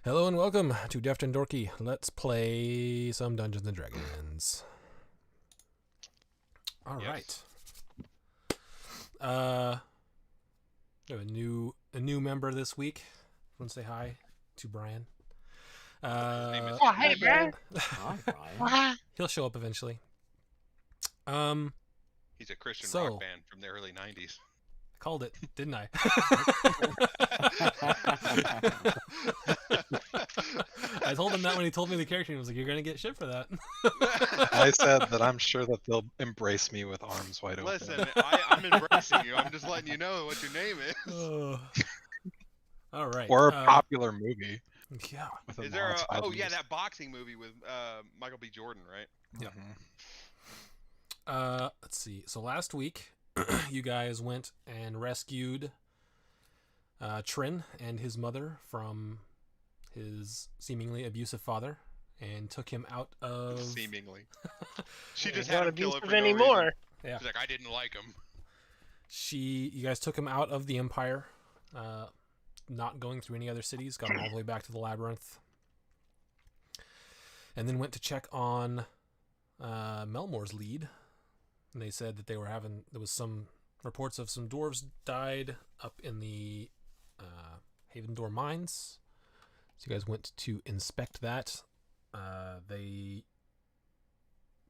Hello and welcome to Deft and Dorky. Let's play some Dungeons and Dragons. All right. We have a new member this week. Want to say hi to Brian? Hey, man. Hi, Brian. He'll show up eventually. He's a Christian So- rock band from the early 90s. I called it, didn't I? I told him that when he told me the character. He was like, "You're gonna get shit for that." I said that I'm sure that they'll embrace me with arms wide open. Listen, I'm embracing you. I'm just letting you know what your name is. Oh. All right. Or a popular movie. Yeah. With a Is there a... modified Oh, yeah, use. that boxing movie with Michael B. Jordan, right? Mhm. Let's see. So last week, you guys went and rescued Trin and his mother from his seemingly abusive father and took him out of... Seemingly. She He's just not had him kill her abusive for no anymore. reason. Yeah. She's like, I didn't like him. You guys took him out of the Empire, not going through any other cities, got him all the way back to the Labyrinth, and then went to check on Melmore's lead. And they said that there was some reports of some dwarves died up in the Havendor mines. So you guys went to inspect that. They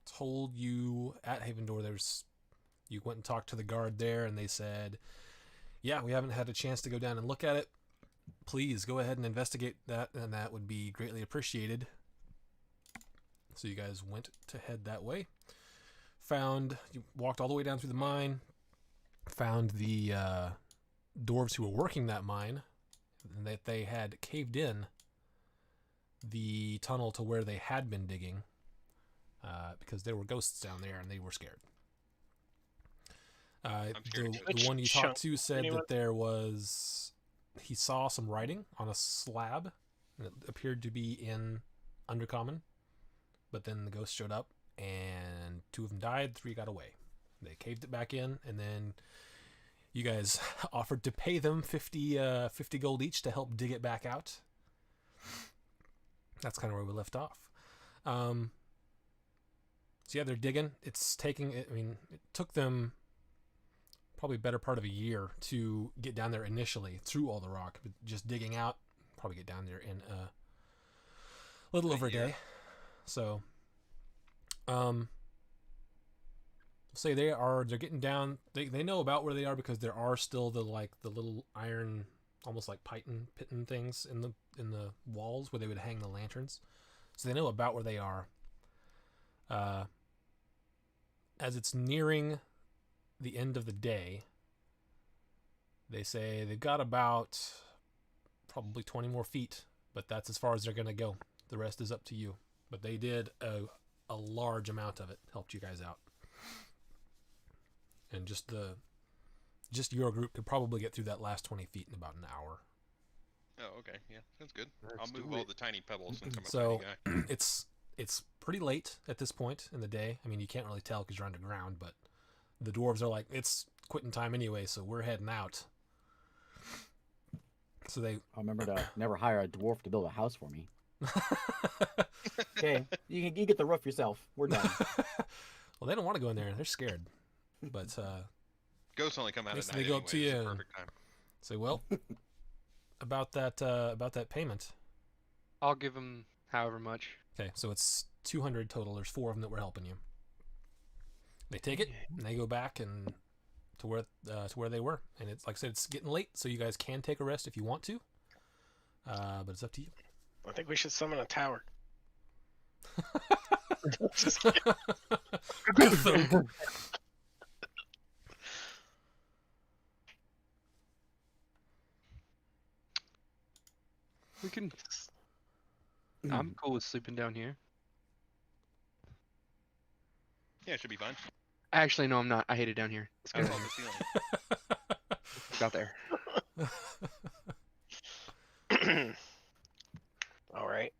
told you at Havendor you went and talked to the guard there, and they said, yeah, we haven't had a chance to go down and look at it. Please go ahead and investigate that, and that would be greatly appreciated. So you guys went to head that way. You walked all the way down through the mine, found the dwarves who were working that mine, and that they had caved in the tunnel to where they had been digging, because there were ghosts down there and they were scared. scared too. The one you talked to Which said chunk? that he saw some writing on a slab, and it appeared to be in Undercommon, but then the ghost showed up, and 2 of them died, 3 got away. They caved it back in, and then you guys offered to pay them 50 gold each to help dig it back out. That's kind of where we left off. So yeah, they're digging. It took them probably a better part of a year to get down there initially through all the rock, but just digging out, probably get down there in a little over a day. So, say they're getting down. They know about where they are because there are still the little iron, almost like pitton things in the walls where they would hang the lanterns. So they know about where they are. As it's nearing the end of the day, they say they've got about probably 20 more feet, but that's as far as they're going to go. The rest is up to you. But they did a large amount of it, helped you guys out. And just your group could probably get through that last 20 feet in about an hour. Oh, okay. Yeah, that's good. Let's I'll do move all it. the tiny pebbles since I'm a So tiny guy. it's pretty late at this point in the day. I mean, you can't really tell because you're underground, but the dwarves are like, it's quitting time anyway, so we're heading out. So they I'll remember to never hire a dwarf to build a house for me. Okay, you get the roof yourself. We're done. well, they don't want to go in there. They're scared. But Ghosts only come out Next at they night go up to anyway, you it's the and- perfect time. say, well, about that payment. I'll give him however much. Okay, so it's 200 total. There's 4 of them that were helping you. They take it and they go back and to where they were. And it's like I said, it's getting late, so you guys can take a rest if you want to. But it's up to you. I think we should summon a tower. Just kidding. We can. I'm cool with sleeping down here. Yeah, it should be fine. Actually, no, I'm not. I hate it down here. Let's I go saw down the ceiling. here. Out there. All right.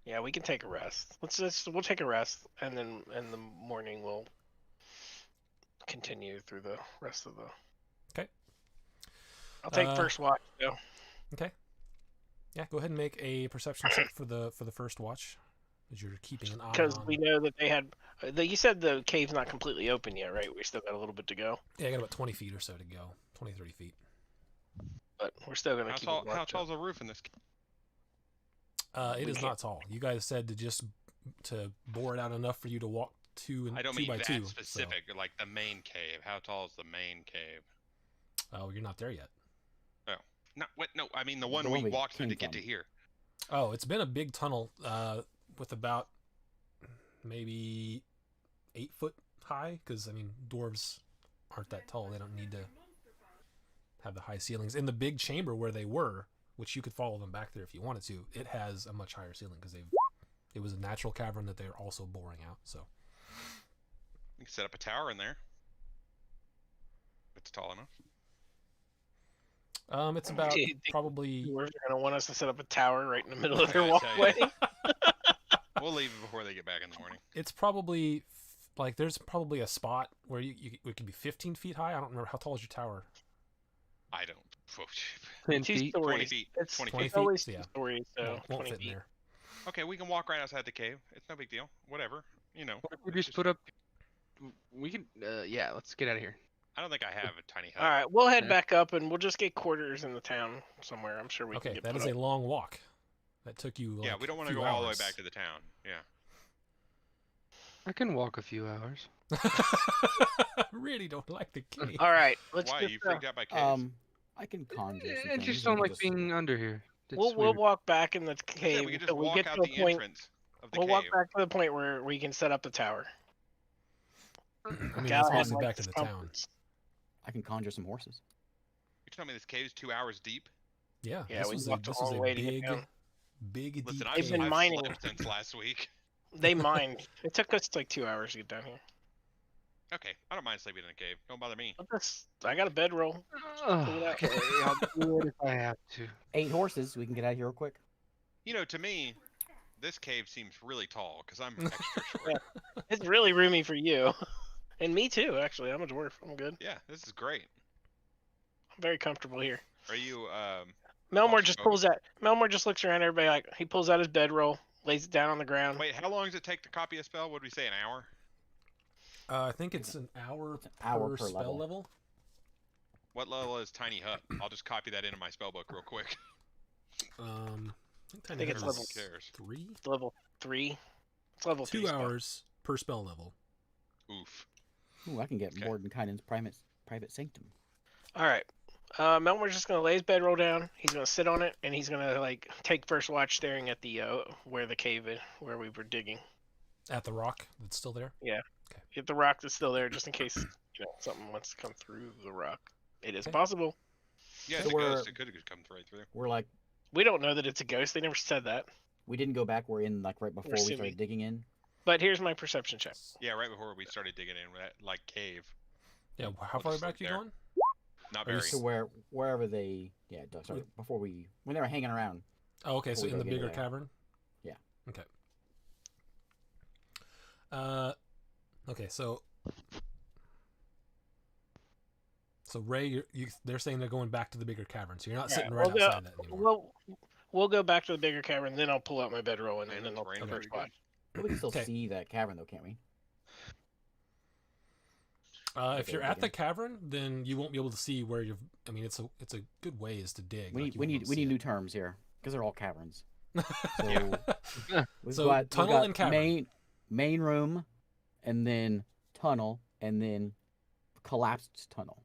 Yeah, we can take a rest. We'll take a rest, and then in the morning we'll continue through the rest of the. Okay. I'll take first watch though. Okay. Yeah, go ahead and make a perception check for the first watch, as you're keeping an eye Because on. we know that they had. You said the cave's not completely open yet, right? We still got a little bit to go. Yeah, I got about 20 feet or so to go. 20, 30 feet. But we're still gonna keep. How tall's the roof in this? It We is not tall. You guys said to bore it out enough for you to walk I don't two mean by that two. specific, like the main cave. How tall is the main cave? Oh, you're not there yet. No, I mean the one The we one we walked through to came get to from. here. Oh, it's been a big tunnel with about maybe 8 foot high, because I mean dwarves aren't that tall. They don't need to have the high ceilings. In the big chamber where they were, which you could follow them back there if you wanted to, it has a much higher ceiling because it was a natural cavern that they're also boring out. So You can set up a tower in there. If it's tall enough. it's about Do you think probably Dwarves are gonna want us to set up a tower right in the middle of I their gotta tell you. walkway. We'll leave before they get back in the morning. it's probably like there's probably a spot where it could be 15 feet high. I don't remember how tall is your tower. I don't. 10 2 feet. 20 stories. feet. It's 20 feet. it's always Yeah. 2 stories, so Won't 20 fit in feet. there. Okay, we can walk right outside the cave. It's no big deal. Whatever. You know. What if we just put up? We can. Yeah. Let's get out of here. I don't think I have a tiny hut. All right, we'll head Yeah. back up and we'll just get quarters in the town somewhere. I'm sure we can Okay, get that put is up. a long walk. That took you. Yeah, like, we don't want a to few go all the way hours. back to the town. Yeah. I can walk a few hours. I really don't like the cave. All right, let's Why? just, You freaked out by caves? I can conjure some I things. just We don't can like just- being under here. It's we'll weird. walk back in the Yeah, cave we can just until we walk get out to a the point. entrance of the We'll cave. walk back to the point where we can set up the tower. I mean, Galahad that's mostly likes back to his the town. comforts. I can conjure some horses. You tell me this cave's 2 hours deep? Yeah, Yeah, this we was walked a this was long a way to get big, down. big, Listen, deep I've, They've been cave. mining. slept since last week. They mined. It took us like 2 hours to get down here. Okay, I don't mind sleeping in a cave. Don't bother me. I got a bedroll. Okay, I'll do it if I have to. 8 horses. We can get out of here real quick. You know, to me, this cave seems really tall because I'm extra short. It's really roomy for you, and me too. Actually, I'm a dwarf. I'm good. Yeah, this is great. I'm very comfortable here. Are you? Melmore just claustrophobic? pulls out. Melmore just looks around everybody like he pulls out his bedroll, lays it down on the ground. Wait, how long does it take to copy a spell? Would we say an hour? I think it's an hour, It's an hour per per spell level. level. What level is Tiny Hut? I'll just copy that into my spell book real quick. I think it's level level- Who cares? 3. It's level 3. It's level 3. 2 spell. hours per spell level. Oof. Ooh, I can get Okay. Mordenkainen's private sanctum. All right. Melmore's just gonna lay his bedroll down. He's gonna sit on it, and he's gonna like take first watch, staring at the where the cave is, where we were digging. At the rock that's still there. If the rock is still there, just in case something wants to come through the rock. It is Okay. possible. Yeah, So it's a we're- ghost. It could have come right through. We're like, We don't know that it's a ghost. They never said that. we didn't go back. We're in like right before we assuming. started digging in. But here's my perception check. Yeah, right before we started digging in that like cave. Yeah. How We'll far just back look you there. going? Not Are you very. To wherever they sorry, before when they were hanging around. Oh, okay. So Before we in the go get bigger there. cavern. Yeah. Okay. Okay. So Ray, they're saying they're going back to the bigger cavern, so you're not sitting right outside that anymore. We'll go back to the bigger cavern, then I'll pull out my bedroll and Man, then it's I'll raining take first pretty watch. But we can still Okay. see that cavern though, can't we? If Okay, you're we're at the digging. cavern, then you won't be able to see where you've. I mean, it's a good ways to dig. We like, need you we won't be need able to we see need it. new terms here because they're all caverns. Yeah. So we've So, got tunnel we've got and cavern. main room, and then tunnel, and then collapsed tunnel.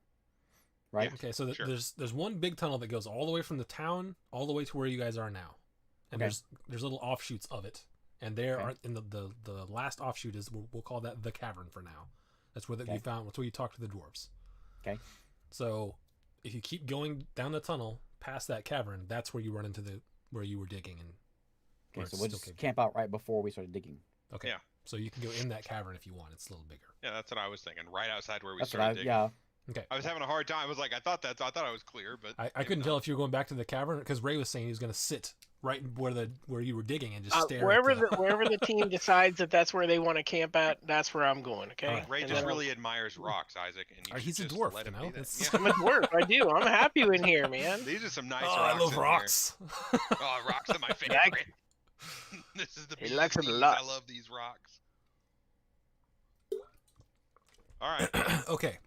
Right? Yeah. Okay, so Sure. there's one big tunnel that goes all the way from the town all the way to where you guys are now, and Okay. there's little offshoots of it, and there Okay. are in the last offshoot is we'll call that the cavern for now. That's where Okay. you found. That's where you talk to the dwarves. Okay. So if you keep going down the tunnel past that cavern, that's where you run into where you were digging and. where Okay, so it's we'll still just caved. camp out right before we started digging. Okay. Yeah. So you can go in that cavern if you want. It's a little bigger. Yeah, that's what I was thinking. Right outside where we That's what started digging. yeah. Okay. I was having a hard time. I was like, I thought I was clear, but I maybe couldn't not. tell if you were going back to the cavern because Ray was saying he was going to sit right where you were digging and just stare. Wherever at wherever the team decides that that's where they want to camp at, that's where I'm going. Okay. Alright. Ray And just then really admires rocks, Isaac, and you Alright, should he's a just dwarf, let him you know? do that. It's- Yeah. I'm a dwarf. I do. I'm happy in here, man. These are some nice Oh, rocks. I love in rocks. Here. Oh, rocks are my favorite. This is the He likes them a bee's knees. lot. I love these rocks. All right. Okay.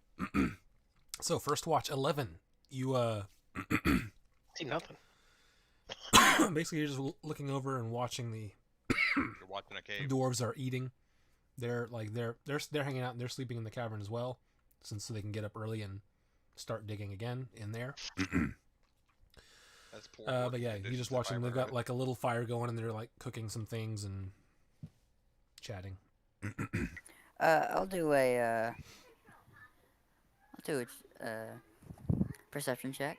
So first watch 11. You See nothing. basically you're just looking over and watching the You're watching a cave. dwarves are eating. They're hanging out and they're sleeping in the cavern as well, so they can get up early and start digging again in there. That's poor. But working yeah, you conditions just if watch I them. ever They've got had. like a little fire going and they're like cooking some things and chatting. I'll do a perception check.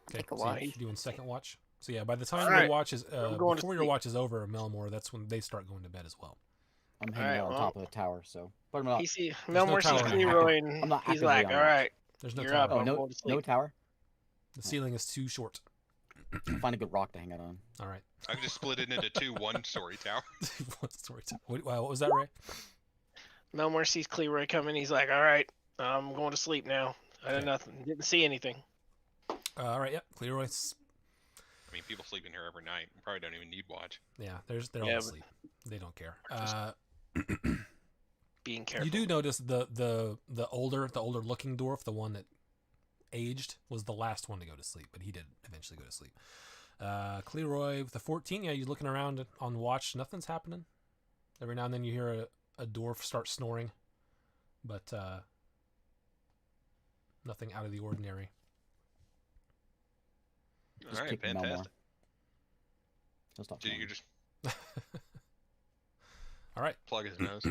I'll take a so watch. you're doing second watch. So yeah, by the time Alright, your watch is I'm going to before your sleep. watch is over, Melmore, that's when they start going to bed as well. I'm hanging Alright, out on well- top of the tower, so. But I'm not. He see no Melmore sees tower. Leroy, I'm and not he's actively like, on "All watch. right, There's no You're tower. up. Oh, I'm no, going to no sleep. tower? The ceiling is too short. I'll find a good rock to hang out on. All right. I could just split it into two one-story tower. What's the story time? What was that, Ray? Melmore sees Leroy coming. He's like, "All right, I'm going to sleep now. I did Okay. nothing. Didn't see anything." All right. Yep. Clearways. I mean, people sleep in here every night. You probably don't even need watch. Yeah. They're Yeah, all but- asleep. They don't care. Just Being careful. You do notice the older looking dwarf, the one that aged, was the last one to go to sleep, but he did eventually go to sleep. Cleroy with the 14. Yeah, you're looking around on watch. Nothing's happening. Every now and then you hear a dwarf start snoring, but nothing out of the ordinary. Just All right, kick Melmore. fantastic. He'll stop Dude, snoring. you just All right. plug his nose.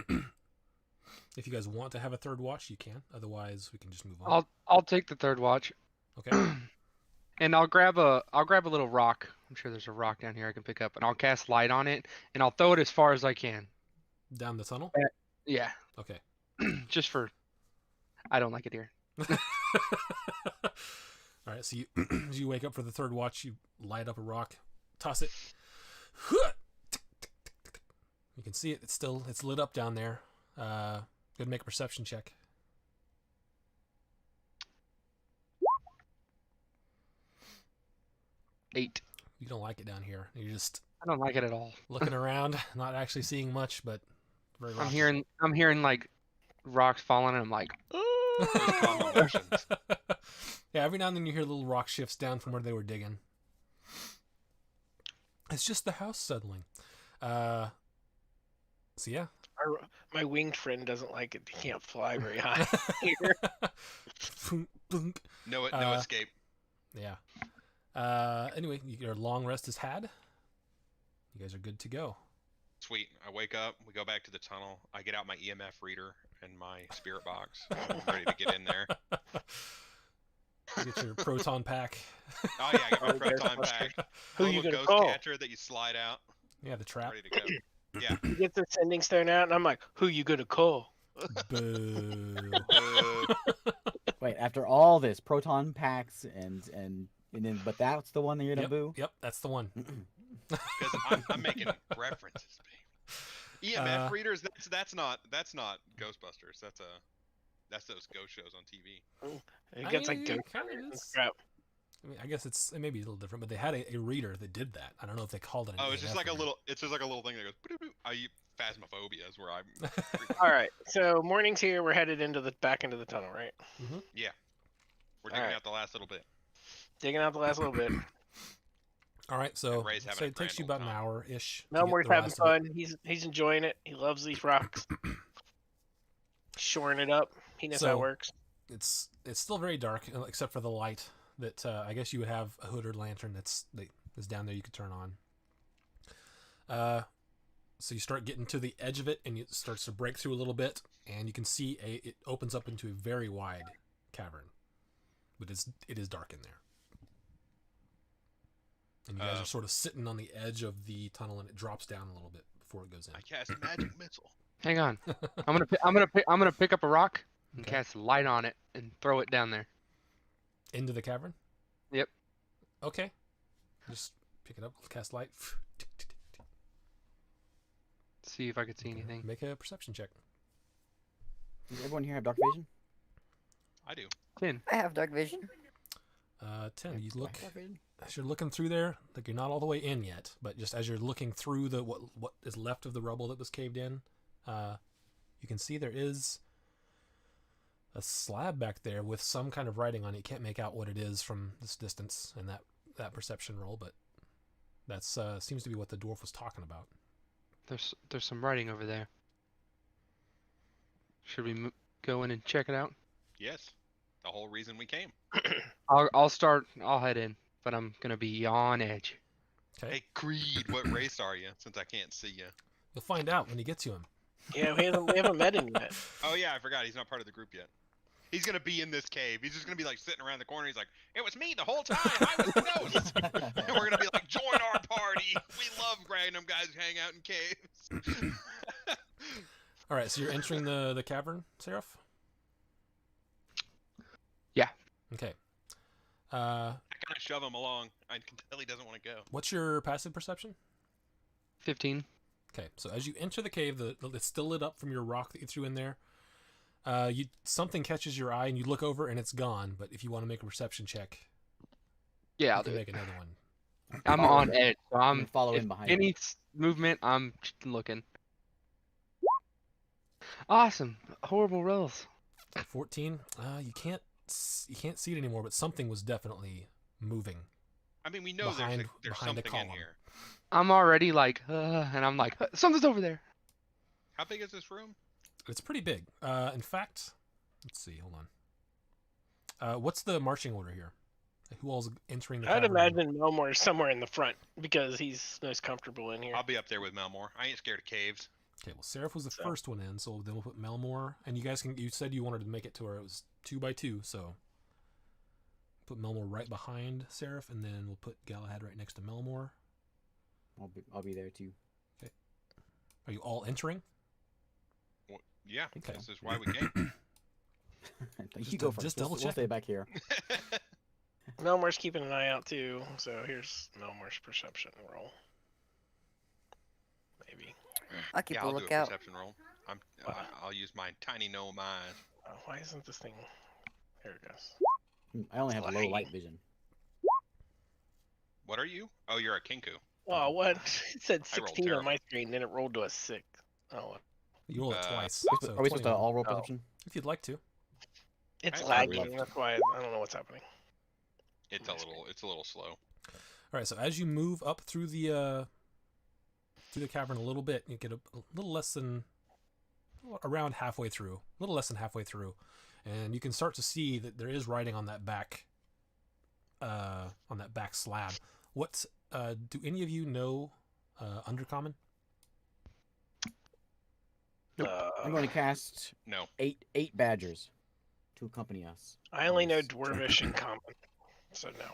If you guys want to have a third watch, you can. Otherwise, we can just move on. I'll take the third watch, Okay. and I'll grab a little rock. I'm sure there's a rock down here I can pick up, and I'll cast light on it, and I'll throw it as far as I can. Down the tunnel. Yeah, Okay. just for. I don't like it here. All right. So you as you wake up for the third watch, you light up a rock, toss it. You can see it. It's lit up down there. Go ahead and make a perception check. Eight. You don't like it down here. You're just I don't like it at all. looking around, not actually seeing much, but very rocky. I'm hearing like rocks falling, and I'm like, Those calm emotions. Yeah, every now and then you hear little rock shifts down from where they were digging. It's just the house settling. So yeah. My winged friend doesn't like it. He can't fly very high here. Boonk. No Uh, escape. Yeah. Anyway, your long rest is had. You guys are good to go. Sweet. I wake up. We go back to the tunnel. I get out my EMF reader and my spirit box. I'm ready to get in there. You get your proton pack. Oh yeah, I got my Oh, there's proton Buster. pack. Who A you little gonna ghost call? catcher that you slide out. Yeah, the trap. Ready to go. Yeah. He gets the sending stone out, and I'm like, "Who you gonna call?" Boo. Wait, after all this, proton packs and then, but that's the one that you're gonna Yep, boo? yep, that's the one. Because I'm making references, baby. EMF readers. That's not Ghostbusters. That's those ghost shows on TV. It gets like mean, ghost kinda and is. crap. I mean, I guess it may be a little different, but they had a reader that did that. I don't know if they called it. An Oh, it's just EMF like a reader. little. It's just like a little thing that goes. Boop-boop-boop. Phasmophobia is where I'm. All right, so morning's here. We're headed back into the tunnel, right? We're digging Alright. out the last little bit. Digging out the last little bit. All right, so Ray's having say a it takes you grand about old an time. hour ish. Melmore's having fun. He's enjoying it. He loves these rocks. Shoring it up. He knows how So- it works. It's still very dark except for the light that I guess you would have a hooded lantern that is down there you could turn on. So you start getting to the edge of it and it starts to break through a little bit and you can see it opens up into a very wide cavern, but it is dark in there. And you guys are sort of sitting on the edge of the tunnel and it drops down a little bit before it goes in. I cast magic missile. hang on. I'm gonna pick up a rock and Okay. cast light on it and throw it down there. Into the cavern? Yep. Okay. Just Pick it up. Cast light. See if I could see anything. Make a perception check. Does everyone here have dark vision? I do. 10. I have dark vision. 10. You Do I look have dark vision? as you're looking through there. Like you're not all the way in yet, but just as you're looking through the what is left of the rubble that was caved in, you can see there is a slab back there with some kind of writing on it. You can't make out what it is from this distance and that perception roll, but that's seems to be what the dwarf was talking about. There's some writing over there. Should we go in and check it out? Yes. The whole reason we came. I'll head in, but I'm gonna be on edge. Okay, Hey, Creed, what race are you? Since I can't see you. you'll find out when you get to him. Yeah, we haven't met him yet. Oh yeah, I forgot. He's not part of the group yet. He's gonna be in this cave. He's just gonna be like sitting around the corner. He's like, "It was me the whole time. I was the ghost." And we're gonna be like, "Join our party. We love random guys who hang out in caves." All right, so you're entering the cavern, Seraph? Yeah. Okay. I kind of shove him along. I can tell he doesn't want to go. What's your passive perception? 15. Okay, so as you enter the cave, it's still lit up from your rock that you threw in there. Something catches your eye, and you look over, and it's gone. But if you want to make a perception check, Yeah, you I'll can do make it. another one. I'm Follow on him. edge, so I'm I'm gonna follow if in behind any him. movement. I'm just looking. Awesome. Horrible rolls. 14. You can't see it anymore, but something was definitely moving. I mean, we know Behind- there's behind the something in column. here. I'm already like, and I'm like, something's over there. How big is this room? It's pretty big. In fact, let's see. Hold on. What's the marching order here? Who all's entering the I'd cavern? imagine Melmore's somewhere in the front because he's most comfortable in here. I'll be up there with Melmore. I ain't scared of caves. Okay, well, Seraph was the So- first one in, so then we'll put Melmore. And you guys you said you wanted to make it to where it was 2 by 2, so put Melmore right behind Seraph, and then we'll put Galahad right next to Melmore. I'll be there too. Are you all entering? Well, yeah, Okay. this is why we came. Just You go dou- first. just We'll double-check. stay back here. Melmore's keeping an eye out too, so here's Melmore's perception roll. Maybe. I'll keep Yeah, a I'll do a lookout. perception roll. I'll use my tiny gnome eyes. Why isn't this thing? There it goes. I only have low Flying. light vision. What are you? Oh, you're a kinku. Oh, what? It said I rolled 16 on my terrible. screen, then it rolled to a 6. Oh, You roll it Uh, twice. Are we so supposed to 21. all roll Oh. perception? If you'd like to. it's I lagging. love That's why I don't know what's happening. It's a little slow. All right, so as you move up through the cavern a little bit, you get a little less than around halfway through, a little less than halfway through, and you can start to see that there is writing on that back slab. What do any of you know Undercommon? I'm going to cast No. eight badgers to accompany us. I only know Yes. Dwarvish and Common, so no.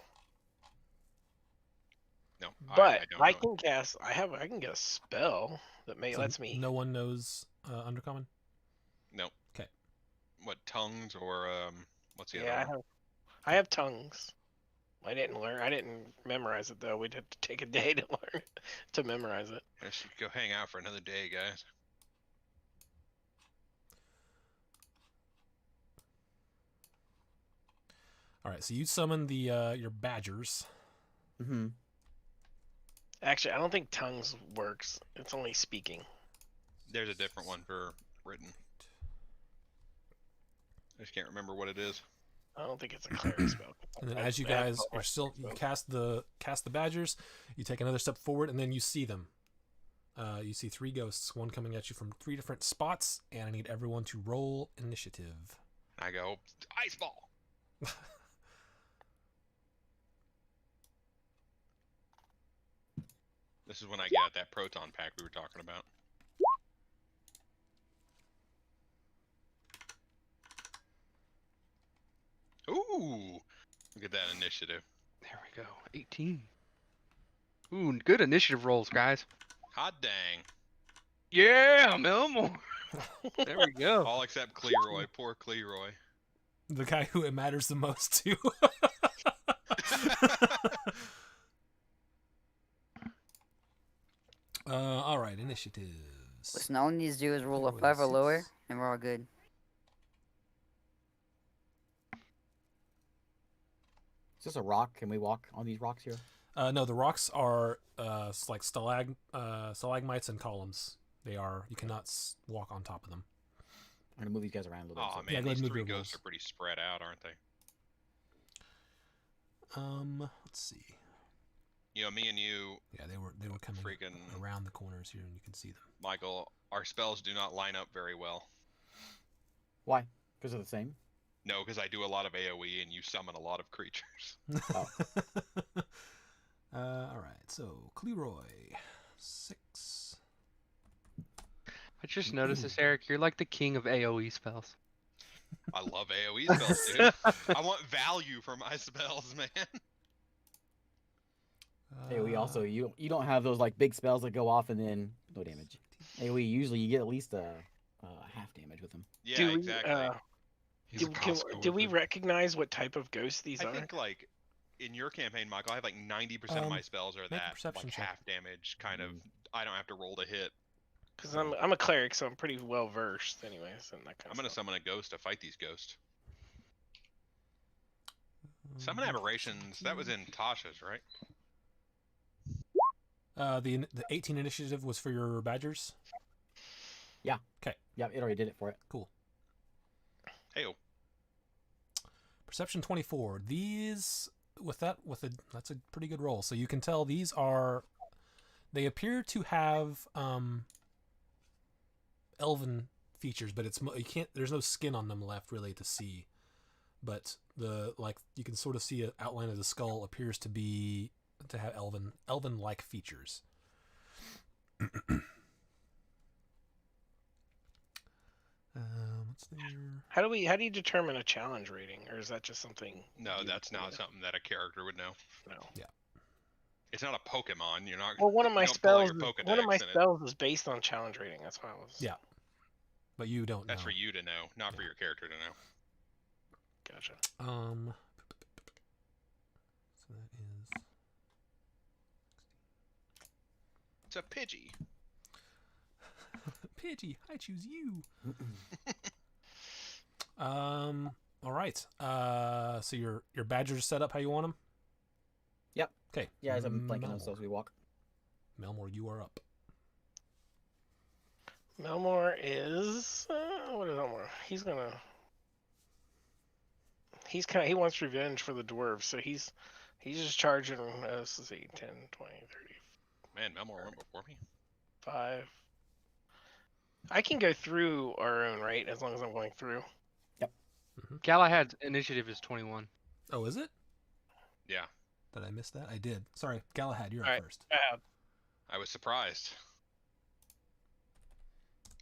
No. But I don't I know. can cast. I can get a spell that So lets me. No one knows Undercommon. No. 'Kay. What, tongues or what's the Yeah, other one? I have tongues. I didn't memorize it though. We'd have to take a day to learn to memorize it. I should go hang out for another day, guys. All right, so you summon the your badgers. Mm-hmm. Actually, I don't think tongues works. It's only speaking. There's a different one for written. I just can't remember what it is. I don't think it's a cleric spell. And then as you guys are still, you cast the badgers, you take another step forward, and then you see them. You see 3 ghosts, one coming at you from 3 different spots, and I need everyone to roll initiative. I go, ice ball. This is when I get out that proton pack we were talking about. Ooh, look at that initiative. There we go. 18. Ooh, good initiative rolls, guys. Hot dang. Yeah, Melmore. There we go. All except Cleroy. Poor Cleroy. The guy who it matters the most to. initiatives. Listen, all we need to do is roll a Roll a 5 or lower, 6. and we're all good. Is this a rock? Can we walk on these rocks here? No, the rocks are like stalagmites and columns. They are. You cannot walk on top of them. I'm gonna move these guys around a little Oh bit. Yeah, man, go ahead these and move three your ghosts rolls. are pretty spread out, aren't they? Let's see. You know, me and you, Yeah, they were coming Freaking- around the corners here, and you can see them. Michael, our spells do not line up very well. Why? Because they're the same. No, because I do a lot of AoE and you summon a lot of creatures. Oh. All right. So Cleroy, 6. I just noticed this, Eric. You're like the king of AOE spells. I love AoE spells, dude. I want value for my spells, man. AoE also, you don't have those like big spells that go off and then no damage. AoE usually you get at least a half damage with them. Yeah, Do we, exactly. He's a Costco do we worker. recognize what type of ghost these I are? think like in your campaign, Michael, I have like 90% of my spells are make a that perception like check. half damage kind of. I don't have to roll to hit. Because I'm a cleric, so I'm pretty well versed, anyways, in that kind I'm of gonna stuff. summon a ghost to fight these ghosts. Summon aberrations. That was in Tasha's, right? The 18 initiative was for your badgers. Yeah, it already did it for it. Cool. Hey, Perception 24. These that's a pretty good roll. So you can tell they appear to have elven features, but there's no skin on them left really to see. But you can sort of see an outline of the skull appears to have elven-like features. What's there? How do you determine a challenge rating, or is that just something? no, you- that's not something that a character would know. No. It's not a Pokemon. You're not. Well, one of my you don't pull out spells, your one of my Pokedex and spells is based on challenge rating. That's why I was. Yeah. But you don't That's know. for you to know, not for your character to know. Gotcha. So that is It's a Pidgey. Pidgey. I choose you. All right. So your badgers set up how you want them. Yep. Okay. Yeah, as I'm blanking on Melmor. so as we walk. Melmor, you are up. Melmor is what is Melmor? He wants revenge for the dwarves, so he's just charging. Let's see, 10, 20, 30, Man, Melmor went before me. 5. I can go through our own, right? As long as I'm going through. Galahad's initiative is 21. Oh, is it? Yeah, Did I miss that? I did. Sorry, Galahad, you're up Alright. first. I was surprised.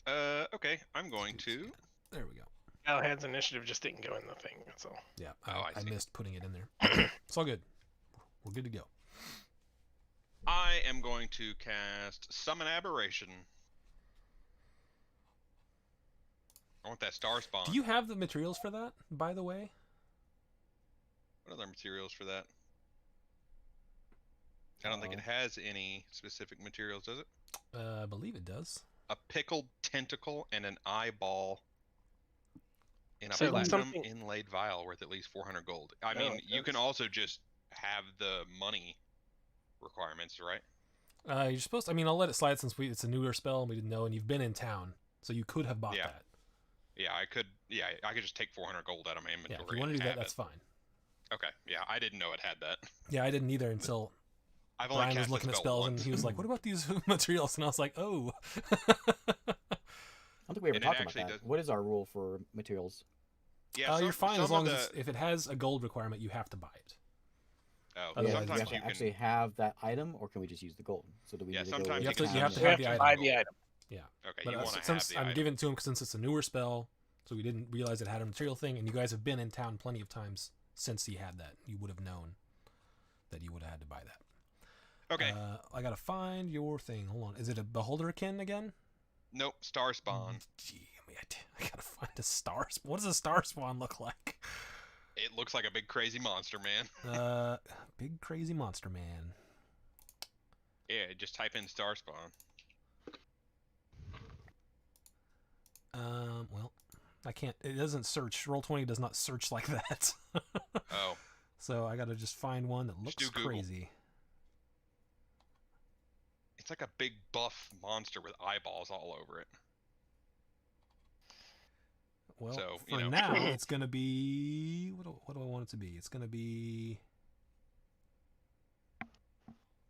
Okay, I'm going to. There we go. Galahad's initiative just didn't go in the thing. That's all. Yeah, Oh, I I see. missed putting it in there. It's all good. We're good to go. I am going to cast Summon Aberration. I want that star spawn. Do you have the materials for that, by the way? What other materials for that? I don't think it has any specific materials, does it? I believe it does. A pickled tentacle and an eyeball in a So platinum something- inlaid vial worth at least 400 gold. I Oh, mean, you can that's- also just have the money requirements, right? You're supposed to, I mean, I'll let it slide since it's a newer spell and we didn't know, and you've been in town, so you could have bought Yeah. that. Yeah, I could. Yeah, I could just take 400 gold out of my Yeah, inventory. if you want to and do that, have that's it. fine. Okay. Yeah, I didn't know it had that. Yeah, I didn't either until I've only Brian was cast looking the at spell spells once. and he was like, "What about these materials?" And I was like, "Oh." I don't think we ever And it talked about actually that. does- What is our rule for materials? Yeah, You're fine as some long of as if it has a gold requirement, you have to buy it. Oh, Yeah, Yeah, do we sometimes have to you can. actually have that item, or can we just use the gold? So do we Yeah, need to go sometimes You have can to- you have to We have have the to item. buy the item. Okay, But you want to have since the I'm item. giving it to him since it's a newer spell, so we didn't realize it had a material thing, and you guys have been in town plenty of times since he had that. You would have known that you would have had to buy that. Okay. I gotta find your thing. Hold on. Is it a beholderkin again? Nope. Star spawn. Gee, I gotta find a star. What does a star spawn look like? It looks like a big crazy monster, man. Big crazy monster man. Yeah, just type in star spawn. Well, I can't. It doesn't search. Roll20 does not search like that. Oh, So I gotta just find one that Just looks do Google. crazy. it's like a big buff monster with eyeballs all over it. Well, So, for you know. now, it's gonna be what do I want it to be? It's gonna be.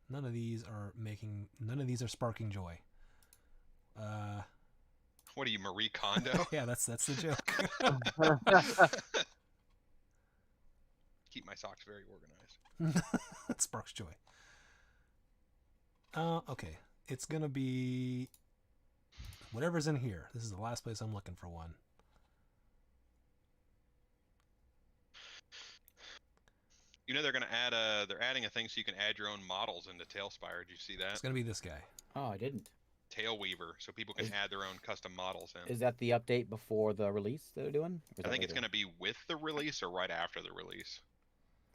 None of these are sparking joy. What are you, Marie Kondo? Yeah, that's the joke. Keep my socks very organized. That sparks joy. Okay. It's gonna be whatever's in here. This is the last place I'm looking for one. You know they're adding a thing so you can add your own models into Tailspire. Did you see that? It's gonna be this guy. Oh, I didn't. Tailweaver, so people can Is- add their own custom models in. Is that the update before the release that they're doing? Or is I that think it's later? going to be with the release or right after the release.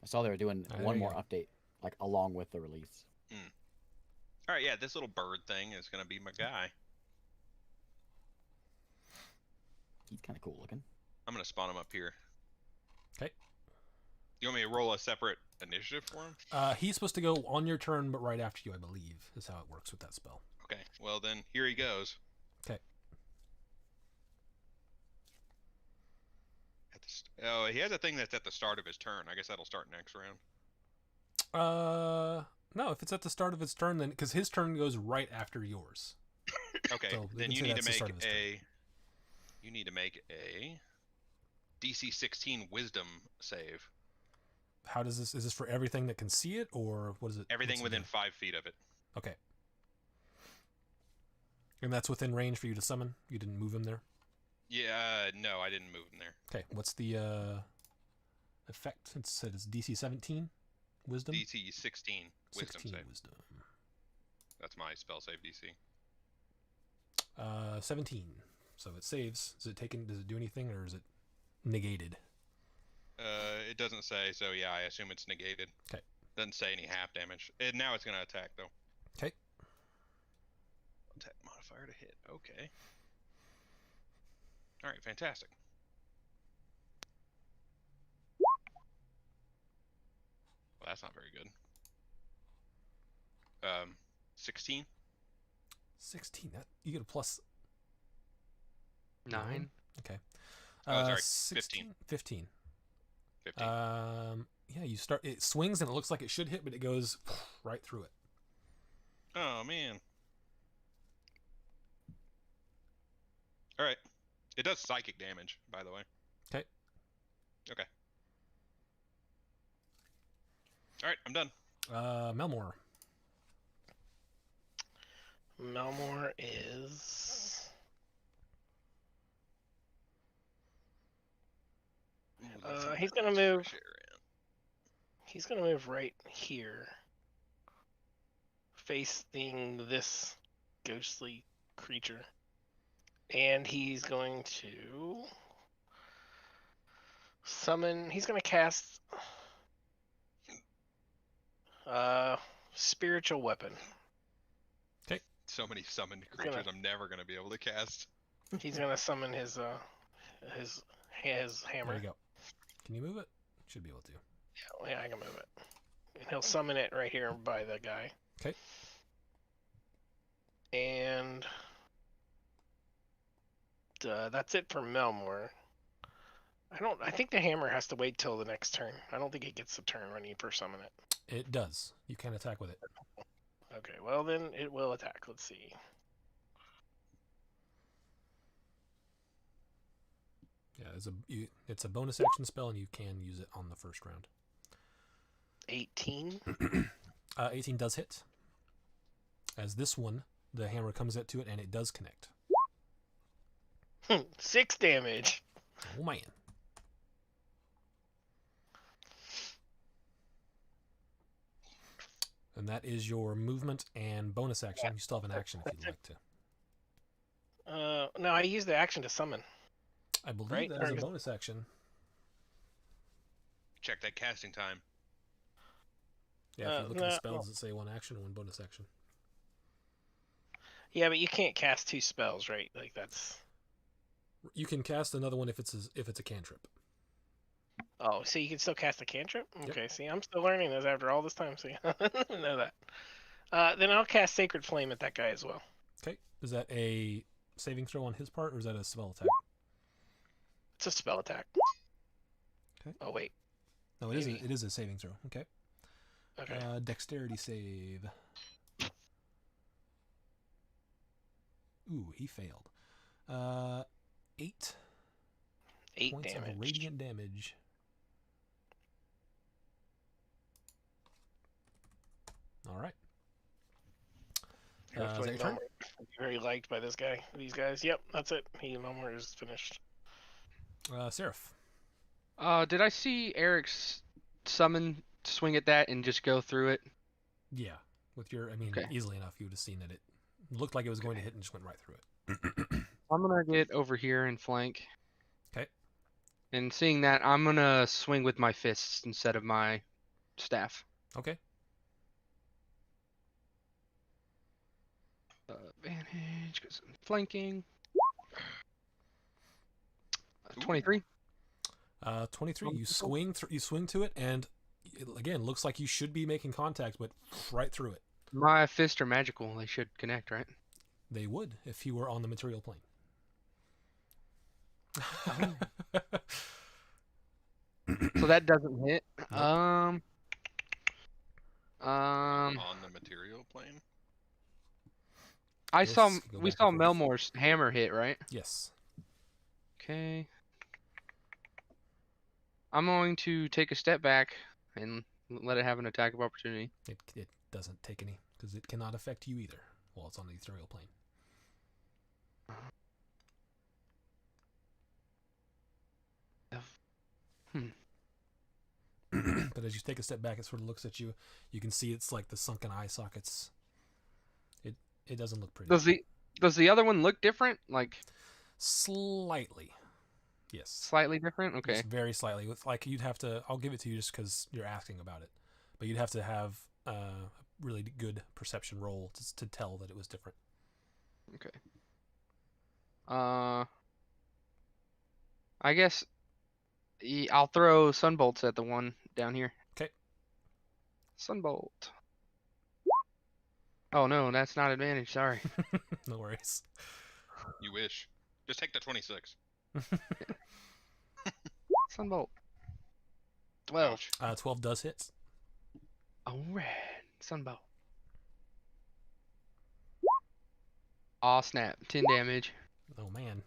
I saw they were doing there one you more go. update, like along with the release. All right, yeah, this little bird thing is going to be my guy. He's kind of cool looking. I'm going to spawn him up here. 'Kay. You want me to roll a separate initiative for him? He's supposed to go on your turn, but right after you, I believe, is how it works with that spell. Okay, well then, here he goes. 'Kay. Oh, he has a thing that's at the start of his turn. I guess that'll start next round. No, if it's at the start of its turn, then because his turn goes right after yours. Okay, So we then can you say need to that's the make start of his turn. You need to make a DC 16 Wisdom save. How does this? Is this for everything that can see it, or what is it? Everything what's it within do? 5 feet of it. Okay. And that's within range for you to summon. You didn't move him there. Yeah, no, I didn't move him there. Okay. What's the effect? It said it's DC 17 Wisdom. DC 16 Wisdom 16 save. Wisdom. That's my spell save DC. 17. So it saves. Is it taken? Does it do anything, or is it negated? It doesn't say, so yeah, I assume it's negated. 'Kay. Doesn't say any half damage. And now it's gonna attack though. 'Kay. Attack modifier to hit. Okay. All right, fantastic. Well, that's not very good. 16. 16. That you get a plus 9. Okay. Oh, sorry, 16, 15. 15. Yeah, you start. It swings and it looks like it should hit, but it goes right through it. Oh man. All right. It does psychic damage, by the way. 'Kay. Okay. All right, I'm done. Melmore. Melmore is. He's gonna move. He's gonna move right here, facing this ghostly creature, and he's going to summon. He's gonna cast spiritual weapon. So many summoned creatures I'm never gonna be able to cast. He's gonna summon his hammer. There you go. Can you move it? Should be able to. Yeah, I can move it. And he'll summon it right here by the guy. 'Kay. And that's it for Melmore. I think the hammer has to wait till the next turn. I don't think he gets a turn when you first summon it. It does. You can attack with it. Okay, well then it will attack. Let's see. Yeah, it's a bonus action spell, and you can use it on the first round. 18. 18 does hit. As this one, the hammer comes up to it, and it does connect. 6 damage. Oh man. And that is your movement and bonus action. You still have an action if you'd like to. No, I used the action to summon. I believe Right, that is or a just- bonus action. Check that casting time. Yeah, if you look at the no, spells that say one action and one bonus action. Yeah, but you can't cast 2 spells, right? Like that's. You can cast another one if it's a cantrip. Oh, so you can still cast a cantrip? Yep. Okay, see, I'm still learning this after all this time. See, I didn't know that. Then I'll cast Sacred Flame at that guy as well. Okay. Is that a saving throw on his part, or is that a spell attack? It's a spell attack. Okay. Oh wait. No, it is a saving throw. Okay. Okay. Dexterity save. Ooh, he failed. 8 8 points damage. of radiant damage. All right. Is that your turn? Very liked by this guy. These guys. Yep, that's it. Melmor is finished. Seraph. Did I see Eric's summon swing at that and just go through it? Yeah. With your, Okay. easily enough, you would have seen that it looked like it was going to hit and just went right through it. I'm gonna get over here and flank. Okay. And seeing that, I'm gonna swing with my fists instead of my staff. Okay. Advantage because I'm flanking. 23. 23. You swing to it, and it, again, looks like you should be making contact, but right through it. My fists are magical. They should connect, right? They would if you were on the material plane. So that doesn't hit. Nope. On the material plane. We saw back and forth. Melmor's hammer hit, right? Yes. Okay. I'm going to take a step back and let it have an attack of opportunity. It doesn't take any because it cannot affect you either while it's on the ethereal plane. But as you take a step back, it sort of looks at you. You can see it's like the sunken eye sockets. It doesn't look pretty. Does the other one look different? Like Slightly. Yes. slightly different? Okay. Just very slightly. With like you'd have to. I'll give it to you just because you're asking about it. But you'd have to have a really good perception roll to tell that it was different. Okay. I guess I'll throw sunbolts at the one down here. Okay. Sunbolt. Oh no, that's not advantage. Sorry. No worries. You wish. Just take the 26. Sunbolt. 12. 12 does hit. Alright. Sunbolt. Aw, snap. 10 damage. Oh man.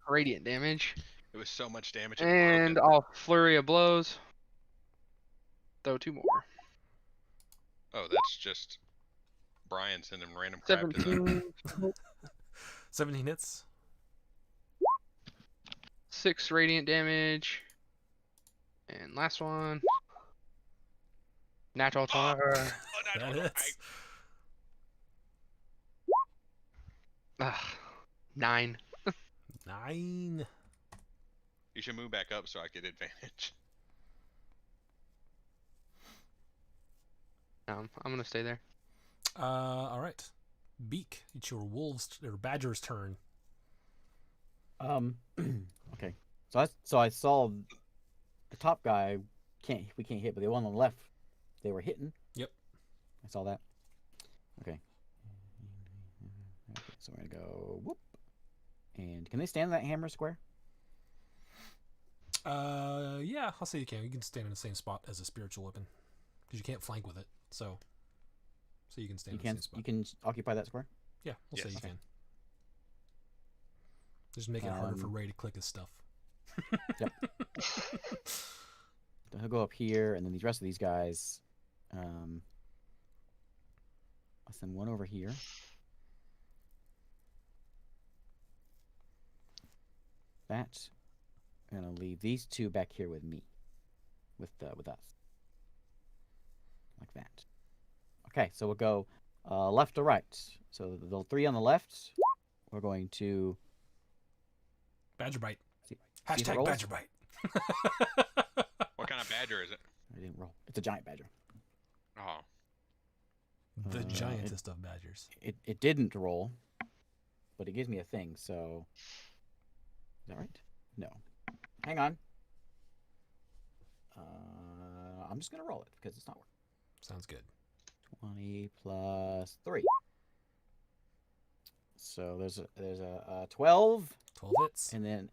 Radiant damage. It was so much damage. And I'll flurry of blows. Throw 2 more. Oh, that's just Brian sending random crap to them. 17. 17 hits. 6 radiant damage. And last one. Natural 20. That hits. 9. 9. You should move back up so I get advantage. I'm gonna stay there. All right. Beak. It's your badger's turn. Okay. So I saw the top guy we can't hit, but the one on the left, they were hitting. Yep. I saw that. Okay. So we're gonna go whoop. And can they stand in that hammer square? Yeah, I'll say you can. You can stand in the same spot as a spiritual weapon because you can't flank with it. So you can stand in the same spot. You can occupy that square. Yeah, we'll say you Okay. can. Just make it harder for Ray to click his stuff. Yep. So he'll go up here, and then the rest of these guys. I'll send one over here. That. I'm gonna leave these 2 back here with me, with us, like that. Okay, so we'll go left to right. So the 3 on the left, we're going to Badger bite. see if it Hashtag rolls. badger bite. What kind of badger is it? I didn't roll. It's a giant badger. Oh. The It- giantest of badgers. It didn't roll, but it gives me a thing. So that right? No. Hang on. I'm just gonna roll it because it's not working. Sounds good. 20 plus 3. So there's a 12, 12 hits. and then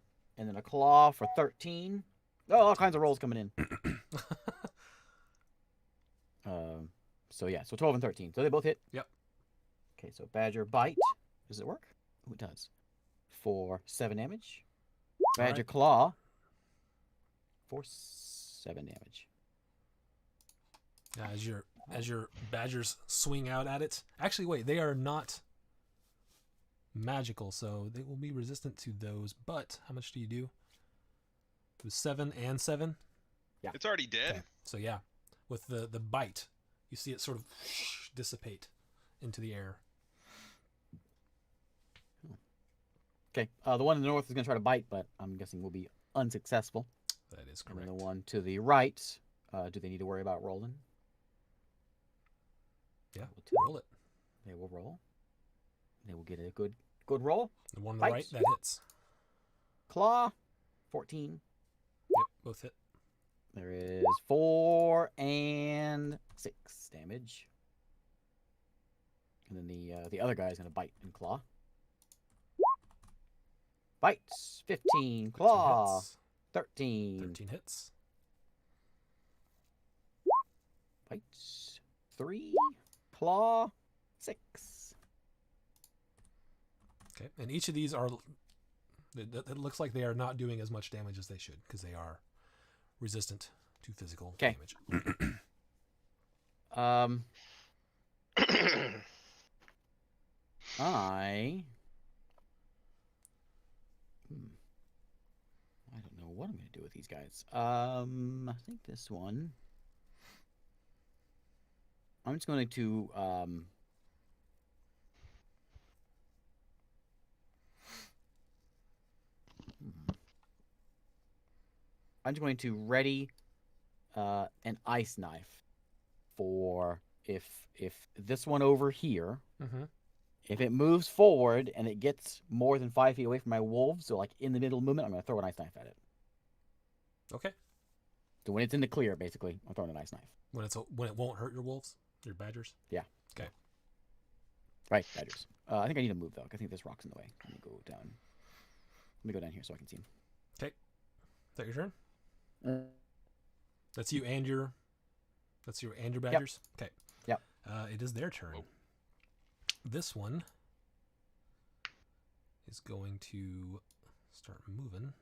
a claw for 13. Oh, all kinds of rolls coming in. So yeah, so 12 and 13. So they both hit. Yep. Okay, so Badger bite. Does it work? Oh, it does. For 7 damage. Badger Alright. claw for 7 damage. As your badgers swing out at it. Actually, wait, they are not magical, so they will be resistant to those. But how much do you do? It was 7 and 7. It's already dead. Okay. So yeah, with the bite, you see it sort of dissipate into the air. Okay, the one in the north is going to try to bite, but I'm guessing will be unsuccessful. That is And correct. then the one to the right, do they need to worry about rolling? Yeah, We'll roll it. They will roll. They will get a good roll. The one on the Bite. right, that hits. Claw, 14. Yep, both hit. There is 4 and 6 damage. And then the other guy is going to bite and claw. Bites, 15. Claw, Hits. 13. 13 hits. Bites, 3. Claw, 6. Okay, and each of these are. It looks like they are not doing as much damage as they should because they are resistant to physical Okay. damage. I don't know what I'm gonna do with these guys. I think this one. I'm just going to I'm just going to ready an ice knife for if this one over here, Mm-hmm. if it moves forward and it gets more than 5 feet away from my wolves, so like in the middle movement, I'm going to throw an ice knife at it. Okay. So when it's in the clear, basically, I'm throwing an ice knife. When it won't hurt your wolves, your badgers. Right, badgers. I think I need to move though. 'Cause I think this rock's in the way. Let me go down. Let me go down here so I can see him. Is that your turn? Uh, That's you and your. That's your and your badgers. Okay. Yep. It is their turn. Whoa. This one is going to start moving.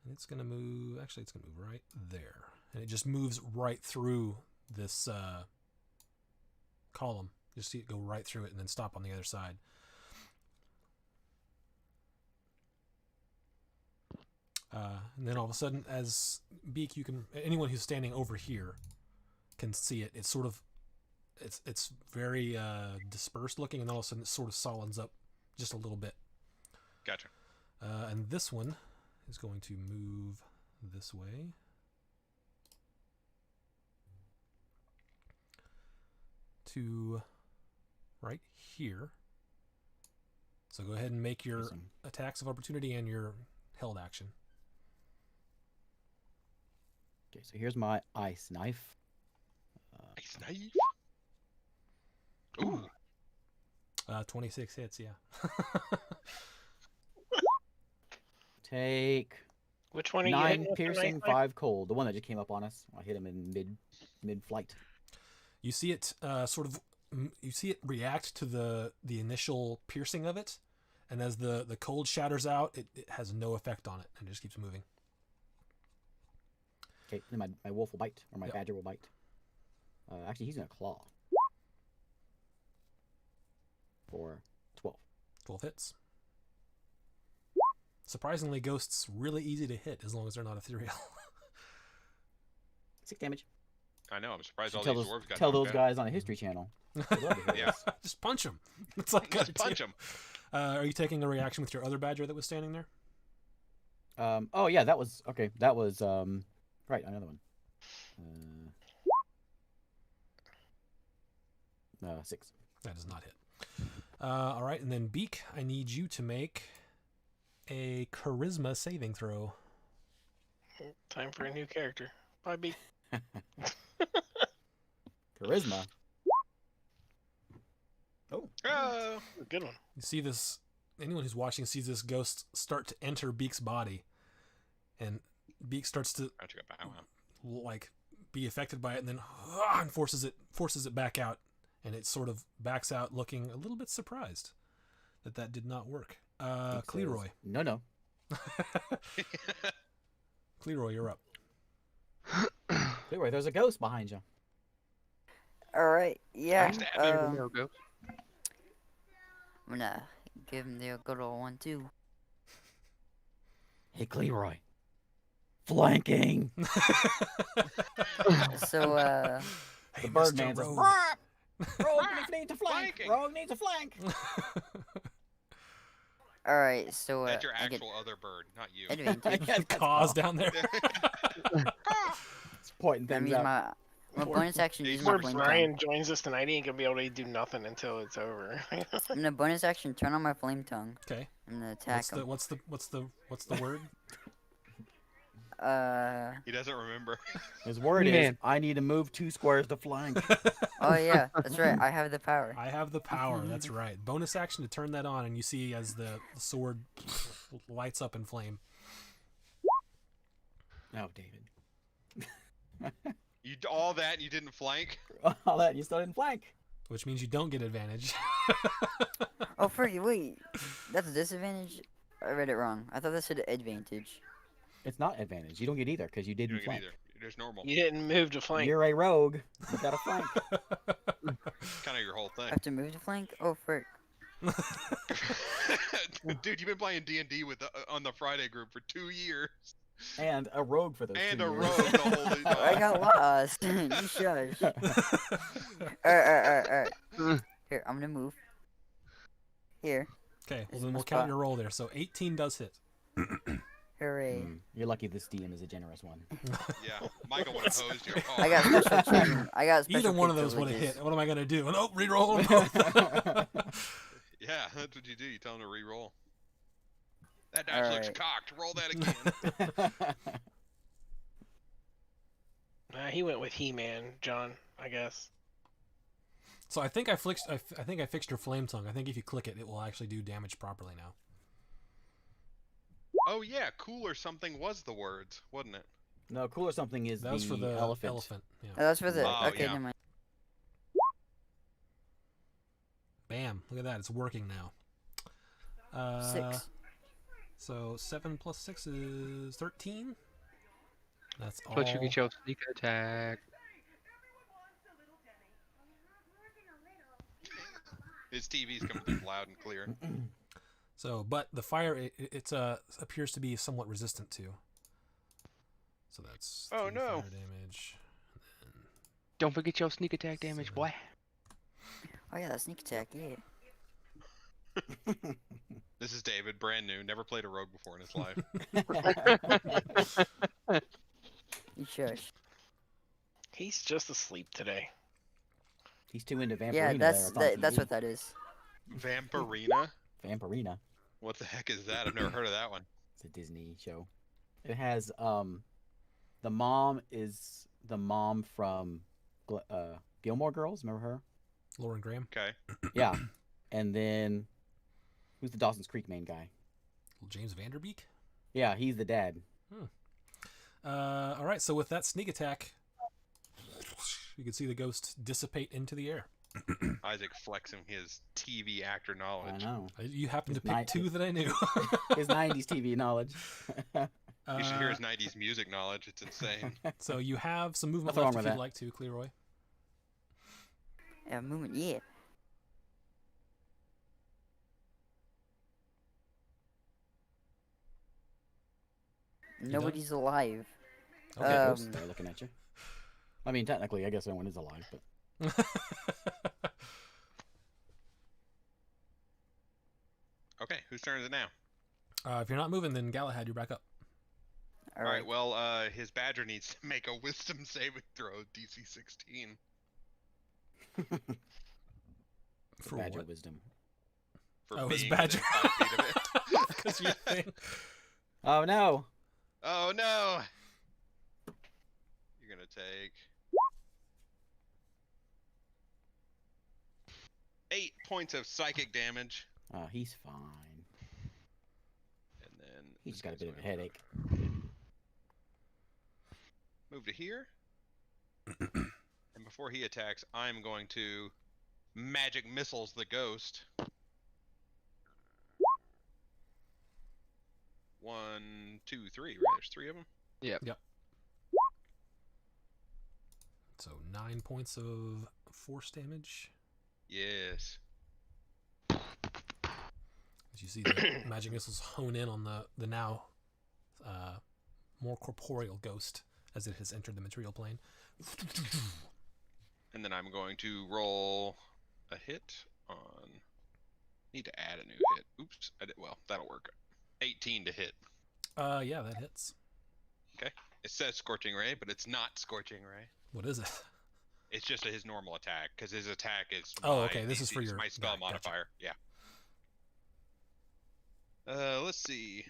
And it's going to move. Actually, it's going to move right there, and it just moves right through this column. You see it go right through it and then stop on the other side. And then all of a sudden, as Beak, you can anyone who's standing over here can see it. It's sort of it's very dispersed looking, and all of a sudden it sort of solidens up just a little bit. Gotcha. And this one is going to move this way. To right here. So go ahead and make your Awesome. attacks of opportunity and your held action. Okay, so here's my ice knife. Ice knife. Ooh. 26 hits, yeah. Take Which one are you 9 hitting with the piercing, knife? 5 cold. The one that just came up on us. I hit him in mid flight. You see it you see it react to the initial piercing of it, and as the cold shatters out, it has no effect on it and just keeps moving. Okay, then my wolf will bite, or my Yep. badger will bite. Actually, he's gonna claw. For 12. 12 hits. Surprisingly, ghosts really easy to hit as long as they're not ethereal. 6 damage. I know. I'm surprised Should all tell these those, dwarves got tell knocked those out. guys on a history channel. They'd love to hear Yeah. this. Just punch them. That's all you Let's gotta punch do. him. Are you taking a reaction with your other badger that was standing there? Oh yeah, that was okay. That was right, another one. 6. That does not hit. All right, and then Beak, I need you to make a charisma saving throw. Time for a new character. Bye, B. Charisma. Oh, Good one. You see this, anyone who's watching sees this ghost start to enter Beak's body, and Beak starts to aren't you got bow wow. like be affected by it, and then and forces it back out, and it sort of backs out looking a little bit surprised that did not work. Cleroy. No. Cleroy, you're up. Cleroy, there's a ghost behind you. All right. Yeah. There we go. I'm gonna give him the good old 1-2. Hey, Cleroy. Flanking. So The Mr. Birdman says, Rogue. Rogue needs a flank. Flanking. Rogue needs a flank. all right. So That's your I get actual other bird, not you. advantage. Yeah, that's Cause all. down there. It's pointing That things means out. my bonus action use Before my flame Brian tongue. joins us tonight, he ain't gonna be able to do nothing until it's over. I'm gonna bonus action turn on my flame tongue. Okay. I'm gonna attack him. What's the word? He doesn't remember. His word is, Man. I need to move 2 squares to flank. Oh yeah, that's right. I have the power. I have the power. That's right. Bonus action to turn that on, and you see as the sword lights up in flame. Oh, David. You all that and you didn't flank. All that, you still didn't flank. Which means you don't get advantage. Oh, freaking wait. That's a disadvantage. I read it wrong. I thought that said advantage. It's not advantage. You don't get either because you You didn't don't get flank. either. You're just normal. You didn't move to flank. You're a rogue. You got to flank. Kind of your whole I thing. have to move to flank. Oh frick. Dude, you've been playing D&D with on the Friday group for 2 years. And a rogue for those And 2 a years. rogue the whole I time. got lost. You shush. Alright. Here, I'm gonna move. Here. Okay, well This then is we'll my count spot. your roll there. So 18 does hit. Hooray. You're lucky this DM is a generous one. Yeah, Michael would have hosed you. Oh, I got special treatment. I got special Either one of those would have privileges. hit. What am I gonna do? Oh, reroll them both. Yeah, that's what you do. You tell him to re-roll. That dice looks Alright. cocked. Roll that again. He went with He-Man, John, I guess. So I think I fixed your flame tongue. I think if you click it, it will actually do damage properly now. Oh yeah, cool or something was the words, wasn't it? No, cool or something is That was for the elephant. Yeah. Oh, that's for the. Oh, okay, yeah. never mind. Bam! Look at that. It's working now. 6. So 7 plus 6 is 13. That's all. But you can show sneak attack. His TV's coming through loud and clear. So, but the fire it appears to be somewhat resistant to. So that's Oh, 3 no. fire damage. Don't forget your sneak attack damage, boy. Oh yeah, that sneak attack. Yeah. This is David, brand new, never played a rogue before in his life. You shush. He's just asleep today. He's too into Vampirina. Yeah, that's there. It's on that's TV. what that is. Vampirina? Vampirina. What the heck is that? I've never heard of that one. It's a Disney show. It has the mom is the mom from Gilmore Girls. Remember her? Lauren Graham, Okay. Yeah. And then who's the Dawson's Creek main guy? James Vanderbeek. Yeah, he's the dad. All right. So with that sneak attack, you can see the ghost dissipate into the air. Isaac flexing his TV actor I knowledge. know. You happen to It's pick nice. 2 that I knew. His 90s TV knowledge. You should hear his 90s music knowledge. It's insane. So you have some movement Nothing wrong left if with you'd that. like to, Cleroy. Yeah, movement. Yeah. done? Nobody's alive. Okay. Ghosts there looking at you. I mean, technically, I guess no one is alive, but Okay, whose turn is it now? If you're not moving, then Galahad, you're back up. All All right. right, well, his badger needs to make a wisdom saving throw, DC 16. For Badger what? wisdom. For Oh, it's being badger. within 5 feet of it. Because you think. Oh no! Oh no! You're gonna take 8 points of psychic damage, Oh, he's fine. and then He's this got a guy's bit of a going to headache. Move to here, and before he attacks, I'm going to magic missiles the ghost. 1, 2, 3. Right, there's 3 of them. So 9 points of force damage. Yes. As you see the magic missiles hone in on the now more corporeal ghost as it has entered the material plane. And then I'm going to roll a hit on. Need to add a new hit. Oops. I did, well, that'll work. 18 to hit. Yeah, that hits. It says Scorching Ray, but it's not Scorching Ray. What is it? It's just his normal attack, because his attack is. Oh, my okay, this is DC, for it's your- my spell got it, gotcha. modifier. Yeah. Let's see.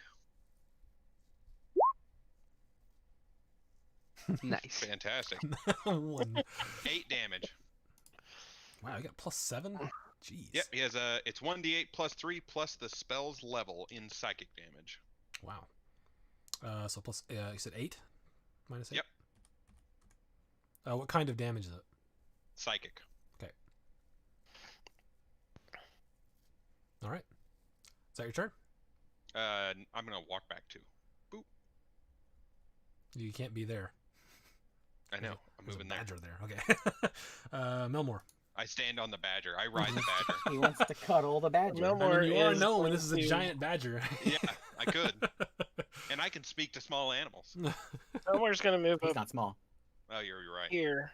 Nice. Fantastic. 1. 8 damage. Wow, you got +7? Jeez. Yep, he has a. It's 1d8 plus 3 plus the spell's level in psychic damage. Wow. So plus, you said 8? Minus 8? Yep. What kind of damage is it? Psychic. All right. Is that your turn? I'm gonna walk back too. You can't be there. I know. I'm There's moving a there. badger there. Okay. Melmore. I stand on the badger. I ride the badger. He wants to cuddle the badger. No I more. mean, you are is known going this is a to- giant badger. Yeah, I could, and I can speak to small animals. Elmore's gonna move He's up not small. Oh, you're right. here,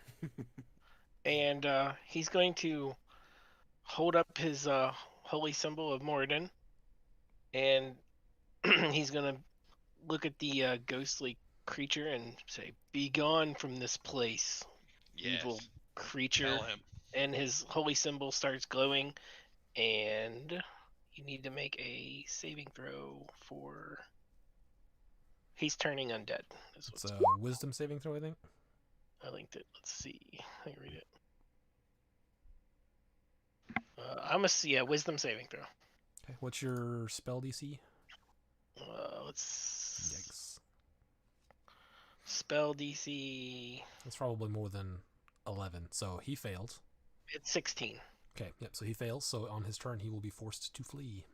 and he's going to hold up his holy symbol of Moradin, and he's gonna look at the ghostly creature and say, "Be gone from this place, Yes. evil creature." Tell him. And his holy symbol starts glowing, and you need to make a saving throw for. He's turning undead. Is It's what's a wisdom saving throw, I think. I linked it. Let's see. Let me read it. Wisdom saving throw. Okay. What's your spell DC? Let's Yikes. spell DC. That's probably more than 11. So he failed. It's 16. Okay. Yep. So he fails. So on his turn, he will be forced to flee.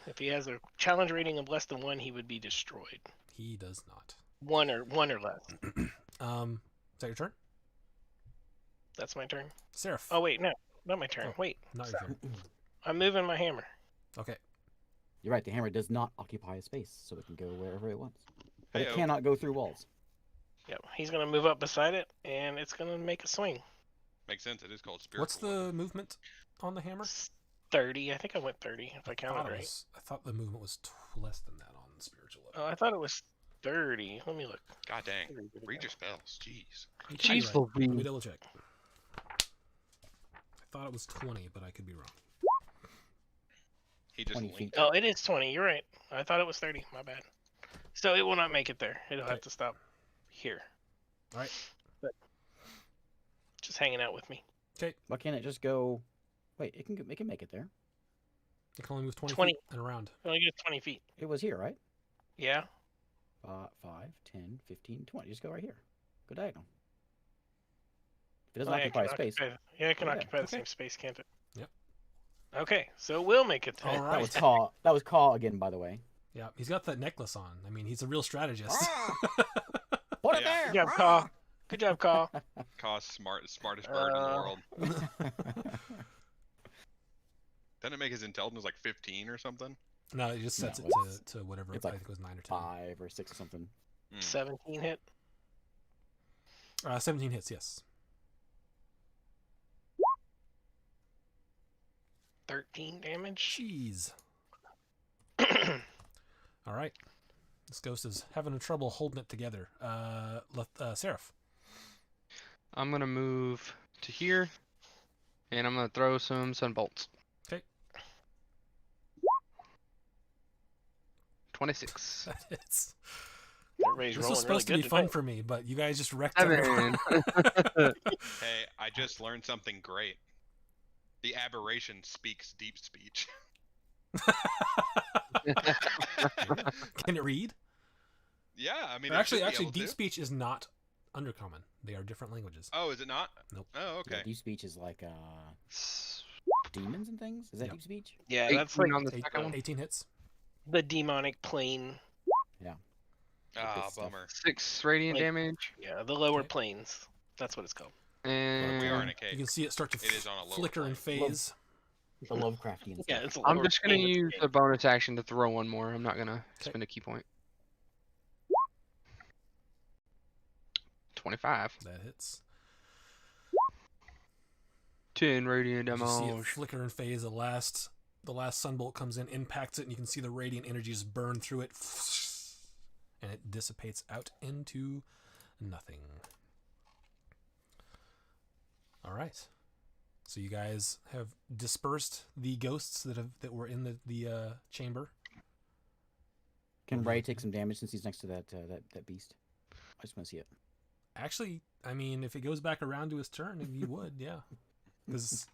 If he has a challenge rating of less than 1, he would be destroyed. He does not. 1 or less. Is that your turn? That's my turn. Seraph. Oh wait, no, not my turn. Oh. Wait, Not your turn. I'm moving my hammer. Okay. You're right. The hammer does not occupy a space, so it can go wherever it wants. But it Heyo. cannot go through walls. Yep, he's gonna move up beside it, and it's gonna make a swing. Makes sense. It is called spiritual. What's the movement on the hammer? 30. I think I went 30 if I thought counted it right. was- I thought the movement was less than that on the spiritual level. Oh, I thought it was 30. Let me look. God dang. Read your spells. Jeez. You could be Jeez, right. Let me Louise. double check. I thought it was 20, but I could be wrong. He just 20 linked feet. it. Oh, it is 20. You're right. I thought it was 30. My bad. So it will not make it there. It'll have Okay. to stop here. All right. Just hanging out with me. Why can't it just go? Wait, it can make it there. You can only move 20, 20. feet and around. It only gets 20 feet. It was here, right? Yeah. 5, 10, 15, 20. Just go right here. Go diagonal. If it doesn't Oh, yeah, it occupy can space. Yeah, it can Yeah, occupy the okay. same space, can't it? Yep. Okay, so we'll make it there. All right. That was Caw. That was Caw again, by the way. Yeah, he's got that necklace on. I mean, he's a real strategist. Put it Yeah. there. Good job, Caw. Good job, Caw. Cost smartest bird in the world. Doesn't it make his intelligence like 15 or something? No, he just sets No, it it's- to whatever. it's I like think it was 9 or 10. 5 or 6 or something. 17 hit. 17 hits, yes. 13 damage. Jeez. All right. This ghost is having trouble holding it together. Seraph. I'm gonna move to here, And I'm gonna throw some sunbolts. Okay. 26. That hits. Everybody's This rolling was supposed to really be good fun tonight. for me, but you guys just wrecked 7. everyone. Hey, I just learned something great. The aberration speaks deep speech. Can it read? Yeah, I mean, Actually, it should be able deep to. speech is not undercommon. They are different languages. Oh, is it not? Nope. Oh, okay. Yeah, deep speech is like demons and things. Is that Yep. deep speech? Yeah, 18 that's like on the Eight- second one. 18 hits. the demonic plane. Ah, Good stuff. bummer. 6 radiant Like- damage. Yeah, the lower Okay. planes. That's what it's called. And We are in a You cave. can see it start to It is on a lower flicker and plane. phase. The Lovecraftian stuff. Yeah, it's a I'm lower just gonna plane of the use game. a bonus action to throw one more. I'm not gonna Okay. spend a key point. 25. That hits. 10 radiant You just see it damage. flicker and phase. The last sunbolt comes in, impacts it, and you can see the radiant energy just burn through it, and it dissipates out into nothing. All right. So you guys have dispersed the ghosts that were in the chamber. Can Ray take some damage since he's next to that beast? I just want to see it. Actually, I mean, if it goes back around to his turn, then you would, yeah. Because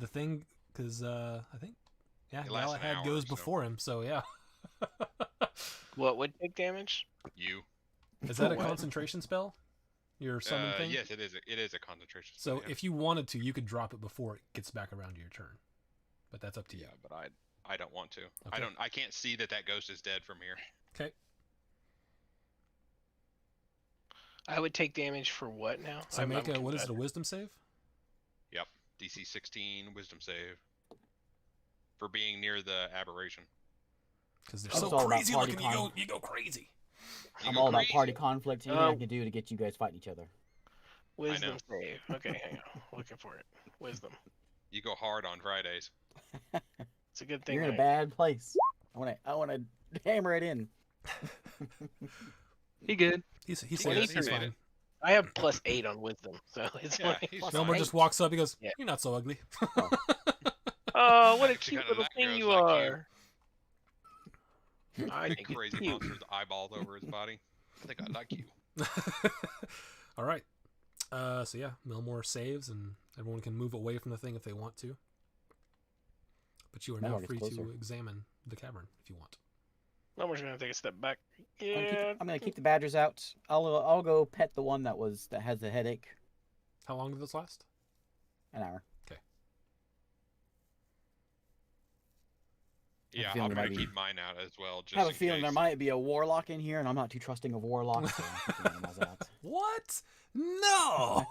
I think, yeah, It lasts an Galahad hour, goes so- before him, so yeah. What would take damage? You. Is that a What? concentration spell? Your summon thing? Yes, it is. It is a concentration. So spell, yeah. if you wanted to, you could drop it before it gets back around to your turn. But that's up to you. Yeah, but I don't want to. Okay. I can't see that ghost is dead from here. Okay. I would take damage for what now? So I'm make a, what is it, a confused. wisdom save? DC 16 wisdom save. For being near the aberration. Because they're It's so all about crazy party looking, con. you go crazy. You I'm go all about crazy. party conflict. Anything I Oh. can do to get you guys fighting each other. Wisdom save. Okay, hang on. Looking for it. Wisdom. You go hard on Fridays. It's a good thing. You're in a I- bad place. I wanna hammer it in. He good. He's He safe, good, he's he made fine. it. I have +8 on wisdom, so it's Yeah, like. he's Plus fine. Melmor just walks up, he goes, Yeah. you're not so ugly. Oh, what a Actually, cute kinda little that thing grows you like you. are. I Big think it's crazy cute. monster with eyeballs over his body. I think I like you. All right. So yeah, Melmor saves, and everyone can move away from the thing if they want to. But you are now Melmor gets free to closer. examine the cavern if you want. I'm just gonna take a step back. I'm gonna keep- Yeah. I'm gonna keep the badgers out. I'll go pet the one that has the headache. How long did this last? An hour. Yeah, feeling I'm there gonna might be- keep mine out as well. Just I have a in feeling there case. might be a warlock in here, and I'm not too trusting of warlocks. So I'm keeping animals out. What? No.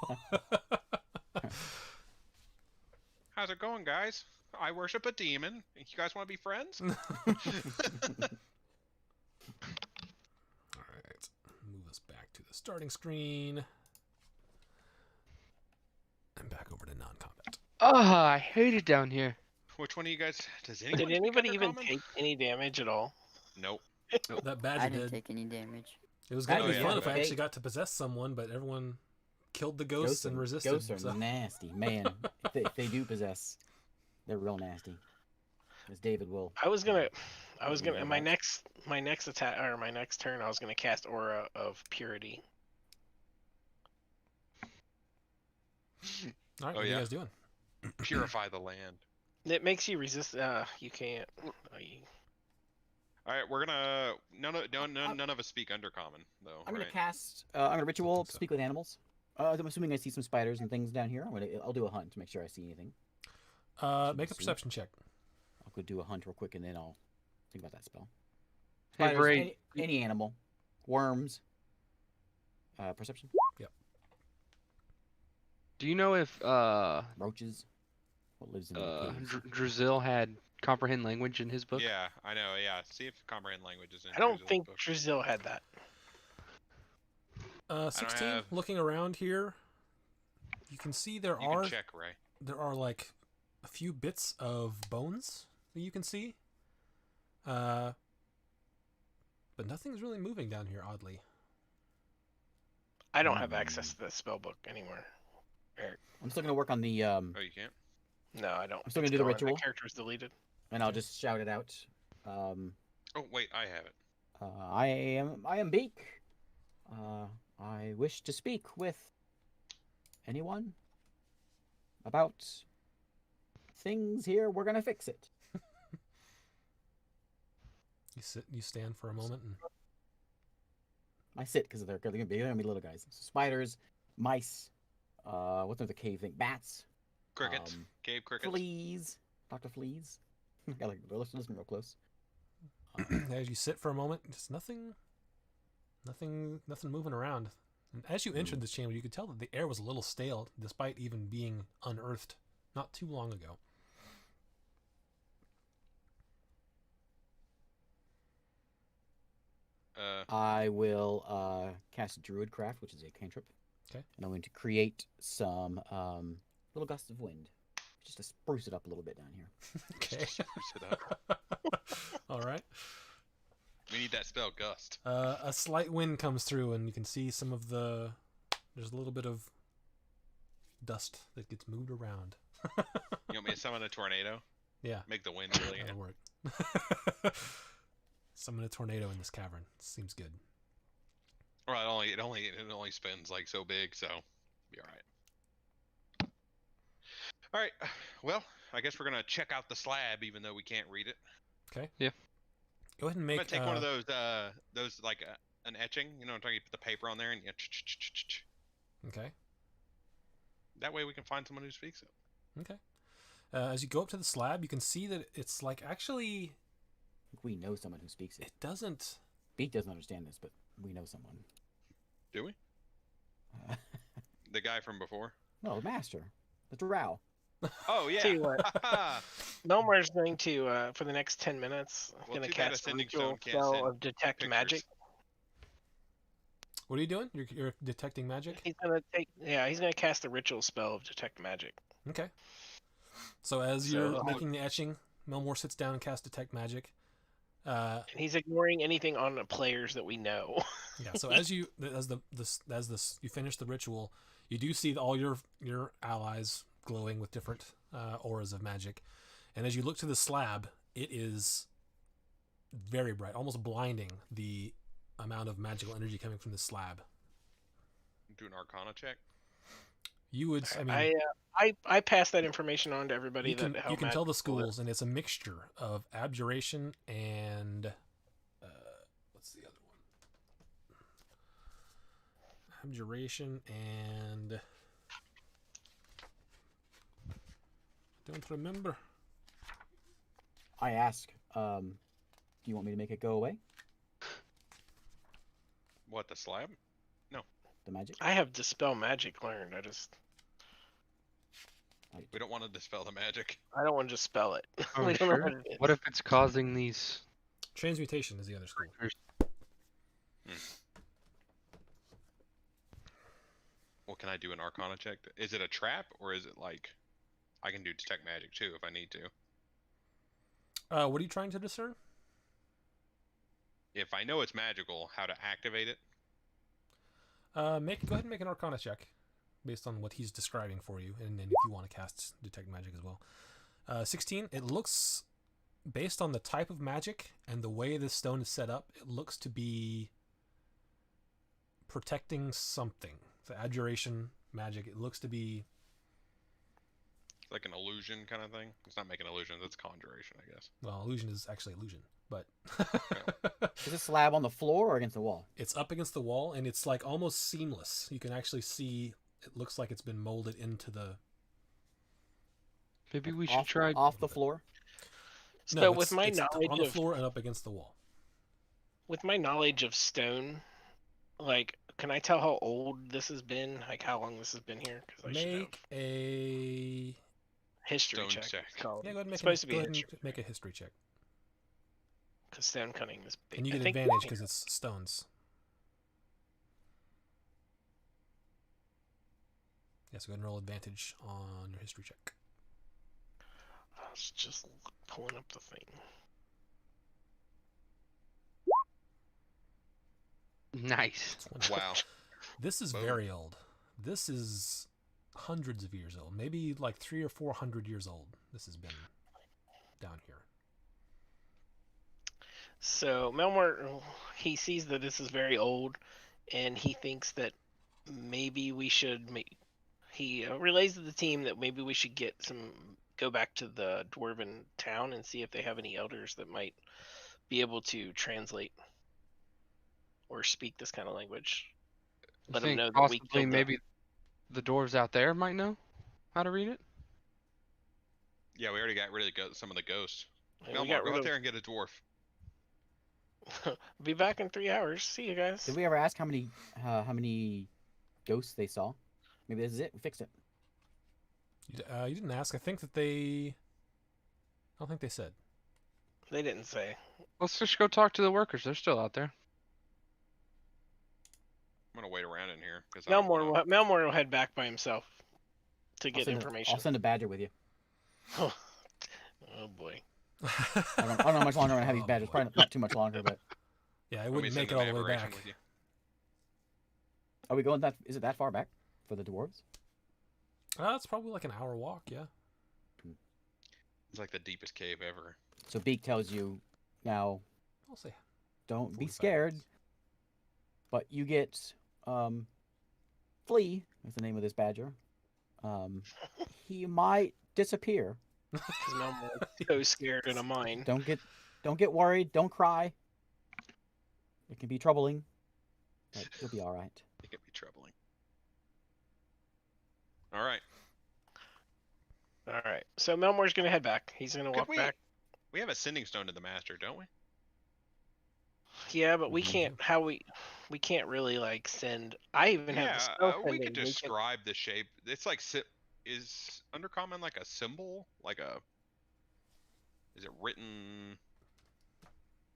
How's it going, guys? I worship a demon. You guys want to be friends? All right. Move us back to the starting screen. And back over to non-combat. Oh, I hate it down here. Which one of you guys? Does anyone? Did speak anybody even Undercommon? take any damage at all? Nope. That I badger didn't did. take any damage. It was gonna Oh, be yeah, fun if I okay. actually got to possess someone, but everyone killed the ghosts and resisted. Ghosts are so- nasty, man. if they do possess, they're real nasty. As David will. I was gonna Yeah, my that's- next attack or my next turn I was gonna cast Aura of Purity. All right, Oh, what are you yeah. guys doing? Purify the land. It makes you resist. You can't. All right, we're gonna none of us speak Undercommon though. I'm gonna right? cast. I'm gonna ritual so. speak with animals. I'm assuming I see some spiders and things down here. I'll do a hunt to make sure I see anything. Make a see. perception check. I'll go do a hunt real quick and then I'll think about that spell. Hey, Spiders, Bray. any animal, worms. Perception. Do you know if Roaches. What lives in the caves? Drazil had comprehend language in his book? Yeah, I know. Yeah, see if comprehend language is in. I don't Druzil's think book. Drazil had that. 16. have- Looking around here, you can see there You are can check, Ray. like a few bits of bones that you can see. But nothing's really moving down here, oddly. I don't have access to the spell book anymore. I'm still gonna work on the Oh, you can't. No, I don't. I'm still It's gonna do the gone. ritual. That character is deleted. and I'll just shout it out. Oh wait, I have it. I am Beak. I wish to speak with anyone about things here. We're gonna fix it. You stand for a moment, and I sit because they're gonna be little guys. So spiders, mice. What's the cave thing? Bats. Crickets. Cave crickets. Fleas. Dr. Fleas. Gotta listen real close. as you sit for a moment, just nothing moving around. And as you entered this chamber, you could tell that the air was a little stale, despite even being unearthed not too long ago. I will cast Druidcraft, which is a cantrip. Okay. And I'm going to create some little gusts of wind, just to spruce it up a little bit down here. Okay. Spruce it up. All right. We need that spell, gust. A slight wind comes through, and you can see some of the. There's a little bit of dust that gets moved around. You want me to summon a tornado? Yeah. Make the wind really. That'll work. Summon a tornado in this cavern. Seems good. Well, it only spins like so big, so be all right. All right. Well, I guess we're gonna check out the slab, even though we can't read it. Okay. Yeah. Go ahead and I'm make. gonna take one of those like an etching. You know, I'm talking. You put the paper on there and you. Okay. That way we can find someone who speaks it. Okay. As you go up to the slab, you can see that it's like actually. We know someone who speaks it. It doesn't. Beak doesn't understand this, but we know someone. Do we? The guy from before? No, the master. The drow. Oh yeah. Tell you what. Melmar's going to, for the next 10 minutes, Well, going to too bad cast a Ascending ritual Stone can't spell send of Detect pictures. Magic. What are you doing? You're detecting magic? He's going to cast a ritual spell of Detect Magic. Okay. So as So, you're making the etching, Melmore sits down and casts Detect Magic. And he's ignoring anything on the players that we know. Yeah. So as you you finish the ritual, you do see all your allies glowing with different auras of magic, and as you look to the slab, it is very bright, almost blinding. The amount of magical energy coming from the slab. Do an Arcana check. You would. I mean, I pass that information on to everybody. you can that how you can tell the magical it is. schools, and it's a mixture of abjuration and what's the other one? Abjuration and I don't remember. I ask, do you want me to make it go away? What, the slab? The magic? I have Dispel Magic learned. We don't want to dispel the magic. I don't want to dispel it. Oh, We don't know sure. what it is. What if it's causing these? Transmutation is the other school. Well, can I do an Arcana check? Is it a trap, or is it like I can do Detect Magic too if I need to? What are you trying to discern? If I know it's magical, how to activate it? Go ahead and make an Arcana check, based on what he's describing for you, and then if you want to cast Detect Magic as well. 16. It looks, based on the type of magic and the way this stone is set up, it looks to be protecting something. The abjuration magic. It looks to be. Like an illusion kind of thing? It's not making illusions, it's conjuration, I guess. Well, illusion is actually illusion, but Is this slab on the floor or against the wall? it's up against the wall, and it's like almost seamless. You can actually see. It looks like it's been molded into the. Maybe we should Off, try. off the floor? So No, with my it's knowledge on the of floor and up against the wall. with my knowledge of stone, like, can I tell how old this has been? Like, how long this has been here? Because I should know. Make a. History Stone check. check. It's called. Yeah, go ahead and It's make, supposed to be go a ahead and history make a history check. because stone cutting is big. And you I get think- advantage because it's stones. Yeah, so go ahead and roll advantage on your history check. I was just pulling up the thing. Nice. 20. Wow. This is Boom. very old. This is hundreds of years old. Maybe like 300 or 400 years old. This has been down here. So Melmore, he sees that this is very old, and he thinks that maybe we should he relays to the team that maybe we should go back to the dwarven town and see if they have any elders that might be able to translate or speak this kind of language. Let them think know that we possibly killed maybe the dwarves out there might know how to read it. Yeah, we already got rid of some of the ghosts. we Melmore, got go rid out of. there and get a dwarf. Be back in 3 hours. See you guys. Did we ever ask how many ghosts they saw? Maybe this is it. We fixed it. You didn't ask. I think that I don't think they said. They didn't say. Let's just go talk to the workers. They're still out there. I'm gonna wait around in here because Melmore will head back by himself to I'll get send information. I'll send a badger with you. Oh boy. I don't know how much longer I'm gonna have these badgers. Probably not too much longer, but Yeah, I wouldn't make it all the way back. are we going that? Is it that far back for the dwarves? It's probably like an hour walk. Yeah. It's like the deepest cave ever. So Beak tells you now. I'll say. Don't be 45 scared. minutes. But you get Flea is the name of this badger. He might disappear. Because Melmore's so scared in a mine. Don't get worried. Don't cry. It can be troubling, but you'll be all right. It could be troubling. All right. All right. So Melmore's gonna head back. He's gonna walk back. We have a sending stone to the master, don't we? Yeah, but we can't. We can't really like send. I even have the spell we sending. could describe the shape. It's like is undercommon like a symbol, like a. Is it written?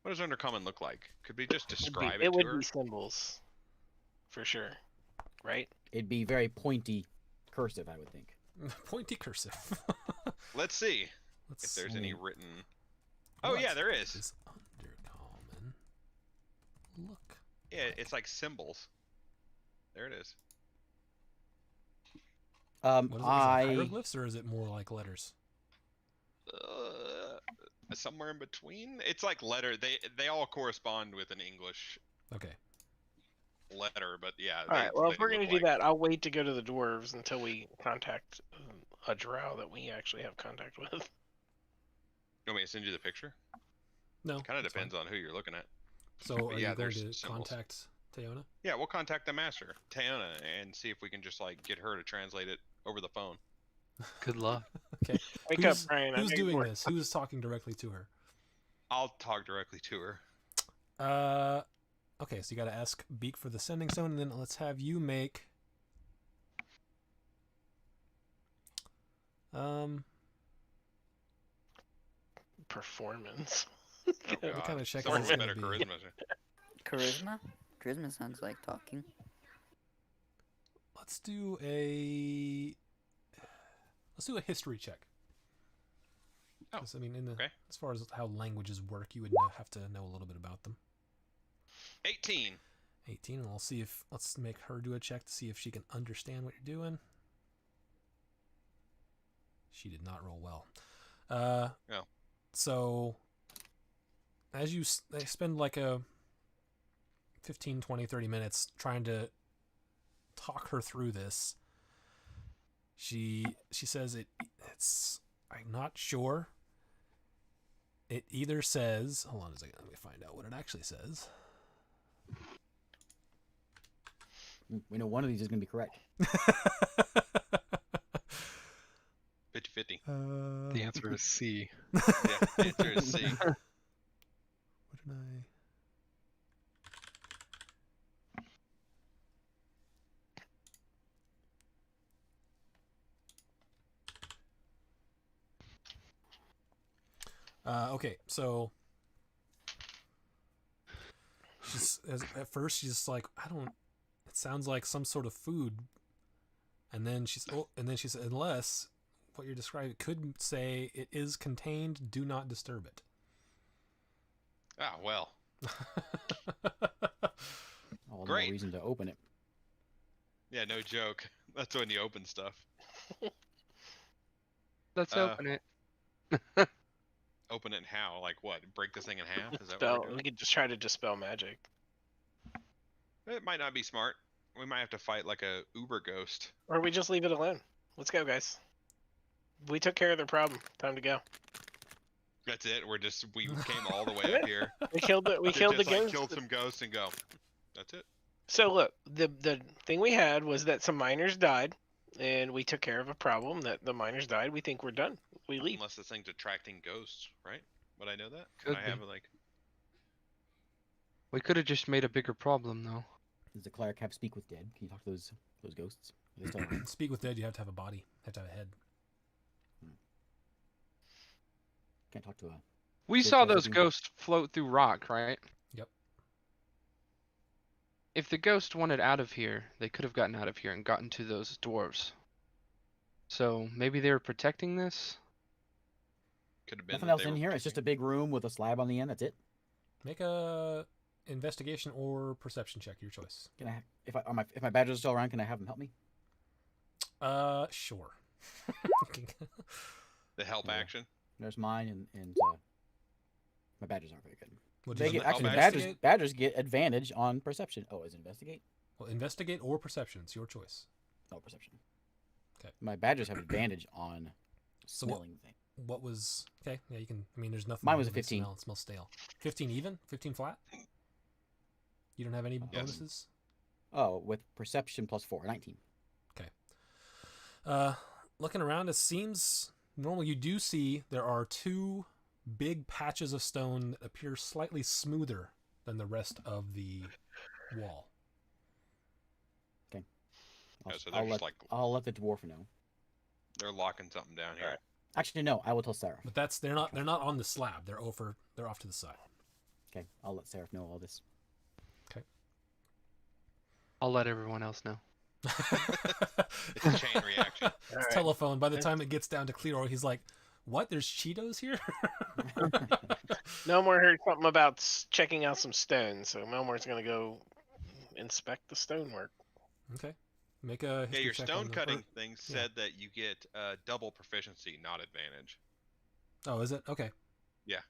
What does undercommon look like? Could we just describe it? It would to her? be symbols, for sure, right? It'd be very pointy cursive, I would think. Pointy cursive. Let's see Let's if there's see. any written. Oh yeah, there is. Is undercommon. Look. Yeah, it's like symbols. There it is. What is it? Is it I hieroglyphs or is it more like letters? Somewhere in between. It's like letter. They all correspond with an English Okay. letter, but yeah. All right. Well, if they we're gonna look do like- that, I'll wait to go to the dwarves until we contact a drow that we actually have contact with. You want me to send you the picture? No. Kind of that's fine. depends on who you're looking at. So But are yeah, you going there's to symbols. contact Teona? Yeah, we'll contact the master, Teona, and see if we can just like get her to translate it over the phone. Good luck. Okay. Wake up, Who's, Brian. who's doing this? Who's talking directly to her? I'll talk directly to her. Okay, so you got to ask Beak for the sending stone, and then let's have you make. Performance. Oh, What God. kind of check Someone is with this better gonna be? charisma. Charisma? Charisma sounds like talking. Let's do a history check. Oh, 'Cause, I mean, okay. as far as how languages work, you would have to know a little bit about them. 18. 18, and let's make her do a check to see if she can understand what you're doing. She did not roll well. No. So, as they spend like a 15, 20, 30 minutes trying to talk her through this, she says it's, I'm not sure. It either says, hold on a second, let me find out what it actually says. we know one of these is going to be correct. 50-50. The answer is C. Yeah, the answer is C. What did I? Okay, so at first she's just like, I don't. It sounds like some sort of food, and then she said, unless what you're describing could say it is contained, do not disturb it. Ah, well. Oh, Great. no reason to open it. Yeah, no joke. That's when you open stuff. Let's Uh, open it. Open it and how? Like what? Break this thing in half? Is that what Spell. we're We doing? could just try to dispel magic. It might not be smart. We might have to fight like a uber ghost. Or we just leave it alone. Let's go, guys. We took care of their problem. Time to go. That's it. We came all the way up here. We killed the to killed the just, like, ghost. killed some ghosts and go. That's it. So look, the thing we had was that some miners died, and we took care of a problem that the miners died. We think we're done. We leave. Unless this thing's attracting ghosts, right? Would I know that? Could I have be. like. We could have just made a bigger problem though. Does the cleric have speak with dead? Can you talk to those ghosts? Are they still around? Speak with dead. You have to have a body. You have to have a head. Can't talk to a. We Ghost saw doesn't those do- ghosts float through rock, right? Yep. If the ghost wanted out of here, they could have gotten out of here and gotten to those dwarves. So maybe they were protecting this? Could have been. Nothing that else they in were here. It's just a protecting- big room with a slab on the end. That's it. Make a investigation or perception check, your choice. Can I? If my badgers are still around, can I have them help me? Sure. the help Yeah. action. There's mine, and my badgers aren't very good. Would They you get, help actually, investigate? badgers get advantage on perception. Oh, is it investigate? Well, investigate or perception. It's your choice. No perception. 'Kay. My badgers have advantage on So what- smelling thing. What was okay? Yeah, you can. I mean, there's nothing. Mine was a that makes 15. Smell. It smells stale. 15 even. 15 flat. You don't have any bonuses. Oh, with perception plus 4, 19. Looking around, it seems normal. You do see there are two big patches of stone that appear slightly smoother than the rest of the wall. I'll, Yeah, so they're I'll just let, like I'll let the dwarf know. they're locking something down here. Alright. Actually, no. I will tell Seraph. But they're not on the slab. They're off to the side. Okay, I'll let Seraph know all this. I'll let everyone else know. It's a chain reaction. It's Alright. telephone. By the time it gets down to Clear, he's like, "What? There's Cheetos here?" Melmore heard something about checking out some stones, so Melmore's gonna go inspect the stonework. Okay. Make a Yeah, history your check stone on the- cutting or- thing yeah. said that you get double proficiency, not advantage. Oh, is it? Okay. Yeah.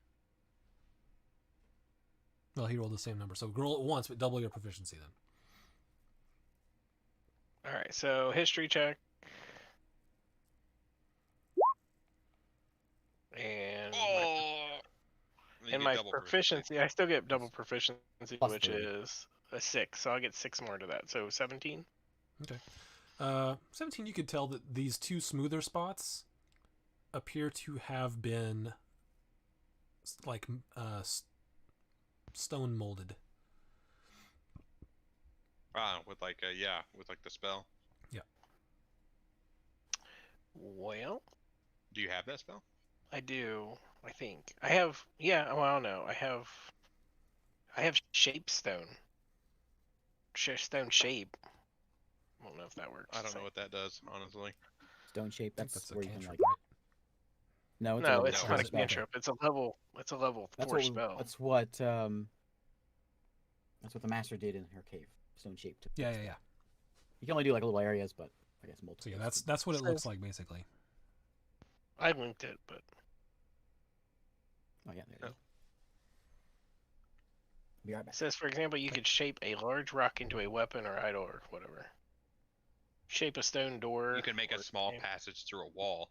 Well, he rolled the same number, so roll it once, but double your proficiency then. All right, so history check. And You get my double proficiency, I still get double proficiency, Plus which 3. is a 6. So I'll get 6 more to that. So 17. 17, you could tell that these two smoother spots appear to have been like stone molded. with like the spell. Well, Do you have that spell? I do. I think I have. Yeah. Well, no, I have shape stone. Stone shape. I don't know if that works. I don't know what that does, honestly. Stone shape. I think That's a where you can cantrip, like. right? No, it's No, a it's No, not a it's cantrip. It's a level. It's a level That's 4 what. spell. That's what. That's what the master did in her cave. Stone shaped. Yeah. You can only do like little areas, but I guess multiple. So yeah, that's what it So- looks like basically. I linked it, but Oh yeah, there you Oh. go. Be right it back. says, for example, you could shape a large rock into a weapon or idol or whatever. Shape a stone door. You can make a or small frame. passage through a wall.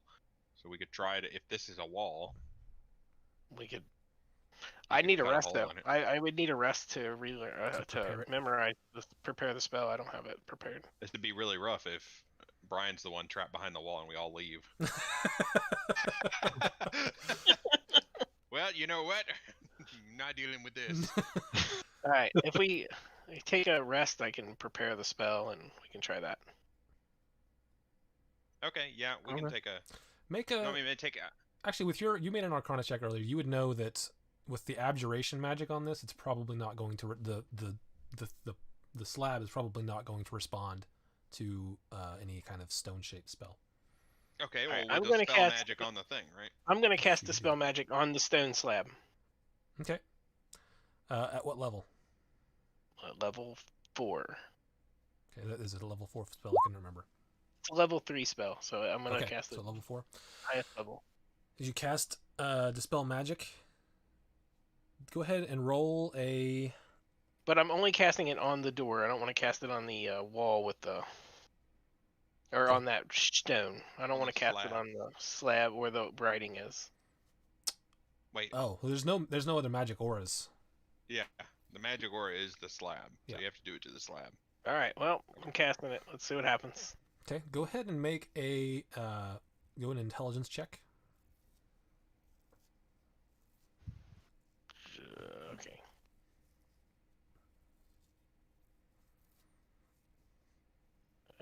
So we could try to, if this is a wall. We could. you I could need a cut rest hole though. in it. I would need a rest to To prepare to it. memorize, prepare the spell. I don't have it prepared. This would be really rough if Brian's the one trapped behind the wall and we all leave. Well, you know what? Not dealing with this. All right, if we take a rest, I can prepare the spell and we can try that. Okay, yeah, we can Okay. take a. Make No, a I mean, take a. actually with you made an Arcana check earlier. You would know that with the abjuration magic on this, it's probably not going to the slab is probably not going to respond to any kind of stone shaped spell. Okay, well, Alright, we'll I'm just gonna spell cast- magic on the thing, right? I'm gonna cast You the do. spell magic on the stone slab, Okay. At what level? level 4. Okay, that is it a level 4 spell? I can remember. It's a level 3 spell, so I'm gonna Okay, cast it so level 4. highest level. Did you cast Dispel Magic? Go ahead and roll a... But I'm only casting it on the door. I don't want to cast it on the wall with the, or Okay. on that stone. I don't On want the to cast it slab. on the slab where the writing is. Wait. Oh, well, there's no other magic auras. Yeah. The magic aura is the slab, so Yeah. you have to do it to the slab. All right. Well, I'm casting it. Let's see what happens. Okay, go ahead and make a an intelligence check. Okay.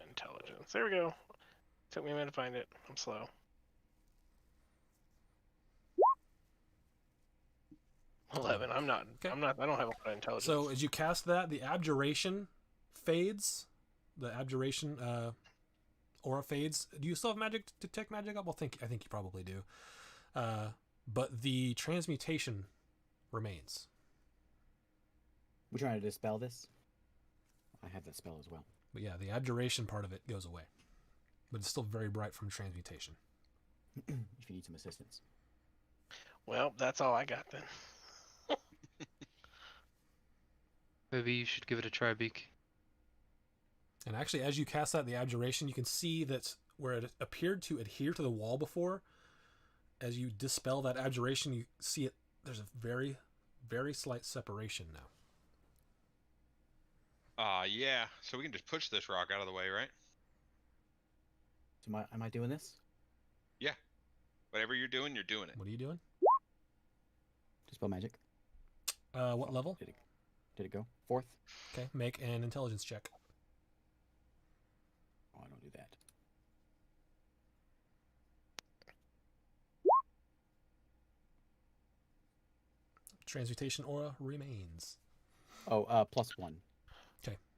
Intelligence. There we go. Took me a minute to find it. I'm slow. Okay. 11. I'm not. Okay. I don't have a lot of intelligence. So as you cast that, the abjuration fades. The abjuration aura fades. Do you still have magic detect magic up? Well, I think you probably do. But the transmutation remains. We're trying to dispel this. I have that spell as well. But yeah, the abjuration part of it goes away. But it's still very bright from transmutation. If you need some assistance. Well, that's all I got then. Maybe you should give it a try, Beak. And actually, as you cast out the abjuration, you can see that where it appeared to adhere to the wall before, as you dispel that abjuration, you see it. There's a very, very slight separation now. Yeah. So we can just push this rock out of the way, right? So am I doing this? Whatever you're doing it. What are you doing? Dispel magic. What level? Did it go? 4th? Okay, make an intelligence check. Oh, I don't do that. Transmutation aura remains. Oh, +1.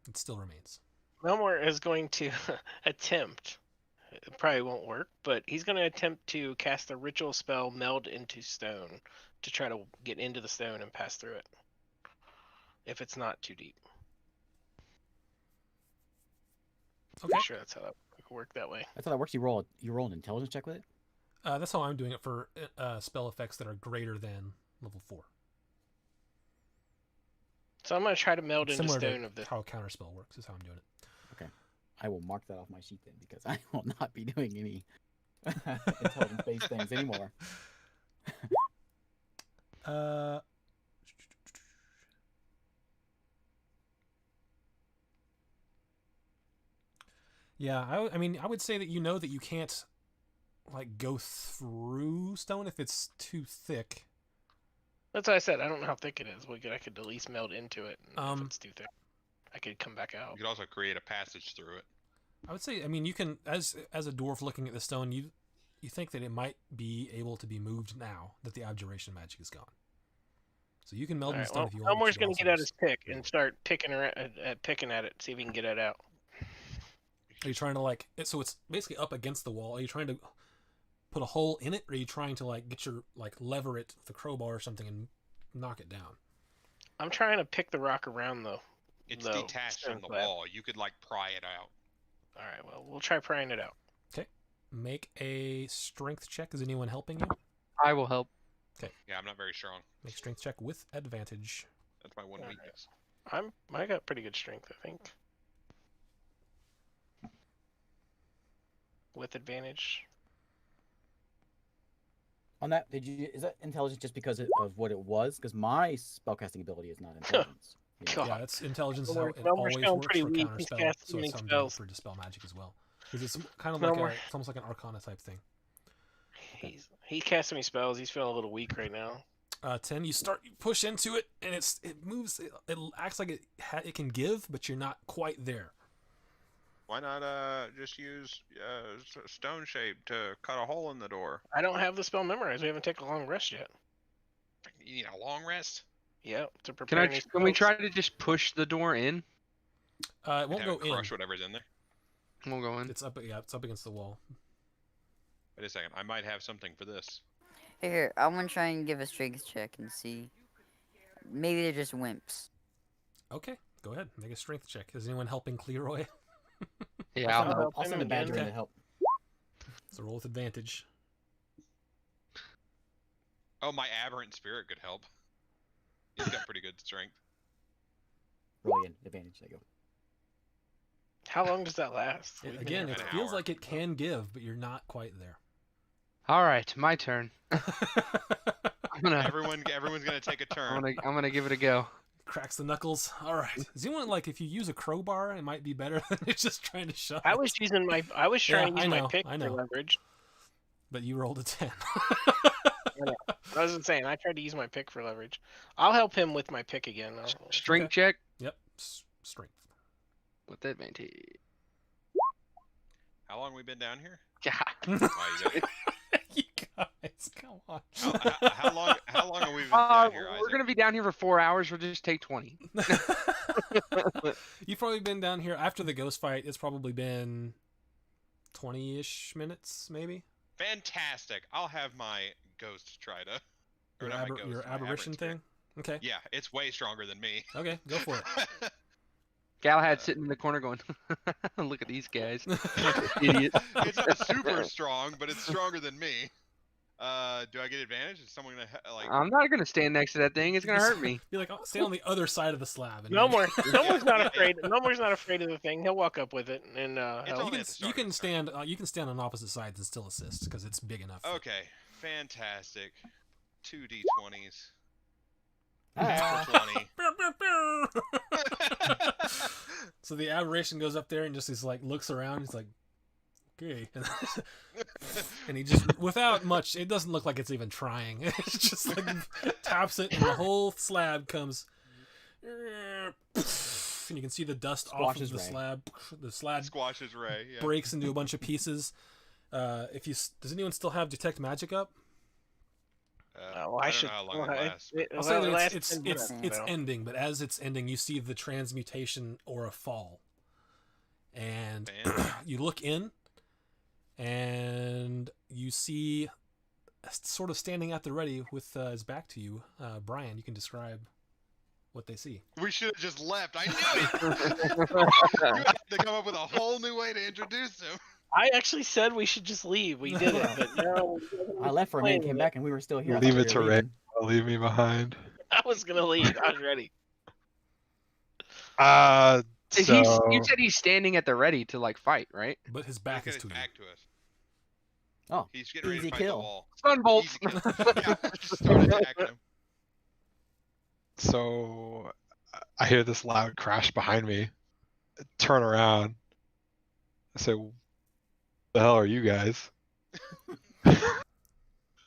It still remains. Melmore is going to attempt. It probably won't work, but he's going to attempt to cast a ritual spell, meld into stone, to try to get into the stone and pass through it. If it's not too deep. Okay. I'm sure that's how that would work that way. That's how that works. You roll an intelligence check with it? That's how I'm doing it for spell effects that are greater than level 4. So I'm going to try to meld into Similar stone to of this. how counterspell works is how I'm doing it. I will mark that off my sheet then, because I will not be doing any intelligence-based things anymore. Yeah, I mean, I would say that you know that you can't like go through stone if it's too thick. That's what I said. I don't know how thick it is. I could at least meld into it. And if it's too thick, I could come back out. You could also create a passage through it. I would say, I mean, you can, as a dwarf looking at the stone, you think that it might be able to be moved now that the abjuration magic is gone. So you can meld in stone if you want. Elmore's going to get out his pick and start picking at it, see if he can get it out. Are you trying to so it's basically up against the wall. Are you trying to put a hole in it, or are you trying to get your lever it with a crowbar or something and knock it down? I'm trying to pick the rock around though. It's detached from the wall. You could pry it out. All right, well, we'll try prying it out. Okay. Make a strength check. Is anyone helping you? I will help. Yeah, I'm not very strong. Make a strength check with advantage. That's my one All right. weakness. I got pretty good strength, I think. With advantage. On that, is that intelligence just because of what it was? Because my spellcasting ability is not intelligence. God. Yeah, it's intelligence is how Elmore's it feeling always works pretty for weak. He's counterspell, casting so it's how I'm doing it spells. for dispel magic as well. Because it's kind of like Elmore. it's almost like an arcana type thing. He's casting me spells. He's feeling a little weak right now. 10. You push into it, and it moves. It acts like it can give, but you're not quite there. Why not just use stone shape to cut a hole in the door? I don't have the spell memorized. We haven't taken a long rest yet. You need a long rest? Yeah, to prepare. Can we try to just push the door in? It won't go in. Crush whatever's in there. We'll go in. It's up. Yeah, it's up against the wall. Wait a second. I might have something for this. Here, I want to try and give a strength check and see. Maybe they're just wimps. Okay, go ahead. Make a strength check. Is anyone helping Cleroy? Yeah, I'll I'll, help. I'll send a him badger in again. to help. So roll with advantage. Oh, my aberrant spirit could help. He's got pretty good strength. Roll again, advantage. There you go. How long does that last? We've been Again, here it an for- feels hour. like it can give, but you're not quite there. All right, my turn. I'm gonna, Everyone's gonna take a turn. I'm gonna give it a go. Cracks the knuckles. All right. Does anyone like if you use a crowbar, it might be better than it's just trying to shove? I was it? using my. I was trying to I use know, my pick I for know. leverage. But you rolled a 10. I wasn't saying. I tried to use my pick for leverage. I'll help him with my pick again. Strength Okay. check Yep. Strength. with advantage. How long we been down here? Yeah. Oh, you guys- You guys, come on. how long? How long have we been down here, We're Isaac? gonna be down here for 4 hours. We'll just take 20. You've probably been down here after the ghost fight. It's probably been 20-ish minutes, maybe. Fantastic. I'll have my ghost try to. Or Your, not my ghost, your my aberrant aberration spirit. thing. Okay. Yeah, it's way stronger than me. Okay, go for it. Galahad sitting in the corner going, "Look at these guys, idiot." It's not super strong, but it's stronger than me. Do I get advantage? Is someone gonna like? I'm not gonna stand next to that thing. It's gonna hurt me. Be like, oh, stay on the other side of the slab. And Melmore, Melmore's not Yeah. afraid. Melmore's not afraid of the thing. He'll walk up with it and It's help. only You can at the start of the stand. You can stand on opposite sides and still assist because it's big enough. Okay, fantastic. 2d20s Ah, for 20. So the aberration goes up there and just is like looks around. He's like, okay, and he just without much. It doesn't look like it's even trying. It's just like taps it and the whole slab comes. And you can see the dust off Squashes of the Ray. slab. The slab Squashes Ray. Yeah. breaks into a bunch of pieces. Does anyone still have detect magic up? Oh, I I don't should. know how long it lasts. I'll say that it's ending, but as it's ending, you see the transmutation aura fall, and Man. you look in, and you see, sort of standing at the ready with his back to you, Brian. You can describe what they see. We should have just left. I knew it. You had to come up with a whole new way to introduce him. I actually said we should just leave. We did it, but no. I left for a minute, came back, and we were still here. I Leave thought it we were to Ray. leaving. Leave me behind. I was gonna leave. I was ready. You said he's standing at the ready to like fight, right? But his back He's is got to his you. back to us. Oh, He's getting ready easy to fight kill. the wall. Sunbolt. Easy kill. Yeah, just start attacking him. So I hear this loud crash behind me. I turn around. I say, "The hell are you guys?"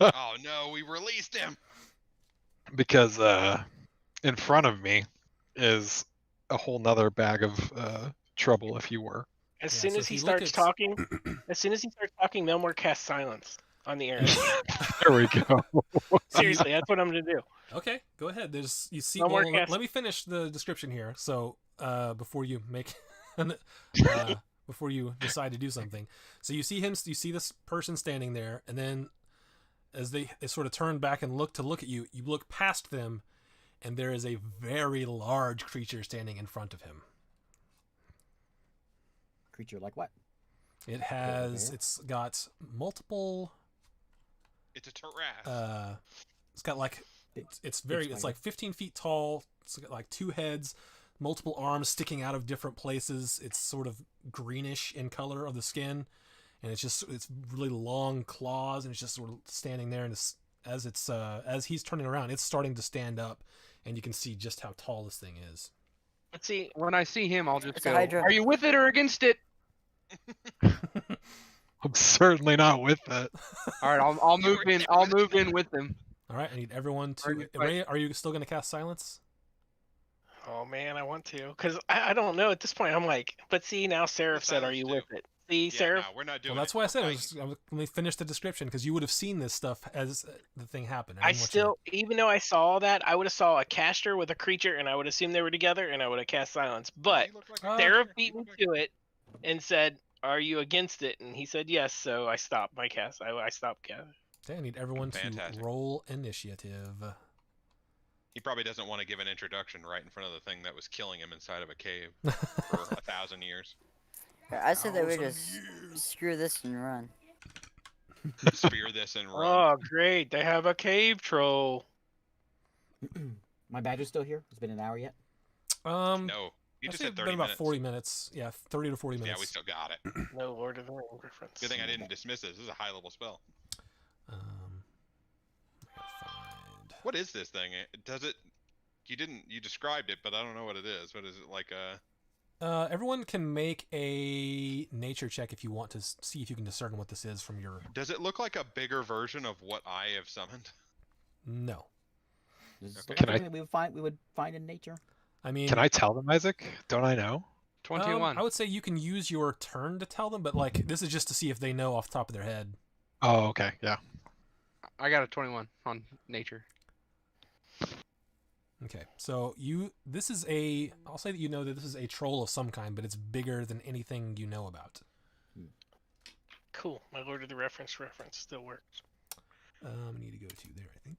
Oh no, we released him. Because in front of me is a whole nother bag of trouble, if you were. As Yeah, soon so as if he you look starts at- talking, Melmore casts silence on the air. There we go. Seriously, that's what I'm gonna do. Okay, go ahead. You see. No more Well, cast- let me finish the description here. So before you make, before you decide to do something, so you see him. You see this person standing there, and then as they sort of turn back and look at you, you look past them, and there is a very large creature standing in front of him. creature like what? It has. bear? It's got multiple. It's a Taras. It's got like. It's very. It's spider. like 15 feet tall. It's got like 2 heads, multiple arms sticking out of different places. It's sort of greenish in color of the skin, and it's really long claws, and it's just sort of standing there. And as he's turning around, it's starting to stand up, and you can see just how tall this thing is. Let's see. When I see him, I'll just It's a go, Hydra. "Are you with it or against it?" I'm certainly not with it. All right, I'll move in. I'll move in with him. All right, I need everyone to. Right. Ray, are you still going to cast silence? Oh man, I want to, cause I don't know at this point. I'm like, but see now, Seraph said, "Are silence you do? with it?" See, Yeah, Seraph. no, we're not doing Well, that's it. why I said We're let me finish the description because you would have seen this stuff as the thing happened. I didn't want you to- still, even though I saw that, I would have saw a caster with a creature, and I would assume they were together, and I would have cast silence. But You look like Oh. a Seraph creature. beat You me look like- to it and said, "Are you against it?" And he said yes, so I stopped my cast. I stopped cast. Okay, I need everyone Fantastic. to roll initiative. He probably doesn't want to give an introduction right in front of the thing that was killing him inside of a cave for 1,000 years. I said that we 1,000 just years. screw this and run. Spear this and run. Oh, great! They have a cave troll. My badger's still here. It's been an hour yet. No, you I'd just say had it's 30 been about minutes. 40 minutes. Yeah, 30 to 40 minutes. Yeah, we still got it. No Lord of the Rings reference. Good thing I didn't dismiss this. This is a high level spell. I gotta find. What is this thing? Does it? You described it, but I don't know what it is. What is it like? Everyone can make a nature check if you want to see if you can discern what this is from your. Does it look like a bigger version of what I have summoned? No. This is Okay. like something we would find in nature. I mean, Can I tell them, Isaac? Don't I know? 21. I would say you can use your turn to tell them, but like this is just to see if they know off the top of their head. Oh, okay. Yeah. I got a 21 on nature. Okay, so this is I'll say that you know that this is a troll of some kind, but it's bigger than anything you know about. Cool. My Lord of the reference still works. Need to go to there, I think.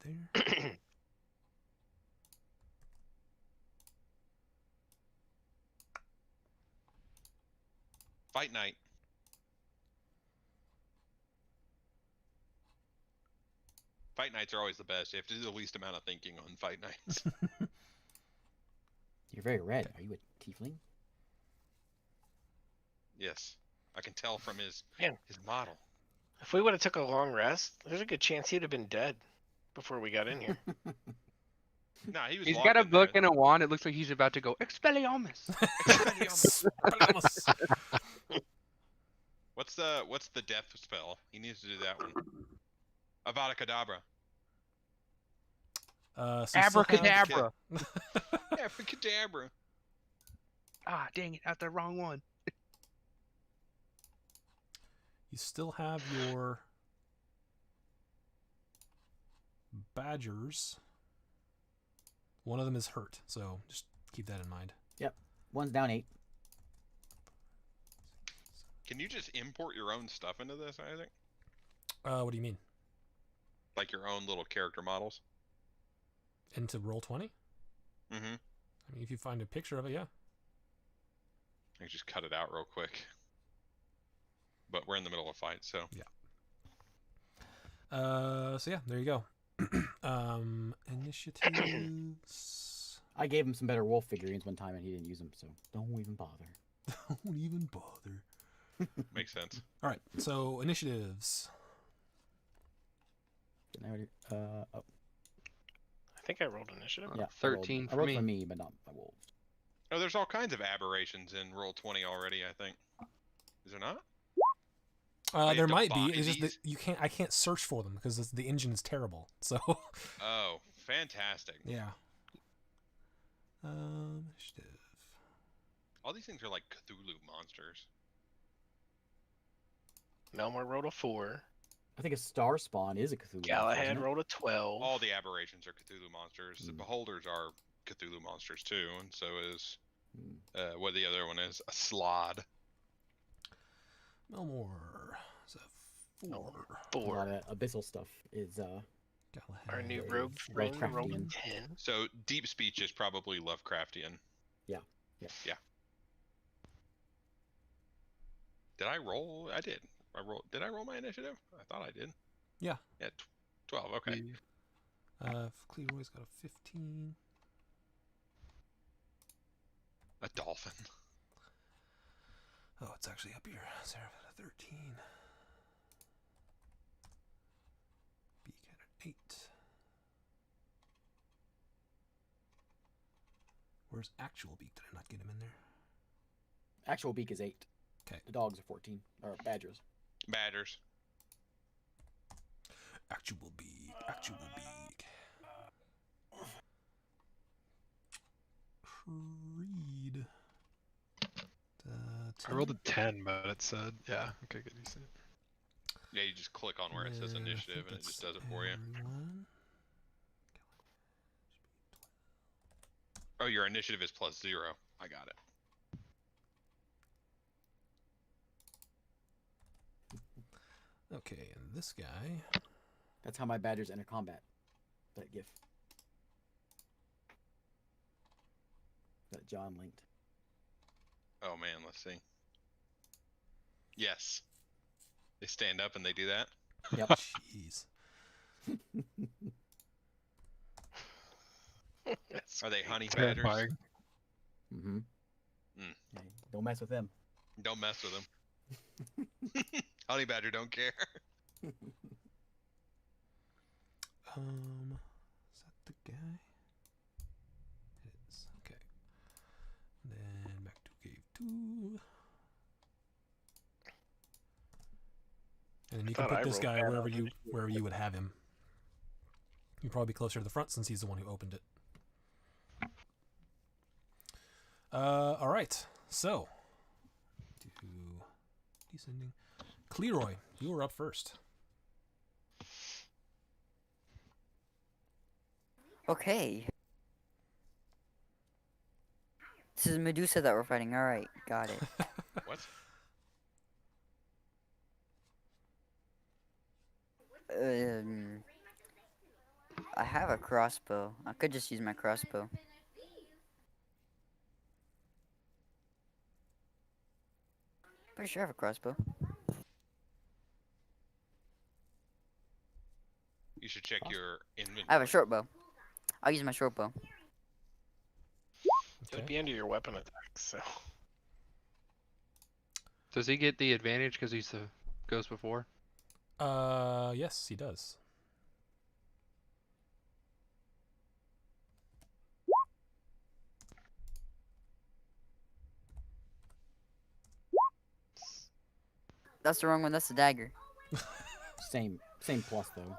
There. Fight night. Fight nights are always the best. You have to do the least amount of thinking on fight nights. You're very red. Are you a tiefling? Yes, I can tell from his Man. model. If we would have took a long rest, there's a good chance he'd have been dead before we got in here. Nah, he was. He's locked got a in there. book and a wand. It looks like he's about to go Expelliarmus. What's the death spell? He needs to do that one. Avada Kedavra. So you still have- Abracadabra. Abracadabra. Ah, dang it. Out the wrong one. You still have your badgers. One of them is hurt, so just keep that in mind. One's down 8. Can you just import your own stuff into this, Isaac? What do you mean? Like your own little character models? Into Roll20? Mm-hmm. I mean, if you find a picture of it, yeah. I can just cut it out real quick. But we're in the middle of a fight, so. So yeah, there you go. Initiatives. I gave him some better wolf figurines one time and he didn't use them, so don't even bother. Don't even bother. Makes sense. All right, so initiatives. Didn't I already, oh, I think I rolled initiative. yeah. 13 I for rolled me. for me, but not my wolves. Oh, there's all kinds of aberrations in Roll20 already, I think. Is there not? Like There the might be. It's just that bodies? I can't search for them because the engine is terrible. So Oh, fantastic. yeah. Initiative. All these things are like Cthulhu monsters. Melmor rolled a 4. I think a star spawn is a Cthulhu. monster, Galahad isn't it? rolled a 12. All the aberrations are Cthulhu monsters. The Hmm. beholders are Cthulhu monsters too, and so is Hmm. what the other one is, a slod. Melmor. Is a 4. A 4. lot of abyssal stuff is Galahad. Our new is rogue friend rolled a Lovecraftian. 10. So deep speech is probably Lovecraftian. Yeah. Did I roll? I did. Did I roll my initiative? I thought I did. Yeah. Yeah, 12. Okay. Cleroy's got a 15. A dolphin. Oh, it's actually up here. Sarah had a 13. Beak had an 8. Where's actual Beak? Did I not get him in there? Actual beak is 8. 'Kay. The dogs are 14. Or badgers. Badgers. Actual Beak. Actual Beak. Creed. I rolled a 10, but it said, yeah, okay, good. You said it. Yeah, you just click on where it says initiative and it just does it for you. Everyone. Oh, your initiative is +0. I got it. Okay, and this guy. That's how my badgers enter combat. That gif. John linked. Oh man, let's see. Yes. They stand up and they do that. Yep. Jeez. That's Are they honey badgers? Terrifying. Mm-hmm. Mm. Hey, don't mess with them. Don't mess with them. Honey badger don't care. Is that the guy? It is. Okay. Then back to cave 2. And then you can thought put I this rolled guy bad wherever on you would have him. You'd probably be closer to the front since he's the one who opened it. All right. So, descending. Cleroy, you were up first. Okay. This is Medusa that we're fighting. All right, got it. What? I have a crossbow. I could just use my crossbow. Pretty sure I have a crossbow. You should check your inventory. I have a short bow. I'll use my short bow. It would be under your weapon attack, so. Does he get the advantage because he's the goes before? Yes, he does. That's the wrong one. That's the dagger. Same plus though.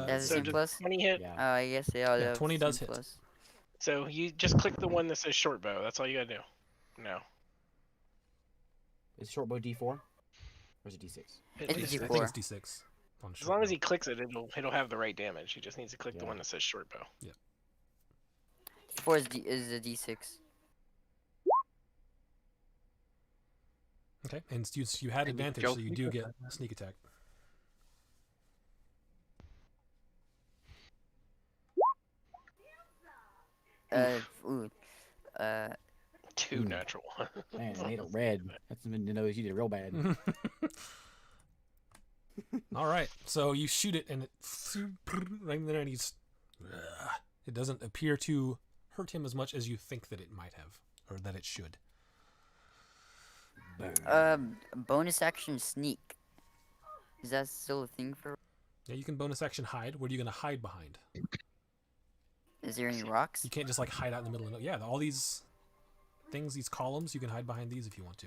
That's the So same does plus. 20 hit? Yeah. Oh, I guess they all Yeah, have 20 does same hit. plus. So you just click the one that says short bow. That's all you gotta do. No. Is short bow D4 or is it D6? Hit It's D6. I think D4. it's D6. On As short long as bow. he clicks it, it'll have the right damage. He just needs to click the Yeah. one that says short bow. D4 is a D6. Okay, and you had And advantage, Joe so you sneak do attack. get sneak attack. Ooh. 2 Hmm. natural. Man, it made it red. That's something to know is you did real bad. All right, so you shoot it, and it right there, and it doesn't appear to hurt him as much as you think that it might have, or that it should. Bonus action sneak. Is that still a thing for? Yeah, you can bonus action hide. What are you going to hide behind? Is there any rocks? You can't just like hide out in the middle of no. Yeah, all these things, these columns, you can hide behind these if you want to.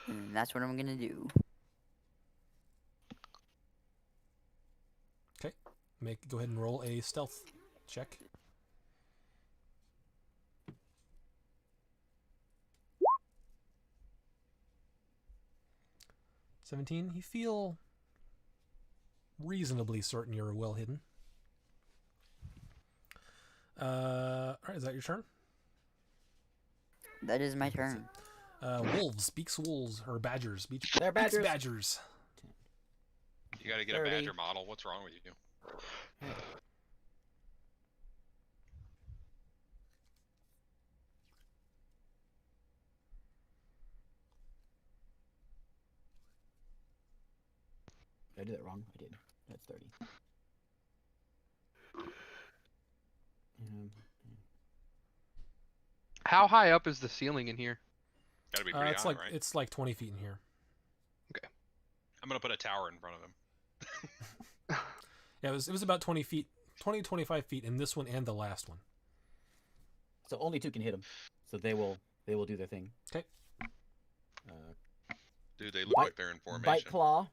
And that's what I'm gonna do. Go ahead and roll a stealth check. $17. You feel reasonably certain you're well hidden. All right, is that your turn? That is my That's turn. Wolves, beaks wolves, or badgers. They're Beaks badgers. badgers. You gotta get a 30. badger model. What's wrong with you? Did I do that wrong? I did. That's 30. How high up is the ceiling in here? Gotta be pretty It's high, like right? it's like 20 feet in here. I'm gonna put a tower in front of him. Yeah, it was about 20 feet, 20 to 25 feet in this one and the last one. So only 2 can hit them. So they will do their thing. 'Kay. Dude, they look Bite- like they're in formation. Bite claw.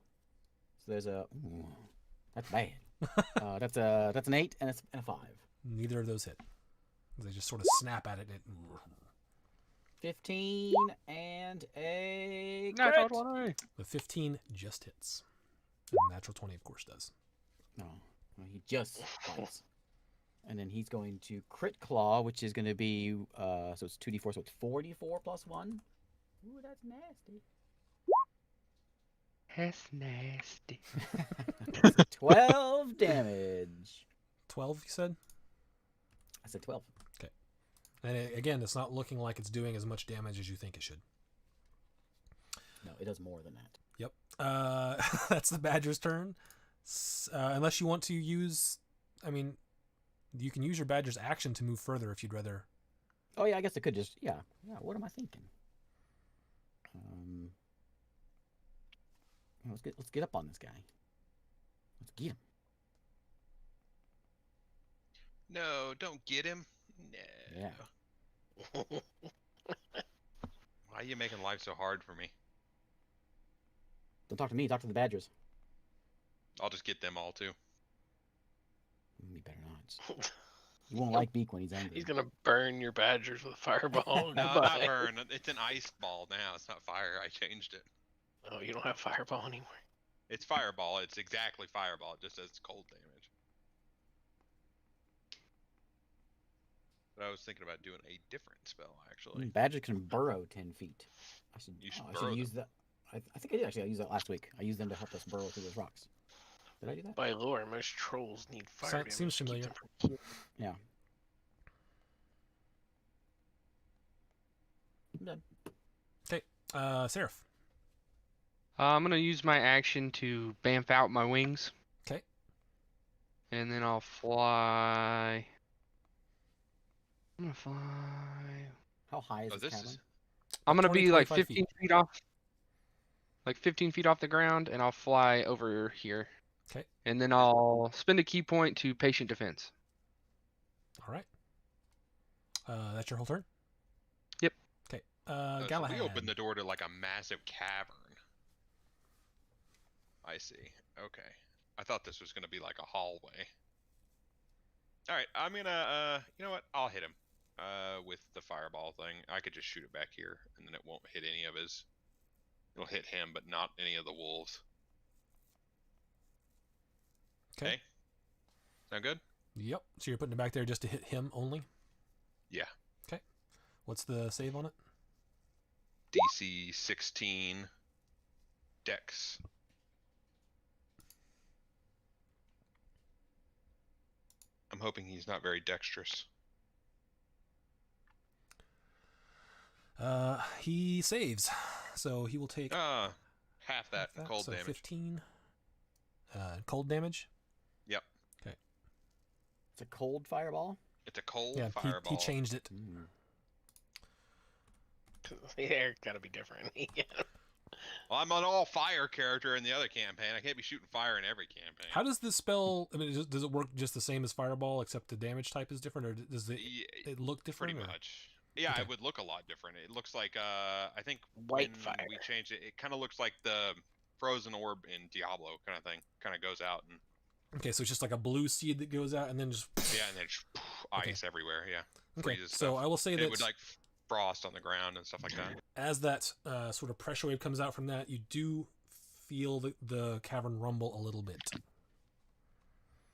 So there's a. Ooh, that's bad. That's an 8 and a 5. Neither of those hit. They just sort of snap at it. And 15 and a Natural crit. 20. the 15 just hits. And natural 20, of course, does. No, he just bites. And then he's going to crit claw, which is going to be so it's 2d4, so it's 4d4 plus 1. Ooh, that's nasty. That's nasty. 12 damage. 12, you said? I said 12. And again, it's not looking like it's doing as much damage as you think it should. No, it does more than that. Yep. That's the badger's turn. Unless you want to use, I mean, you can use your badger's action to move further if you'd rather. Oh yeah, I guess it could just yeah. What am I thinking? Let's get up on this guy. Let's get him. No, don't get him. No. Yeah. Why are you making life so hard for me? Don't talk to me. Talk to the badgers. I'll just get them all too. You better not. You won't like Beak when he's angry. He's gonna burn your badgers with a fireball. No, Goodbye. not burn. It's an ice ball now. It's not fire. I changed it. Oh, you don't have fireball anymore. It's fireball. It's exactly fireball. It just does cold damage. But I was thinking about doing a different spell actually. Badger can burrow 10 feet. You should I burrow should use that. I think I did actually. I used that last week. I used them to help us burrow through those rocks. Did I do that? By lore, most trolls need fire damage. Seems to keep familiar. them from killing. Yeah. I'm done. Seraph. I'm gonna use my action to bamf out my wings. 'Kay. And then I'll fly. I'm gonna fly. How high is Oh, this this cavern? is I'm gonna 20, be like 25 15 feet off. Like 15 feet off the ground, and I'll fly over here. 'Kay. And then I'll spend a key point to patient defense. All right. That's your whole turn? Yep. Okay. so Galahad. we opened the door to like a massive cavern. I see. Okay. I thought this was gonna be like a hallway. All right. I'm gonna. You know what? I'll hit him. With the fireball thing. I could just shoot it back here, and then it won't hit any of his. It'll hit him, but not any of the wolves. Okay. Sound good? Yep. So you're putting it back there just to hit him only? Yeah. Okay. What's the save on it? DC 16. Dex. I'm hoping he's not very dexterous. He saves. So he will take Half that cold so damage. 15 cold damage. Yep. It's a cold fireball. It's a cold Yeah, fireball. he changed it. Mm. They're gotta be different. Yeah. Well, I'm an all fire character in the other campaign. I can't be shooting fire in every campaign. How does this spell, I mean, does it work just the same as fireball except the damage type is different, or does it look different? Pretty or? much. Yeah, Okay. it would look a lot different. It looks like I think White when fire. we changed it, it kind of looks like the frozen orb in Diablo kind of thing. Kind of goes out and Okay, so it's just like a blue seed that goes out and then just... yeah, and then just, ice everywhere. Yeah, Okay, freezes so stuff. I will say And that it would like frost on the ground and stuff like that. as that sort of pressure wave comes out from that, you do feel the cavern rumble a little bit.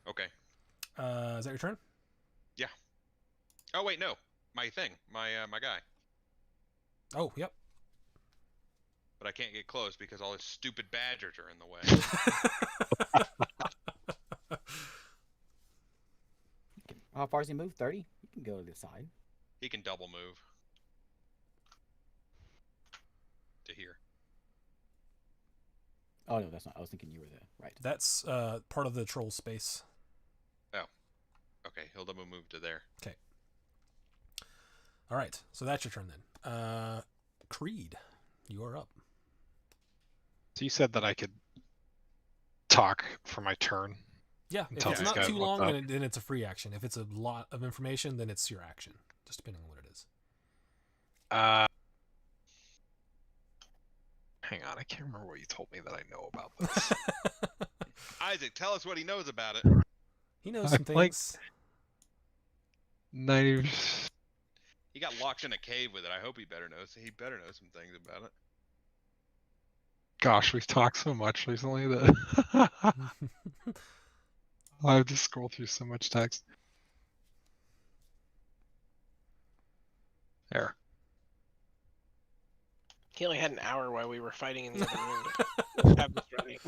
Okay. Is that your turn? Oh wait, no, my thing, my guy. Oh, yep. But I can't get close because all his stupid badgers are in the way. How far does he move? 30? You can go to the side. He can double move to here. Oh no, that's not. I was thinking you were there. Right. That's part of the troll space. Okay, he'll double move to there. All right, so that's your turn then. Creed, you are up. So you said that I could talk for my turn. Yeah, if Tell it's these not guys too what's long, up. then it's a free action. If it's a lot of information, then it's your action, just depending on what it is. Hang on, I can't remember what you told me that I know about this. Isaac, tell us what he knows about it. He knows some Like- things. 90. He got locked in a cave with it. I hope he better knows. He better know some things about it. Gosh, we've talked so much recently that I have to scroll through so much text. There. He only had an hour while we were fighting in the other room to have this ready.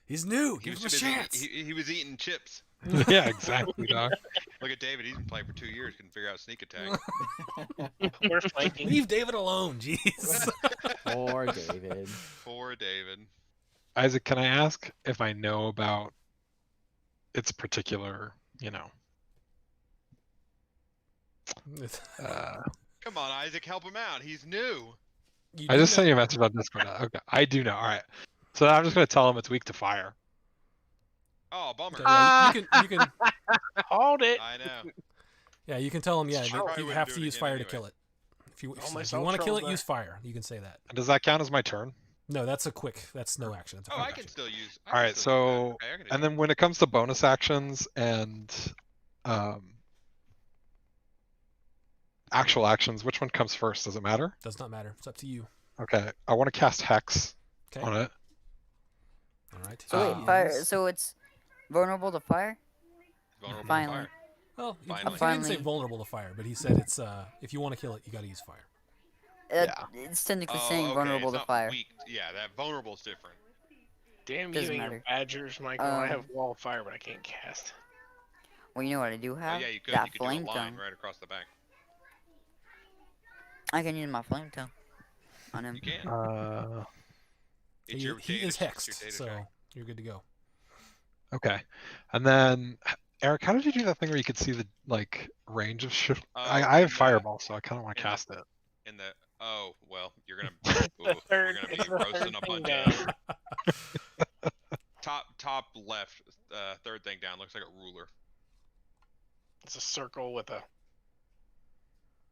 He's new. He Give was him a busy- chance. He was eating chips. Yeah, exactly, Doc. Look at David. He's been playing for 2 years. Couldn't figure out sneak attack. We're flanking. Leave David alone, jeez. Poor David. Poor David. Isaac, can I ask if I know about its particular, Come on, Isaac, help him out. He's new. I just sent you a message on Discord. Okay, I do know. All right, so I'm just gonna tell him it's weak to fire. Oh, bummer. Okay, yeah, you can. Called it. I know. Yeah, you can tell him. Yeah, Sure, that I you wouldn't have do to it use again fire anyway. to kill it. If you my if you want to kill it, trolls use are- fire. You can say that. Does that count as my turn? No, that's a quick. That's no action. That's a Oh, quick I can action. still use. I All can right, still do that. so Okay, I can do and that. then when it comes to bonus actions and actual actions, which one comes first? Does it matter? Does not matter. It's up to you. Okay, I want to cast Hex Okay. on it. All right. So wait, He fire. is- So it's vulnerable to fire. Vulnerable to Finally. fire. Well, he Finally. didn't say Finally. vulnerable to fire, but he said it's if you want to kill it, you got to use fire. It's technically Oh, saying okay, vulnerable it's to not fire. Weak. Yeah, that vulnerable is different. Damn you Doesn't and your matter. badgers, Michael. I Um, have wall of fire, but I can't cast. Well, you know what I do Oh have? yeah, you could. That You could do a flame line tongue. right across the back. I can use my flame tongue on him. You can. It's He, your he data- is it's your hexed, data so track. you're good to go. Okay, and then Eric, how did you do that thing where you could see the range of shit? I in have the- Fireball, so I kind of want to in the- cast it. In the well, you're gonna The third, you're gonna it's be the roasting third a thing bunch down. of top left, third thing down looks like a ruler. It's a circle with a.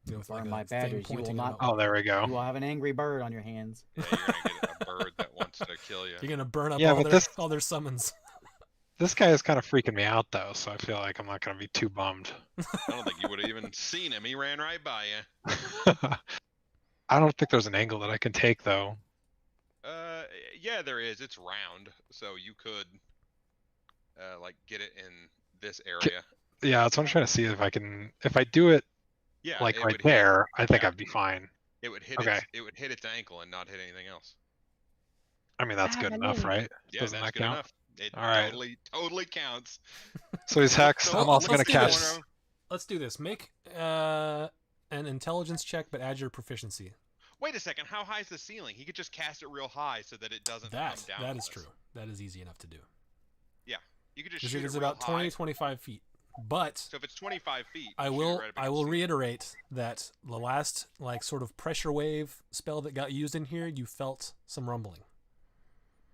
You know, with Burn like a my thing badgers, you will pointing not- out. Oh, there we go. You will have an angry bird on your hands. Yeah, you're gonna get a bird that wants to kill you. You're gonna burn up Yeah, all but their this- all their summons. This guy is kind of freaking me out though, so I feel like I'm not gonna be too bummed. I don't think you would have even seen him. He ran right by you. I don't think there's an angle that I can take though. Yeah, there is. It's round, so you could get it in this area. Yeah, that's what I'm trying to see if I can. If I do it Yeah, right it would hit- there, I think yeah. I'd be fine. It would hit Okay. it would hit its ankle and not hit anything else. I mean, that's good enough, right? Yeah, Doesn't that's that good count? enough. It All right. totally counts. So he's hexed. So I'm also let's gonna do cast. this. Let's do this. Make an intelligence check, but add your proficiency. Wait a second. How high is the ceiling? He could just cast it real high so that it doesn't come down. That on is us. true. That is easy enough to do. You could just Because shoot it is it real about 20 high. 25 feet. But So if it's 25 feet, I shoot it will right up I against will the ceiling. reiterate that the last sort of pressure wave spell that got used in here, you felt some rumbling.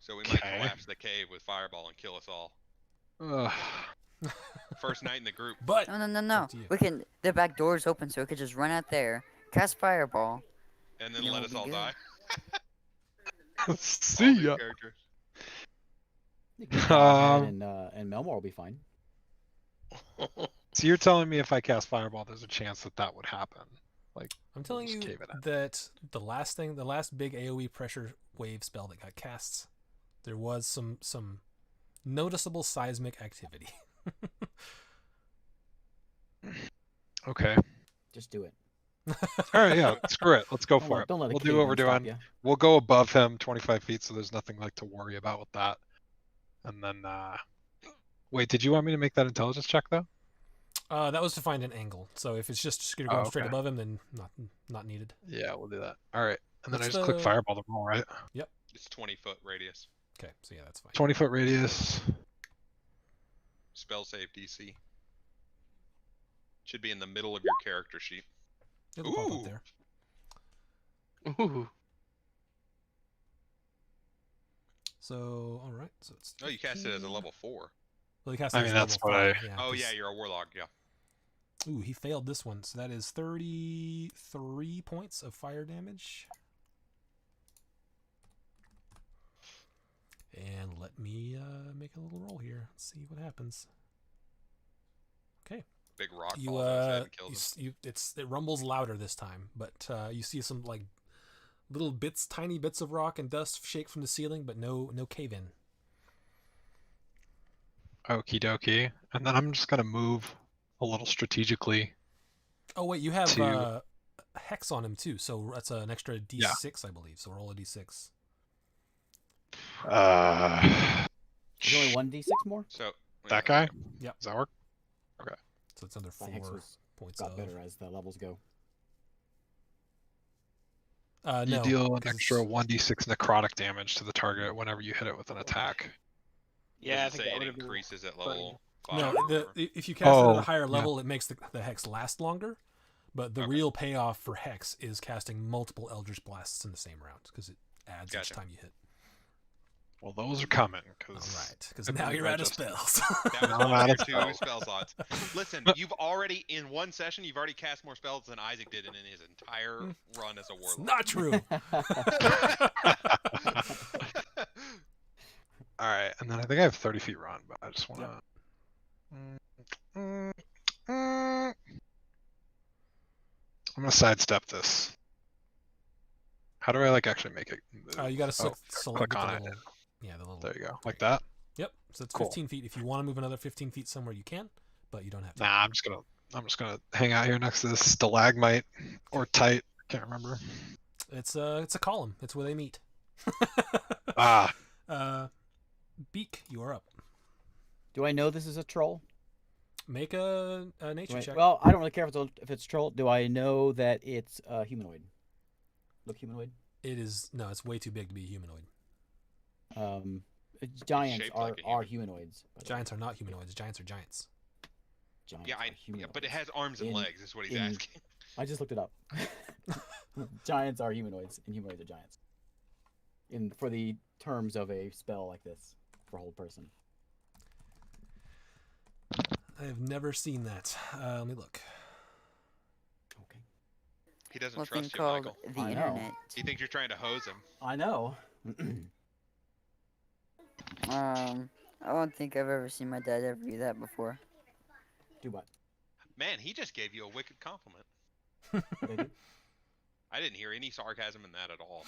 So we might Okay. collapse the cave with fireball and kill us all. Ugh. First night in the group. But No. up to you. We can. The back door is open, so we could just run out there, cast fireball. And then Then let we'll us be all good. die. See All new ya. characters. You can go ahead and Melmore will be fine. So you're telling me if I cast Fireball, there's a chance that that would happen? I'm telling just you cave it in. that the last big AoE pressure wave spell that got cast, there was some noticeable seismic activity. Okay. Just do it. All right. Yeah. Screw it. Let's go Don't for let- it. Don't let a We'll do what we're caveman stop doing. ya. We'll go above him 25 feet, so there's nothing to worry about with that. And then, wait, did you want me to make that intelligence check though? That was to find an angle. So if it's just going Oh, straight okay. above him, then not needed. Yeah, we'll do that. All right. And then I What's just click the- Fireball to roll, right? It's 20-foot radius. Okay, so yeah, that's fine. 20-foot radius. Spell save DC. Should be in the middle of your character sheet. It'll pop Ooh. up there. Ooh. So all right, so it's. Oh, you cast it as a 15. level 4. Well, he cast I it mean, as that's level what 5, yeah, Oh 'cause- yeah, you're a warlock. Yeah. Ooh, he failed this one, so that is 33 points of fire damage. And let me make a little roll here. Let's see what happens. Okay, Big rock you falls on his head and kills him. it rumbles louder this time, but you see some little bits, tiny bits of rock and dust shake from the ceiling, but no cave in. Okie dokie. And then I'm just gonna move a little strategically. Oh wait, you have To- hex on him too, so that's an extra D6, I believe. So roll a D6. There's only one d6 more. So That guy? Yep. Does that work? So So it's under That hex 4 was points got of. better as the levels go. You No, deal an 'cause extra it's- 1d6 necrotic damage to the target whenever you hit it with an attack. Yeah, I Does it think say that it would have been increases at fun. level 5 No, or whatever? if you cast it at Oh, a higher yeah. level, it makes the hex last longer. But the Okay. real payoff for hex is casting multiple Eldritch Blasts in the same round because it adds each Gotcha. time you hit. Well, those are coming All because right, because now you're out of spells. That was I'm one out of of your 2 spells. spell slots. Listen, you've already, in one session, you've already cast more spells than Isaac did in his entire run as a It's warlock. not true. All right, and then I think I have 30 feet run, but I just want to. I'm gonna sidestep this. How do I actually make it move? You got to Oh, select click on the it. little. Yeah, the little. There you go, like that. Yep. So it's Cool. 15 feet. If you want to move another 15 feet somewhere, you can, but you don't have to. Nah, I'm just gonna hang out here next to this stalagmite or tight. Can't remember. It's a column. It's where they meet. Ah, Beak, you are up. Do I know this is a troll? Make a nature check. Well, I don't really care if it's troll. Do I know that it's humanoid? Look humanoid. It is no. It's way too big to be a humanoid. Giants Shaped are like a human. humanoids. by the way. Giants are not humanoids. Giants are giants. Giants Yeah, are yeah, but it humanoids. has arms and In- legs, is what he's in- asking. I just looked it up. Giants are humanoids, and humanoids are giants. For the terms of a spell like this for a whole person. I have never seen that. Let me look. Okay. He doesn't One thing trust you, called Michael. the I know. internet. He thinks you're trying to hose him. I know. I don't think I've ever seen my dad ever do that before. Do what? Man, he just gave you a wicked compliment. What I do? I didn't hear any sarcasm in that at all.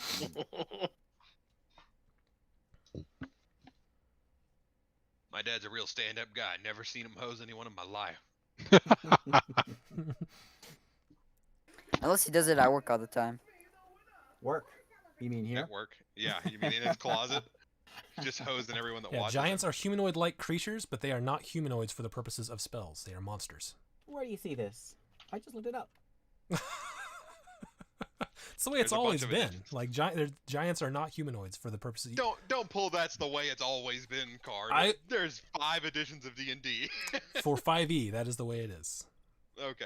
My dad's a real stand-up guy. Never seen him hose anyone in my life. Unless he does it at work all the time. Work. You mean here? At work. Yeah, you mean in his closet? Just hosing everyone that Yeah, watches giants him. are humanoid-like creatures, but they are not humanoids for the purposes of spells. They are monsters. Where do you see this? I just looked it up. It's the way it's There's a bunch always of been. editions. Like giants are not humanoids for the purposes. Don't pull that's the way it's always been card. There's 5 editions of D&D. For 5e, that is the way it is. Okay.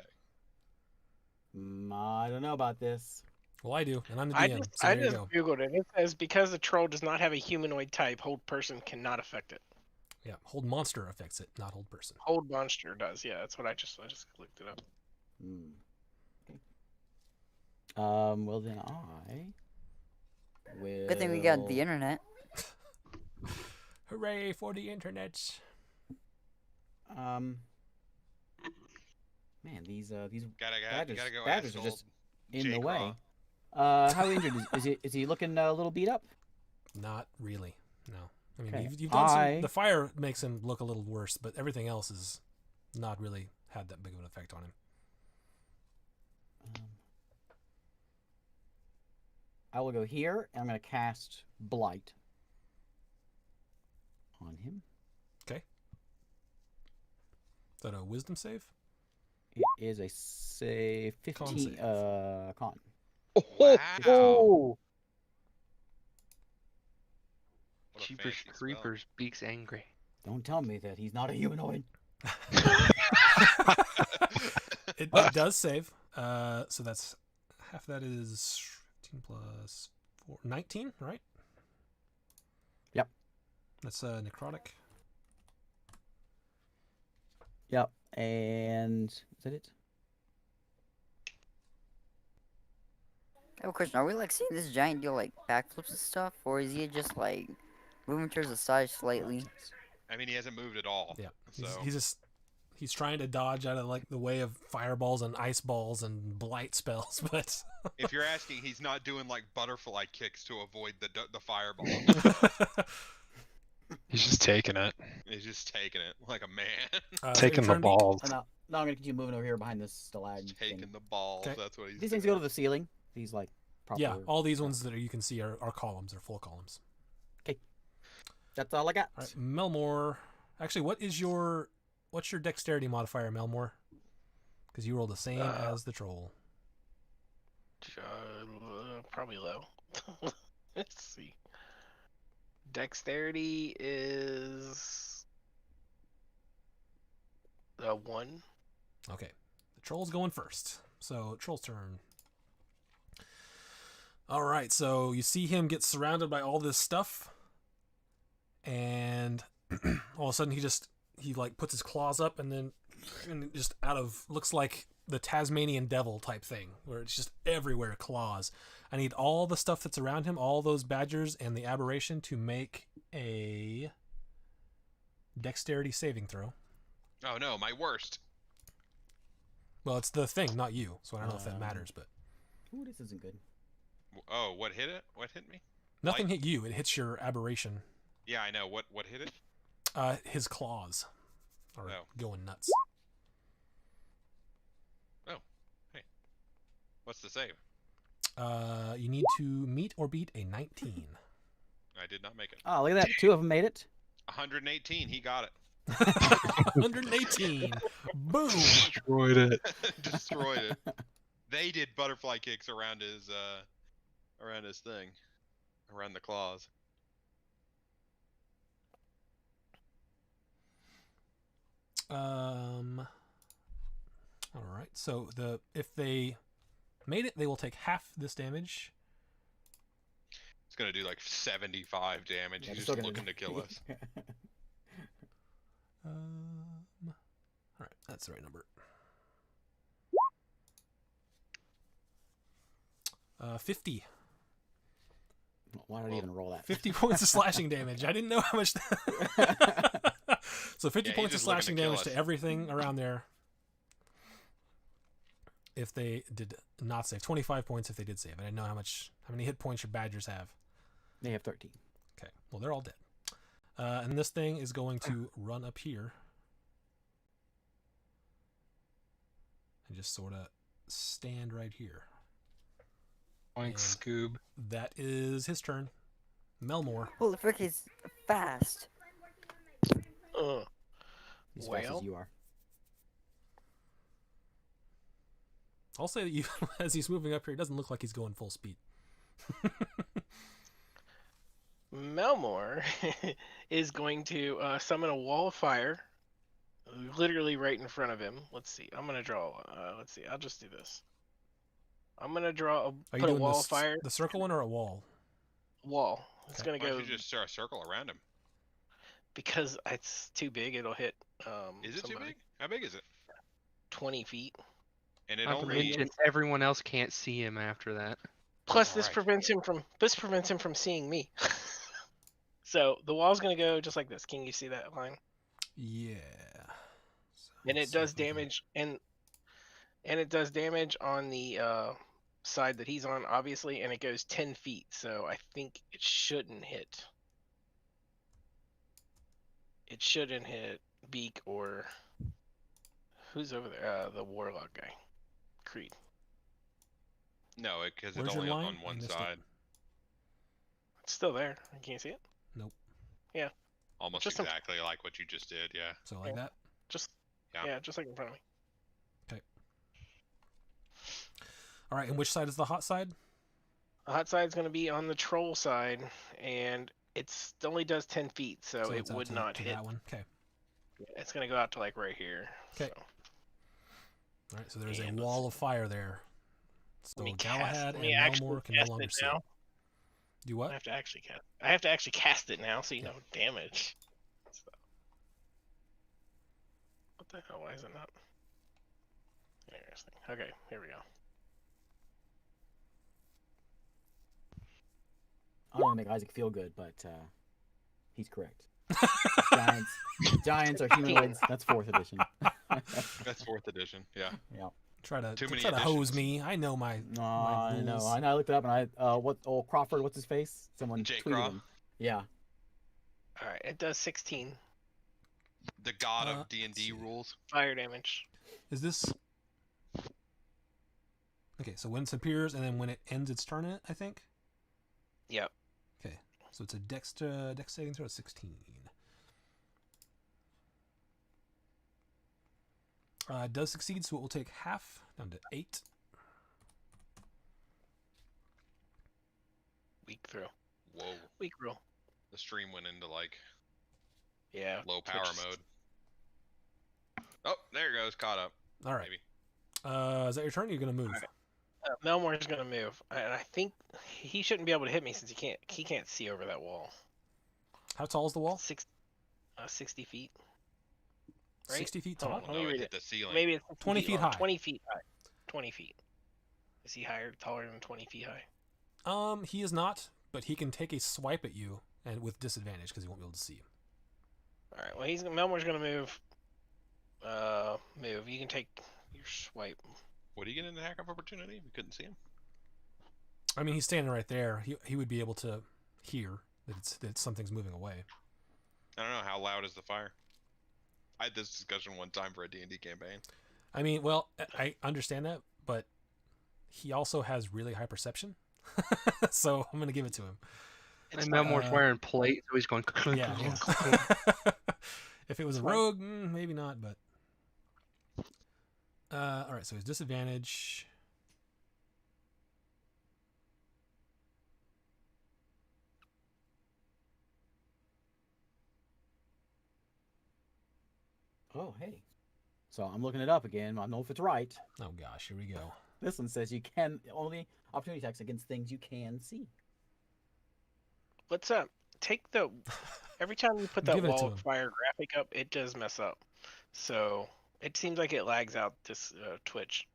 I don't know about this. Well, I do, and I'm the I DM. just, so I there you just go. googled it. It says because the troll does not have a humanoid type, hold person cannot affect it. Yeah, hold monster affects it, not hold person. Hold monster does. Yeah, that's what I just looked it up. Hmm. Okay. Well then I will. Good thing we got the internet. Hooray for the internet! Man, these Gotta go badgers ask are old just in the Jake way. Raw. How injured is he looking a little beat up? Not really. No. I mean, Okay. you've done some. The fire makes him look a little worse, but everything else is not really had that big of an effect on him. I will go here, and I'm going to cast Blight on him. Okay. Is that a wisdom save? It is a say 15 save. con. Wow. Oh, What a Jeepers fancy spell. creepers, Beak's angry. Don't tell me that he's not a humanoid. It does save. So that's half that is 15 plus 4, 19, right? Yep. That's necrotic. Yep. And is that it? I have a question. Are we like seeing this giant do like backflips and stuff, or is he just like moving towards the side slightly? I mean, he hasn't moved at all. Yeah. So He's trying to dodge out of like the way of fireballs and ice balls and blight spells, but if you're asking, he's not doing like butterfly kicks to avoid the fireball. he's just taking it, He's just taking it like a man. taking the turn, Beak. balls. Oh, no, I'm going to continue moving over here behind this stalag Taking thing. the balls. Okay. That's what he's These things doing. go to the ceiling. These like proper. Yeah, all these ones that you can see are columns, are full columns. That's all I got. All right, Melmore. Actually, what's your dexterity modifier, Melmore? Because you roll the same as the troll. Probably low. Let's see. Dexterity is 1. Okay. The troll's going first. So, troll's turn. All right. So, you see him get surrounded by all this stuff. And all of a sudden, he like puts his claws up and just looks like the Tasmanian devil type thing, where it's just everywhere claws. I need all the stuff that's around him, all those badgers and the aberration, to make a dexterity saving throw. Oh no, my worst. Well, it's the thing, not you, so I don't know if that matters, but Ooh, this isn't good. Oh, what hit it? What hit me? nothing hit you. It hits your aberration. Yeah, I know. What hit it? His claws are going nuts. Oh, hey. What's the save? You need to meet or beat a 19. I did not make it. Oh, look at that. 2 of them made it. 118. He got it. 118. Boom. Destroyed it. Destroyed it. They did butterfly kicks around his thing, around the claws. All right. So if they made it, they will take half this damage. It's gonna do like 75 damage. Yeah, He's still just gonna looking to kill us. All right, that's the right number. 50. Why did I even roll that? 50 points of slashing damage. I didn't know how much. So 50 Yeah, points of he's just looking slashing to kill damage to us. everything around there. If they did not save, 25 points if they did save. I didn't know how many hit points your badgers have. They have 13. Okay, well they're all dead. And this thing is going to run up here and just sort of stand right here. Oink, Scoob. That is his turn. Melmore. Holy frick, he's fast. As fast Well. as you are. I'll say that as he's moving up here, he doesn't look like he's going full speed. Melmore is going to summon a wall of fire, literally right in front of him. Let's see. I'm gonna draw. Let's see. I'll just do this. I'm gonna draw. Are you Put a doing wall of fire. the circle one or a wall? Wall. It's Okay. gonna Why go don't you just draw a circle around him? because it's too big. It'll hit. Is it too somebody. big? How big is it? 20 feet. And it Not to only. mention, everyone else can't see him after that. Plus, this Alright. prevents him from seeing me. So the wall's gonna go just like this. Can you see that line? Yeah. So And let's it see does if we can- damage, and it does damage on the side that he's on, obviously, and it goes 10 feet. So I think it shouldn't hit. It shouldn't hit Beak or who's over there? The warlock guy, Creed. No, because it's Where's your only line? on I one missed it. side. It's still there. Can you see it? Almost Just some- exactly like what you just did. Yeah. So like Yeah. that. Just Yeah. just like in front of me. All right. And which side is the hot side? The hot side's gonna be on the troll side, and it only does 10 feet, so, it it's out would to- not to hit. that one. Okay. It's gonna go out to like right here. 'Kay. So. All right. So there's a And let's wall of fire there. So Let me Galahad let me and actually Melmore can no cast longer it see. now. Do I what? have to actually cast. I have to actually cast it now, so you Okay. know damage. So. What the hell? Why is it not? Interesting. Okay, here we go. I don't want to make Isaac feel good, but he's correct. Giants are humanoids. That's 4th edition. That's 4th edition. Yeah. Yeah. Try to Too many try to hose additions. me. I know my. No, my I know. rules. I looked it up, and Crawford, what's his face? Someone Jake tweeted Craw? him. Yeah. All right, it does 16 The god Uh, of D&D let's see. rules. fire damage. Is this? Okay. So when it appears and then when it ends its turn, I think. Yep. Okay. So it's a dex saving throw of 16. It does succeed, so it will take half down to 8. Weak throw. Whoa. Weak roll. The stream went into like Yeah. low power Twitch. mode. Oh, there it goes. Caught up. All right. Maybe. Is that your turn? You're gonna move. All right. Melmore's gonna move, and I think he shouldn't be able to hit me since he can't see over that wall. How tall is the wall? 60 feet. Right? 60 feet Hold tall. on, let No, me it read hit it. the ceiling. Maybe it's 60 20 feet high. 20 feet high. 20 feet. Is he higher, taller than 20 feet high? He is not, but he can take a swipe at you and with disadvantage because he won't be able to see you. All right. Well, Melmore's gonna move. Move. You can take your swipe. Would he get an attack of opportunity? We couldn't see him. I mean, he's standing right there. He would be able to hear that something's moving away. I don't know. How loud is the fire? I had this discussion one time for a D&D campaign. I mean, well, I understand that, but he also has really high perception, so I'm gonna give it to him. It's And not- Melmore's wearing plate, so he's going. Yeah. If it was a Swipe. rogue, maybe not, but. All right, so his disadvantage. Oh, hey. So I'm looking it up again. I don't know if it's right. Oh gosh, here we go. This one says you can only opportunity attacks against things you can see. Let's take the. Every time you put I'm that giving it to wall him. of fire graphic up, it does mess up. So it seems like it lags out this Twitch.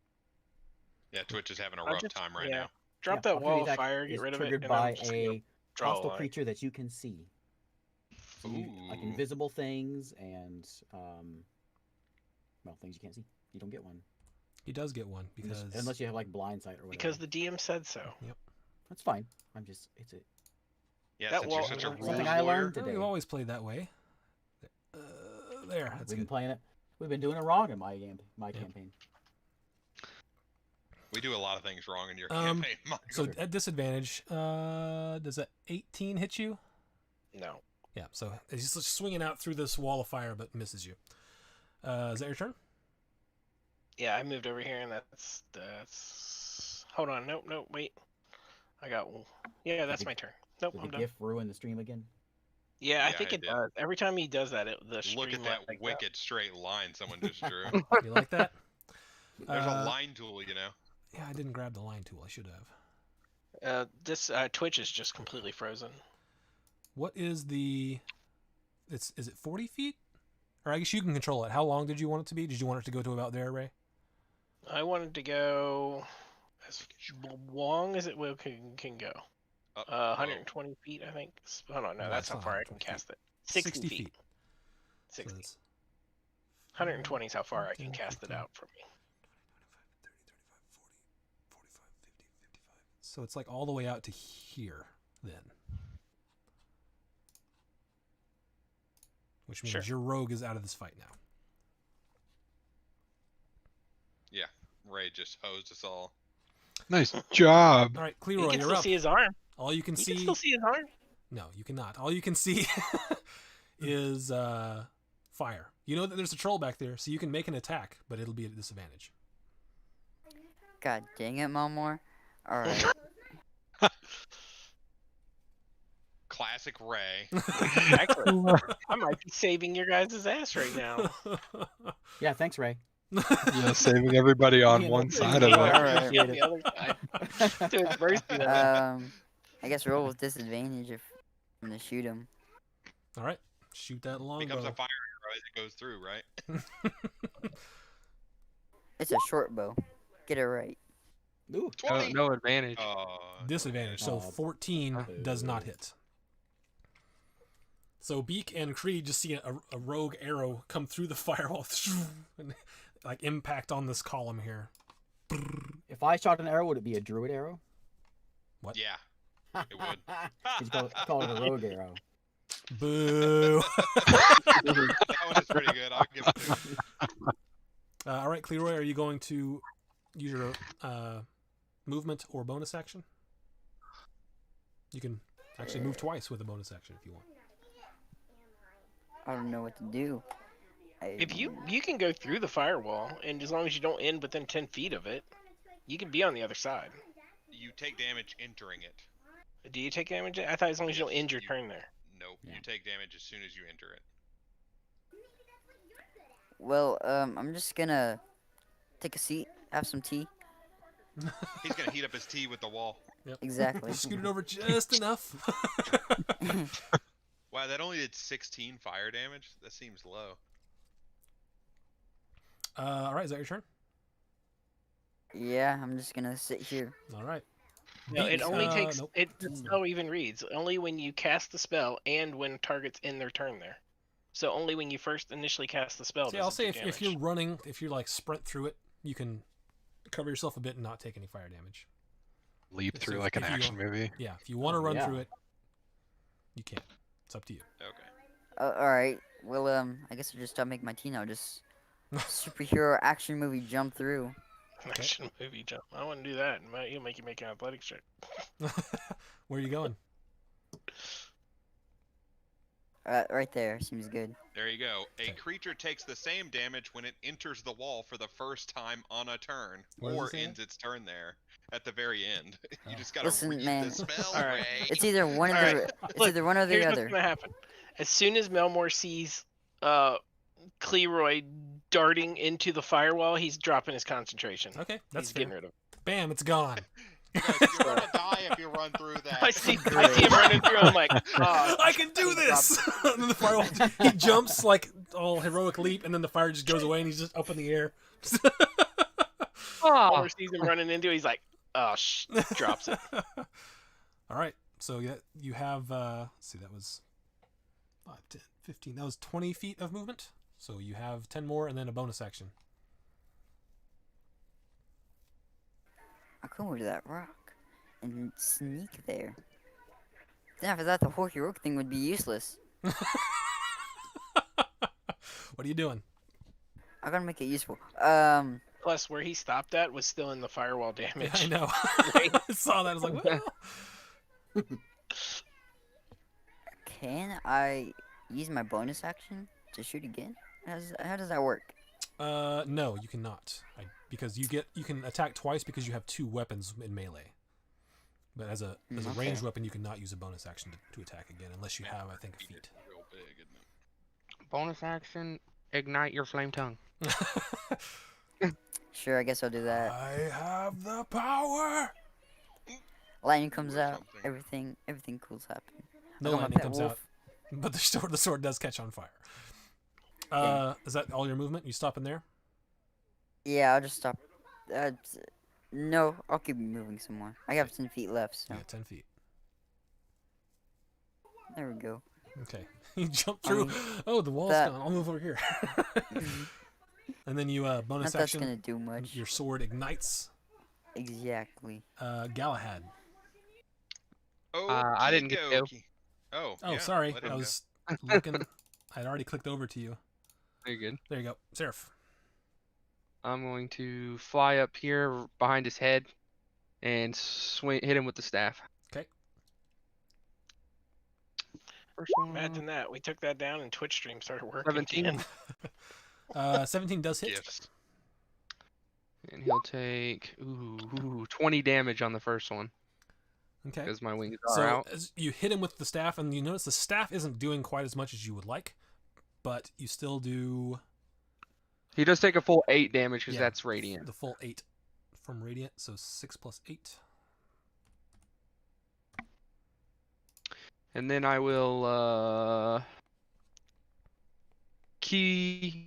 Yeah, Twitch is having a I'll rough just- time right yeah. now. Drop Yeah, that wall of opportunity attack fire, get is rid of it, triggered and by I'm just gonna a draw a hostile line. creature that you can see. So like Ooh. invisible things and well, things you can't see. You don't get one He does get one because unless you have like blind sight or whatever. Because the DM said so. That's fine. I'm just Yeah, that since you're wall- such a something rules something I lawyer. learned Well, today. we've always played that way. There, that's We've been good. playing it. We've been doing it wrong in my Yep. campaign. We do a lot of things wrong in your Um, campaign, Michael. So at disadvantage, does that 18 hit you? No. Yeah. So he's just swinging out through this wall of fire, but misses you. Is that your turn? Yeah, I moved over here, and that's. Hold on. Nope. Wait. I got. Yeah, that's the- my turn. Nope, Did I'm the done. GIF ruin the stream again? Yeah, I Yeah, think it it did. does. Every time he does that, the Look stream at that like wicked straight line someone just drew. You like that? There's Uh, a line tool, you know. Yeah, I didn't grab the line tool. I should have. This Twitch is just completely frozen. What is the? Is it 40 feet? Or I guess you can control it. How long did you want it to be? Did you want it to go to about there, Ray? I wanted to go as long as it will can go. 120 feet, I think. Hold on, no, No, that's it's how not far I 120 can cast it. 60 feet. So 60. it's 120 is how far I can 10, cast it 15. out from me. 30, 35, 40, 45, 50, 55. So it's like all the way out to here, then. Which means Sure. your rogue is out of this fight now. Yeah, Ray just hosed us all. Nice job. All right, You Cleroy, can you're still up. see his arm. All you can You see. can still see his arm. No, you cannot. All you can see is fire. You know that there's a troll back there, so you can make an attack, but it'll be at a disadvantage. God dang it, Melmore. Alright. Classic Ray. Actually, I might be saving your guys' ass right now. Yeah, thanks, Ray. Yeah, saving everybody on Yeah, one no, side of yeah. it. Alright. Yeah, the other side. Do it first. I guess roll with disadvantage if I'm gonna shoot him. All right, shoot that Becomes longbow. a fire arrow as it goes through, right? It's a short bow. Get it right. Ooh, 20. No advantage. Disadvantage, so Oh. 14 does not hit. So Beak and Creed just see a rogue arrow come through the firewall and like impact on this column here. if I shot an arrow, would it be a druid arrow? Yeah. It would. Could you call it a rogue arrow? Boo! That one is pretty good. I'll give it to him. All right, Cleroy, are you going to use your movement or bonus action? You can actually move twice with a bonus action if you want. I don't know what to do. If you can go through the firewall, and as long as you don't end within 10 feet of it, you can be on the other side. You take damage entering it. Do you take damage? I thought as long as you don't Yes, end your you- turn there. Nope. Yeah. You take damage as soon as you enter it. Well, I'm just gonna take a seat, have some tea. He's gonna heat up his tea with the wall. Yep. Exactly. Scoot it over just enough. Wow, that only did 16 fire damage. That seems low. All right, is that your turn? Yeah, I'm just gonna sit here. All right. No, it Beat- only takes nope. the spell even reads only when you cast the spell and when targets end their turn there. So only when you first initially cast the spell. See, does I'll it say do if you're damage. running, if you like sprint through it, you can cover yourself a bit and not take any fire damage. Leap So through if- like an if you action movie. Yeah, if you want to Oh, run yeah. through it, you can. It's up to you. Okay. All right. Well, I guess I'll just stop making my tea now. Just superhero action movie jump through. Action movie jump. I want to do that. You'll make you make an athletics check. Where are you going? Right there. Seems good. There you go. A Okay. creature takes the same damage when it enters the wall for the first time on a turn, Where does it or say that? ends its turn there at the very end. Oh. You just gotta Listen, read man. the spell, All right. Ray. It's either one or All the. right. It's Look, either one or the Here's other. what's gonna happen. As soon as Melmore sees Cleroy darting into the firewall, he's dropping his concentration. Okay, that's He's fair. getting rid of it. Bam, it's gone. You guys, you're gonna die if you run through that. I see him running through. I'm like, oh, I can do this! And then the firewall, he jumps like all heroic leap, and then the fire just goes away, and he's just up in the air. Oh, Melmore sees him running into it. He's like, oh, drops it. All right, so you have, let's see, that was 5, 10, 15. That was 20 feet of movement. So you have 10 more, and then a bonus action. I'll come over to that rock and sneak there. Then after that, the whole heroic thing would be useless. What are you doing? I gotta make it useful. Plus, where he stopped at was still in the firewall damage. Yeah, I know. I saw that. I was like, well. Can I use my bonus action to shoot again? How does that work? No, you cannot. Because you can attack twice because you have 2 weapons in melee. But as a Okay. ranged weapon, you cannot use a bonus action to attack again unless you have, I think, a feat. Real big, isn't it? bonus action, ignite your flame tongue. Sure, I guess I'll do that. I have the power. Lightning comes Or out. something. Everything cool's happening. No I got my lightning pet comes wolf. out, but the sword does catch on fire. Is that all your movement? You stop in there? Yeah, I'll just stop. No, I'll keep moving some more. I have 10 feet left, so Yeah, 10 feet. there we go. Okay. You jump I through. mean, Oh, the wall's that- gone. I'll move over here. And then you Not bonus that's action. gonna do much. Your sword ignites. Exactly. Galahad. I didn't get to go. Okey-dokey. Oh. Oh, yeah, sorry. let I him go. was looking. I'd already clicked over to you. Very good. There you go. Seraph. I'm going to fly up here behind his head and hit him with the staff. Okay. First one, Imagine that. We took that down and Twitch stream started working 17. again. 17 does hit. Gifts. And he'll take 20 damage on the first one Okay. because my wings are So out. as you hit him with the staff, and you notice the staff isn't doing quite as much as you would like, but you still do He does take a full 8 damage because Yeah. that's radiant. the full 8 from radiant. So 6 plus 8. And then I will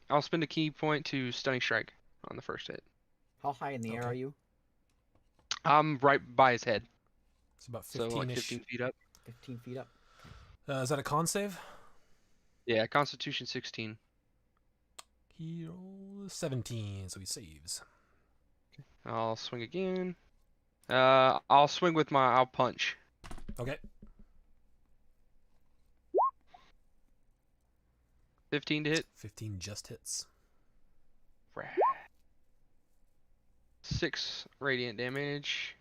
I'll spend a key point to stunning strike on the first hit. How high in the air Okay. are you? I'm right by his head, It's about so 15 like ish. 15 feet up. 15 feet up. Is that a con save? Yeah, Constitution 16. He rolls 17, so he saves. I'll swing again. I'll swing with I'll punch. Okay. 15 to hit. 15 just hits. 6 radiant damage.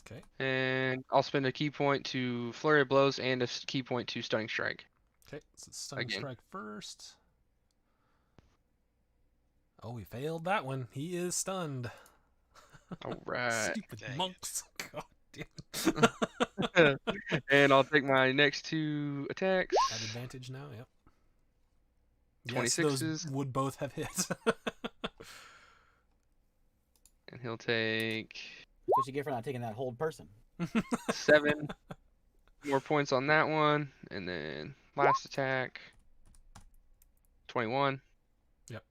Okay. And I'll spend a key point to flurry of blows and a key point to stunning strike. Okay, so stunning Again. strike first. Oh, he failed that one. He is stunned. All right. Stupid Dang it. monks. God damn. And I'll take my next 2 attacks. At advantage now, yep. Yes, those 26s. would both have hit. And he'll take That's what you get for not taking that hold person. 7 more points on that one. And then last attack. 21. Yep.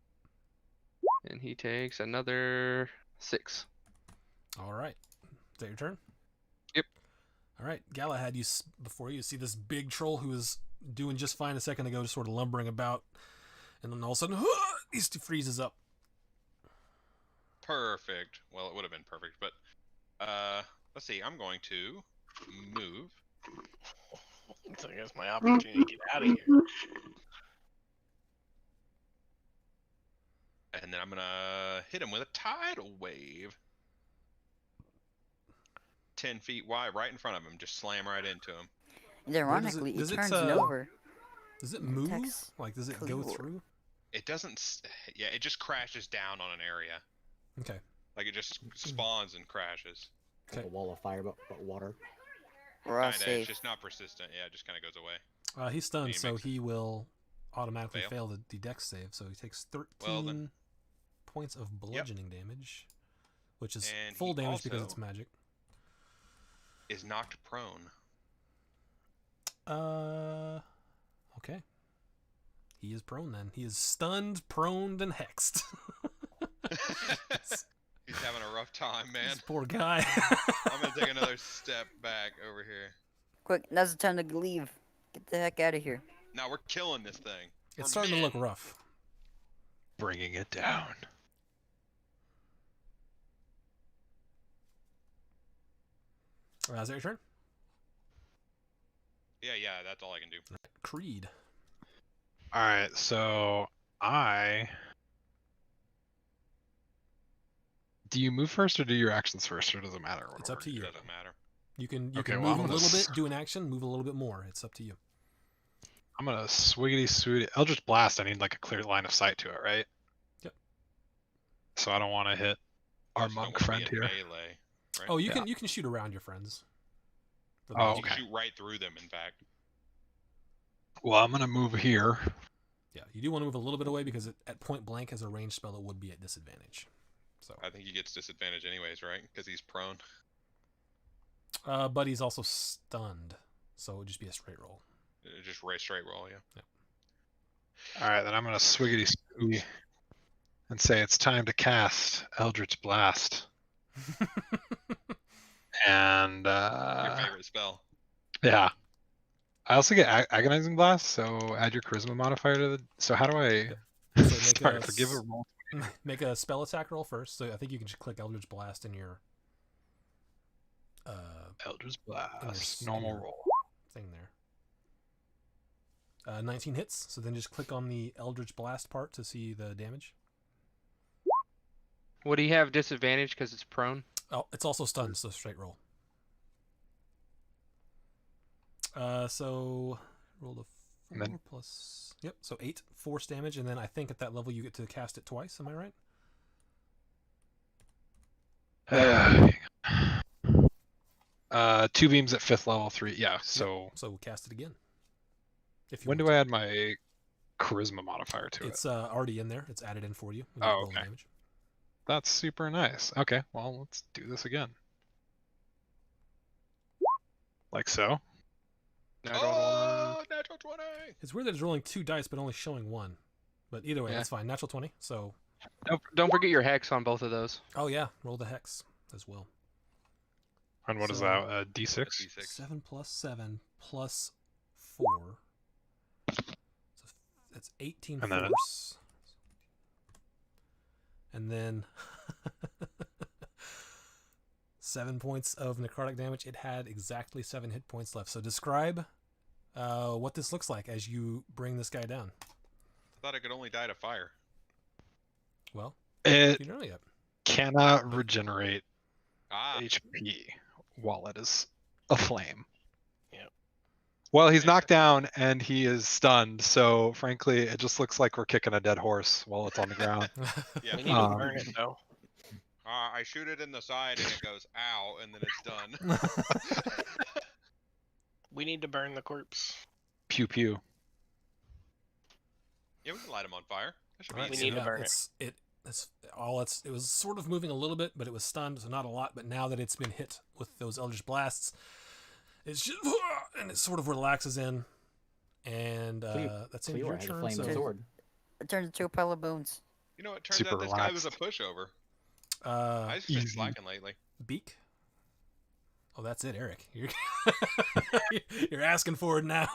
And he takes another 6. All right. Is that your turn? Yep. All right. Galahad, before you see this big troll who was doing just fine a second ago, just sort of lumbering about. And then all of a sudden, he freezes up. Perfect. Well, it would have been perfect, but let's see. I'm going to move. So I guess my opportunity to get out of here. And then I'm gonna hit him with a tidal wave. 10 feet wide, right in front of him. Just slam right into him. And ironically, does it it, turns uh, over. Does it and move? attacks Like, does it go Cleavor. through? It doesn't. Yeah, it just crashes down on an area. Okay. Like it just spawns and crashes. Like Okay. a wall of fire, but water. We're all Kinda. It's safe. just not persistent. Yeah, it just kind of goes away. He's stunned, He so makes it. he will automatically Fail. fail the dex save. So he takes 13 Well, then- points of bludgeoning damage, which is And full he damage because also- it's magic. Is knocked prone. Okay. He is prone then. He is stunned, proned, and hexed. He's having a rough time, man. This poor guy. I'm gonna take another step back over here. Quick, now's the time to leave. Get the heck out of here. Now we're killing this thing. We're It's starting to look men. rough. Bringing it down. Is that your turn? Yeah, that's all I can do. Creed. All right, so do you move first or do your actions first, or does it matter? It's up to It you. doesn't matter. You can Okay, move well, I'm a gonna little bit, do an action, move a little bit more. It's up to you. I'm gonna swiggity swooty Eldritch Blast. I need like a clear line of sight to it, right? Yep. So I don't want to hit our Just don't monk wanna friend be in here. Melee, right? Oh, you Yeah. can shoot around your friends. For the Oh, most You part. can shoot right through them. In fact. Well, I'm gonna move here. Yeah, you do want to move a little bit away because at point blank as a ranged spell, it would be at disadvantage. So, I think he gets disadvantage anyways, right? Because he's prone. but he's also stunned, so it would just be a straight roll. Just straight roll, yeah. All right, then I'm gonna swiggity swooty and say it's time to cast Eldritch Blast. And Your favorite spell. yeah, I also get Agonizing Blast, so add your Charisma modifier to the. So how do I So make start? a Forgive a roll. Make a spell attack roll first. So I think you can just click Eldritch Blast in your Eldritch Blast. s- Normal your- roll. thing there. 19 hits. So then just click on the Eldritch Blast part to see the damage. Would he have disadvantage because it's prone? Oh, it's also stunned, so straight roll. So roll a 4 And then- plus. Yep, so 8 force damage, and then I think at that level you get to cast it twice. Am I right? 2 beams at 5th level, 3. Yeah. So So we'll cast it again. If you when want do to. I add my Charisma modifier to it? It's already in there. It's added in for you. When you Oh, roll the okay. damage. That's super nice. Okay, well, let's do this again. Like so. Oh, natural 20! It's weird that it's rolling 2 dice but only showing 1. But either way, Yeah. that's fine. Natural 20. So, Don't forget your hex on both of those. oh yeah, roll the hex as well. And what is So- that? D6? D6. 7 plus 7 plus 4. So that's 18 And then- force. And then 7 points of necrotic damage. It had exactly 7 hit points left. So describe what this looks like as you bring this guy down. I thought I could only die to fire. Well, It you don't know yet. cannot regenerate Ah, HP while it is aflame. Yep. Well, he's knocked down and he is stunned. So frankly, it just looks like we're kicking a dead horse while it's on the ground. Yeah. We need to burn it though. I shoot it in the side and it goes ow, and then it's done. We need to burn the corpse. Pew pew. Yeah, we can light him on fire. That should be Alright, We easy. need to burn it. it was sort of moving a little bit, but it was stunned, so not a lot. But now that it's been hit with those eldritch blasts, it's just and it sort of relaxes in, and that's in your Clear has a turn. flaming So, sword. It turns into a pile of bones. You know, it turns Super out this guy was a relaxed. pushover. I just been easy. slacking lately. Beak. Oh, that's it, Eric. You're asking for it now.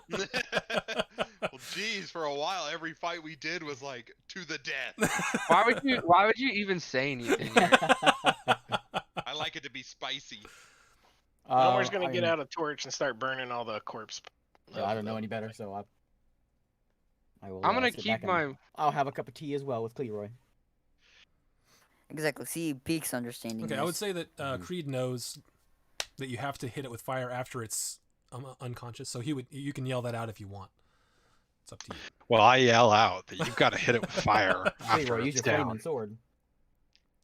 Well, geez, for a while, every fight we did was like to the death. Why would you even say anything? Here? I like it to be spicy. Elmer's gonna I get mean, out a torch and start burning all the corpse. Yeah, I don't know any better, so I will. I'm gonna sit keep back and my. I'll have a cup of tea as well with Cleroy. Exactly. See, Beak's understanding. Okay, I would this. say that Creed knows that you have to hit it with fire after it's unconscious. So you can yell that out if you want. It's up to you. Well, I yell out that you've got to hit it with fire after Cleroy, use it's your down. flaming sword.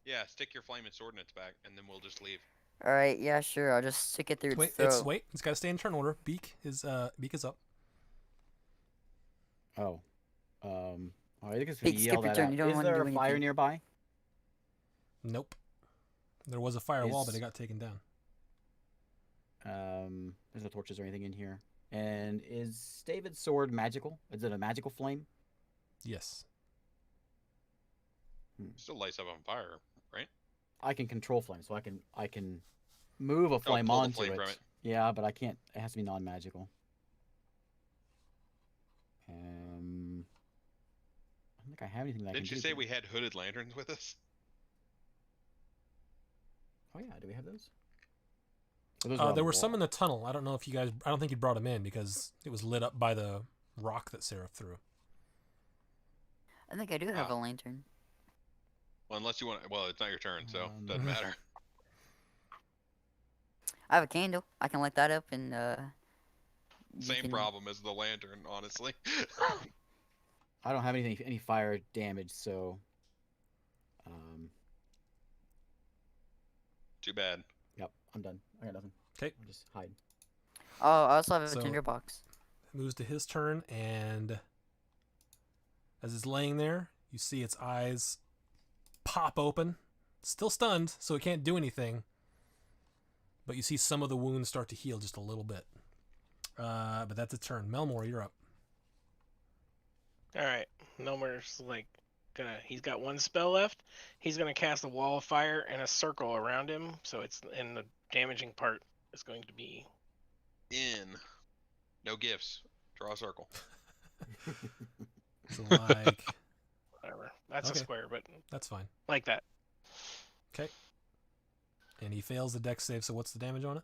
Yeah, stick your flaming sword in its back, and then we'll just leave. All right, yeah, sure. I'll just stick it through its throat. It's got to stay in turn order. Beak is up. Oh. I think it's Hey, you skip yell your that turn, out. you don't Is wanna there do a fire anything. nearby? Nope. There was a firewall, but Is- it got taken down. There's no torches or anything in here. And is David's sword magical? Is it a magical flame? Yes. Still lights up on fire, right? I can control flame, so I can move a flame pull the onto flame it. from it. Yeah, but I can't. It has to be non-magical. I don't think I have anything that I Didn't can you do. say we had hooded lanterns with us? Oh yeah, do we have those? Or those are on There the were some in wall. the tunnel. I don't know if you guys. I don't think you brought them in because it was lit up by the rock that Sarah threw. I think I do have a lantern. Well, unless you want. Well, it's not your turn, so it doesn't Mhm. matter. I have a candle. I can light that up and you Same can- problem as the lantern, honestly. I don't have any fire damage, so. Too bad. Yep, I'm done. I got nothing. 'Kay. I'll just hide. Oh, I also have a So- tinderbox. Moves to his turn, and as it's laying there, you see its eyes pop open. Still stunned, so it can't do anything. But you see some of the wounds start to heal just a little bit. But that's a turn. Melmore, you're up. All right, Elmer's like he's got one spell left. He's gonna cast a wall of fire and a circle around him, so it's in the damaging part is going to be. No gifts. Draw a circle. So like, Whatever. That's Okay. a square, but that's fine. like that. Okay. And he fails the dex save, so what's the damage on it?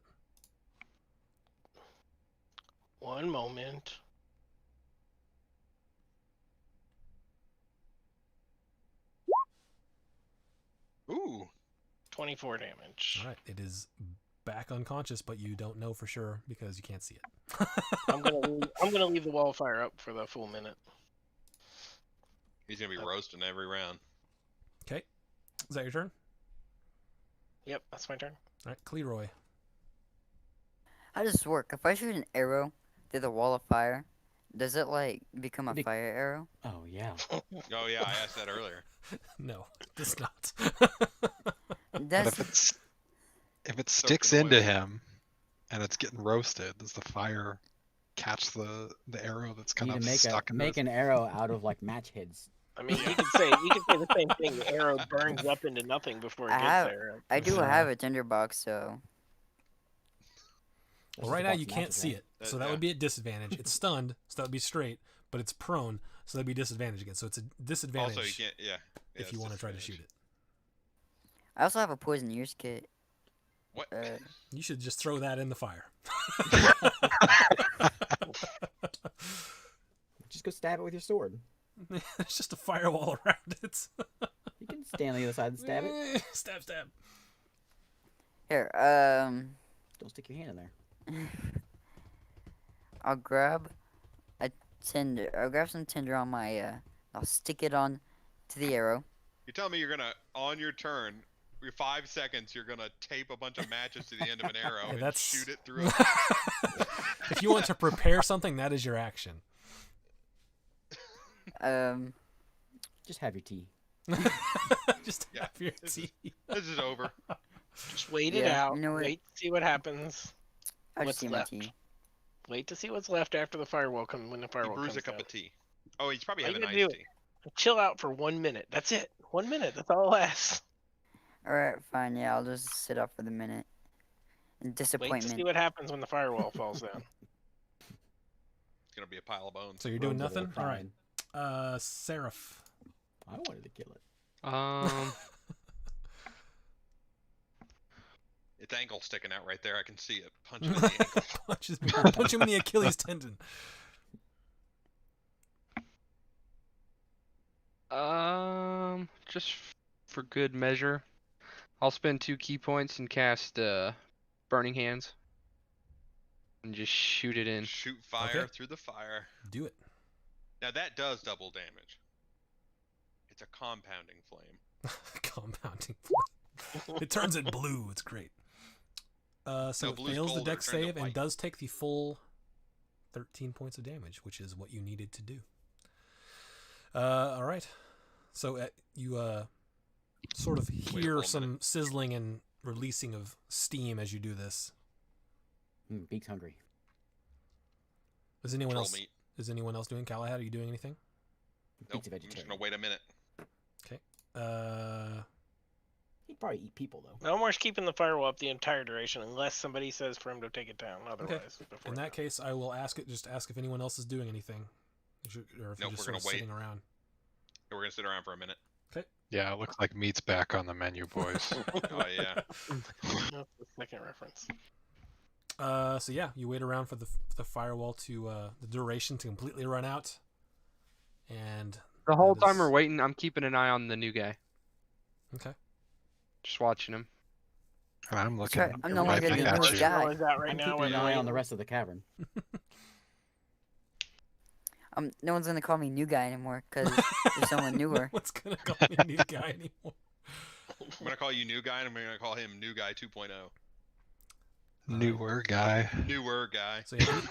One moment. Ooh. 24 damage. All right. It is back unconscious, but you don't know for sure because you can't see it. I'm gonna leave the wall of fire up for the full minute. He's gonna be roasting every round. Okay. Is that your turn? Yep, that's my turn. All right, Cleroy. How does this work? If I shoot an arrow through the wall of fire, does it like become a Be- fire arrow? Oh yeah. Oh yeah, I asked that earlier. No, it does not. But That's if it Soak sticks it into away. him and it's getting roasted, does the fire catch the arrow that's You kind need of to stuck in make this? an arrow out of like match heads. I mean, you could say the same thing. The arrow burns up into nothing before it I gets have- there. I do Uh, have a tinderbox, so That's Well, just right a now box you of can't matches, see right? it, so Yeah. that would be at disadvantage. It's stunned, so that would be straight, but it's prone, so that'd be disadvantage again. So it's a disadvantage Also, you can't. Yeah. if you want to try to shoot it. I also have a poison ears kit. What? You should just throw that in the fire. Just go stab it with your sword. It's just a firewall around it. You can stand on the other side and stab it. Stab, stab. Here, Don't stick your hand in there. I'll grab a tinder. I'll grab some tinder on my. I'll stick it on to the arrow. You tell me you're gonna on your turn, your 5 seconds, you're gonna tape a bunch of matches to the end of an arrow Yeah, and that's- shoot it through. If you want to prepare something, that is your action. Just have your tea. Just Yeah, have your this is- tea. This is over. Just wait it Yeah, out. you know what? Wait to see what happens. I'll What's just see my left? tea. Wait to see what's left after the firewall comes. When the He firewall brews comes a cup down. of tea. Oh, he's probably All you having gotta iced do- tea. Chill out for 1 minute. That's it. 1 minute. That's all it lasts. Alright, fine. Yeah, I'll just sit up for the minute. And Wait to disappointment. see what happens when the firewall falls down. It's gonna be a pile of bones. So you're doing Runs a little nothing? All right. crying. Seraph. I wanted to kill it. Its ankle sticking out right there. I can see it. Punch him in the ankle. Punch him in the Achilles tendon. Just for good measure, I'll spend 2 key points and cast Burning Hands, and just shoot it in. Shoot fire Okay. through the fire. Do it. Now that does double damage. It's a compounding flame. Compounding flame. It turns it blue. It's great. So No, it blue's fails the colder, dex it turns it save and white. does take the full 13 points of damage, which is what you needed to do. All right. So you sort of a hear full some sizzling and releasing of steam as you do this. Beak's hungry. Is anyone Troll else? meat. Is anyone else doing? Galahad, are you doing anything? Nope. Beak's a I'm just vegetarian. gonna wait a minute. He'd probably eat people though. Elmore's keeping the firewall up the entire duration unless somebody says for him to take it down. Otherwise, before In that then. case, I will ask it. Just ask if anyone else is doing anything, or if Nope, you're just we're sort gonna of wait. sitting around. We're gonna sit around for a minute. Yeah, it looks like meat's back on the menu, boys. Oh yeah. That's the second reference. So yeah, you wait around for the firewall to the duration to completely run out, and The whole that time is- we're waiting, I'm keeping an eye on the new guy. Okay. Just watching him. And I'm looking right, I'm no right longer back the at newest you. guy. Always out right I'm now. keeping while an you're eye on waiting. the rest of the cavern. No one's gonna call me new guy anymore because there's someone newer. What's gonna call me a new guy anymore? I'm gonna call you new guy, and I'm gonna call him new guy 2.0. Newer guy. Newer guy. So yeah,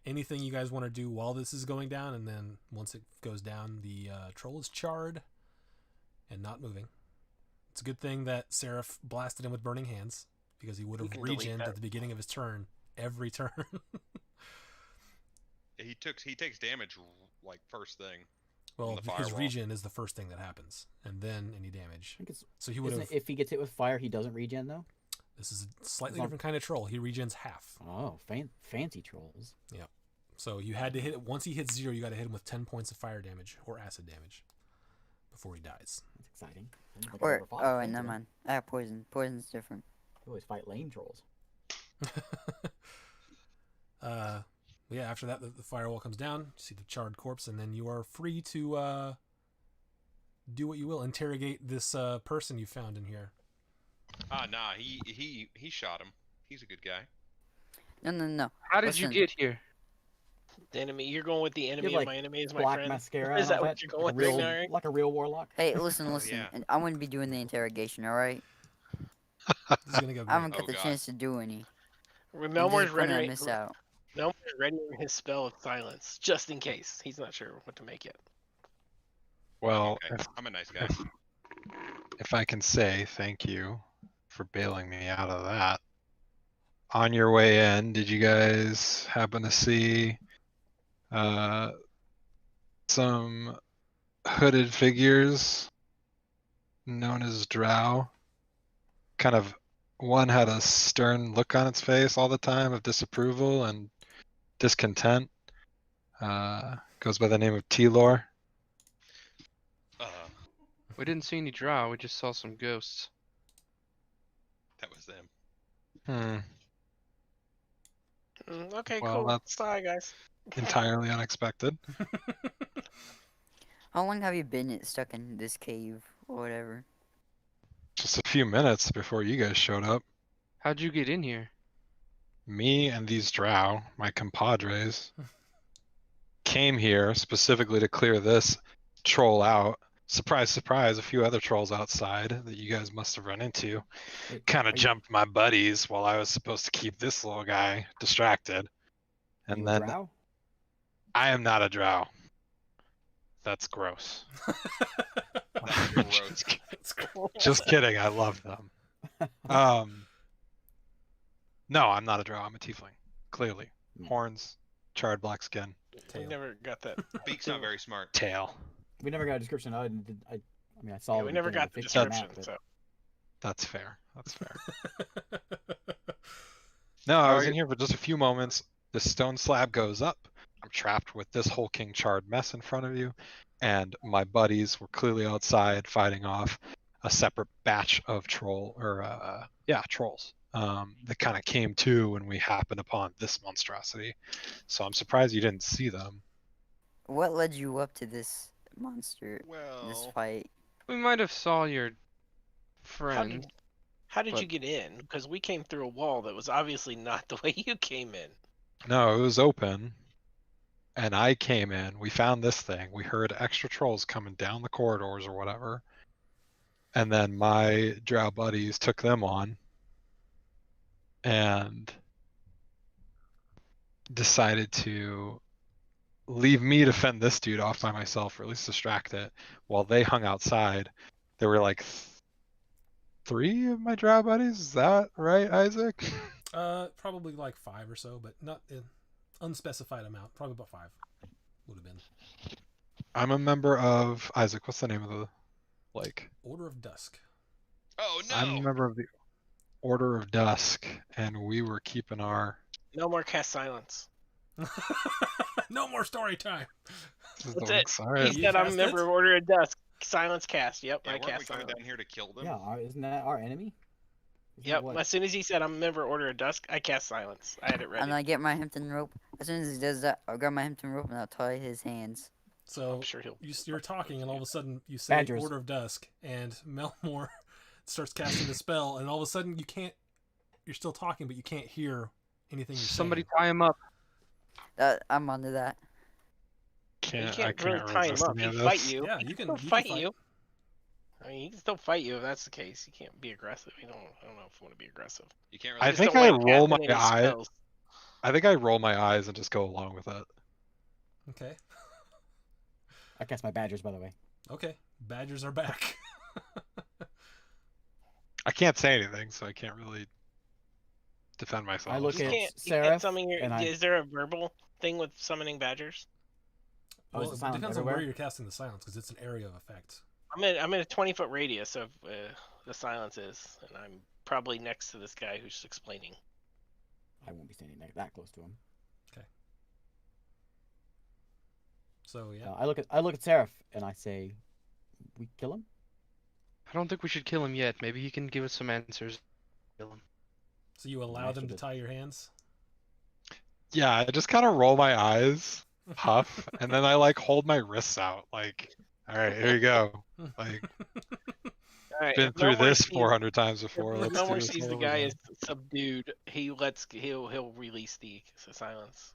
anything you guys want to do while this is going down, and then once it goes down, the troll is charred and not moving. It's a good thing that Seraph blasted him with burning hands, because he would have can delete regened that. at the beginning of his turn every turn. He takes damage like first thing. Well, the his firewall. regen is the first thing that happens, and then any damage. I think it's, So he would isn't have. it, if he gets hit with fire, he doesn't regen though. This is a slightly As long- different kind of troll. He regens half. Oh, fancy trolls. So you had to hit it once he hits 0. You got to hit him with 10 points of fire damage or acid damage before he dies. That's exciting. I didn't think I've Or ever fought oh, a wait, never fancy one. mind. I have poison. Poison's different. You always fight lame trolls. Yeah, after that, the firewall comes down. You see the charred corpse, and then you are free to do what you will. Interrogate this person you found in here. Nah, he shot him. He's a good guy. No. How did you Listen. get here? The enemy. You're going with the enemy like, of my enemy is my Black friend. mascara. Is and that all what you're going like with a right real, now, Eric? like a real warlock. Hey, listen. yeah. And I'm gonna be doing the interrogation. All right. This is gonna go I great. haven't Oh, got the God. chance to do any. I'm Melmore's just gonna ready. miss out. Melmore's readying his spell of silence just in case. He's not sure what to make yet. Well, Okay. I'm a nice guy. if I can say thank you for bailing me out of that. On your way in, did you guys happen to see some hooded figures known as drow? Kind of one had a stern look on its face all the time of disapproval and discontent. Goes by the name of T-Lore. We didn't see any drow. We just saw some ghosts. That was them. Okay, Well, cool. that's- Bye, guys. Entirely unexpected. How long have you been stuck in this cave or whatever? Just a few minutes before you guys showed up. How'd you get in here? me and these drow, my compadres, came here specifically to clear this troll out. Surprise, surprise, a few other trolls outside that you guys must have run into Wait, kind are of you- jumped my buddies while I was supposed to keep this little guy distracted. are And you a then drow? I am not a drow. That's gross. That's gross. It's cool. Just kidding. I love them. No, I'm not a drow. I'm a tiefling. Clearly. Horns, charred black skin, We Tail. never got that. Beak's not very smart. tail. We never got a description. I mean, I saw. Yeah, we never got the picture description. map, but- So That's fair. That's fair. No, I was in here for just a few moments. The stone slab goes up. I'm trapped with this whole king charred mess in front of you, and my buddies were clearly outside fighting off a separate batch of trolls. That kind of came to when we happened upon this monstrosity. So I'm surprised you didn't see them. What led you up to this monster, this Well, fight? We might have saw your friend. how did But- you get in? Because we came through a wall that was obviously not the way you came in. No, it was open. And I came in. We found this thing. We heard extra trolls coming down the corridors or whatever. And then my drow buddies took them on and decided to leave me to fend this dude off by myself, or at least distract it, while they hung outside. There were like 3 of my drow buddies. Is that right, Isaac? Probably like 5 or so, but not an unspecified amount. Probably about 5 would have been. I'm a member of Isaac. What's the name of the Order of Dusk. oh no! I'm a member of the Order of Dusk, and we were keeping our. No more cast silence. No more story time. That's it. Sorry. He You said, "I'm a cast member it? of Order of Dusk." Silence cast. Yep, Yeah, I weren't we cast coming silence. down here to kill them? Yeah, isn't that our enemy? Isn't that Yep. what- As soon as he said, "I'm a member of Order of Dusk," I cast silence. I had it ready. And I get my Hampton rope. As soon as he does that, I'll grab my Hampton rope and I'll tie his hands. So I'm sure he'll. you're talking, and all of a sudden you say Badgers. Order of Dusk, and Melmore starts casting the spell, and all of a sudden you can't. You're still talking, but you can't hear anything you're Somebody saying. tie him up. I'm onto that. You I can't really tie him resist up. any He of can fight this. you. Yeah, He you can can still fight. fight you. I mean, he can still fight you if that's the case. You can't be aggressive. I don't know if you want to be aggressive. You can't I really. Just think don't I like roll casting my any eye. spells. I think I roll my eyes and just go along with it. Okay. I cast my badgers, by the way. Okay. Badgers are back. I can't say anything, so I can't really defend myself. I look You at can't Seraph, summon your. and I- Is there a verbal thing with summoning badgers? Oh, Well, is it the silence depends on where everywhere? you're casting the silence, because it's an area of effect. I'm in a 20-foot radius of the silence is, and I'm probably next to this guy who's explaining. I won't be standing that close to him. So yeah. I look at Seraph and I say, "We kill him." I don't think we should kill him yet. Maybe he can give us some answers. Kill him. So you allow them to tie your hands? Yeah, I just kind of roll my eyes, huff, and then I like hold my wrists out. Like, all right, here you go. Like, All right. been if through Melmore this sees- 400 times before. If Let's do Melmore this sees all the over guy again. is subdued, he'll release the silence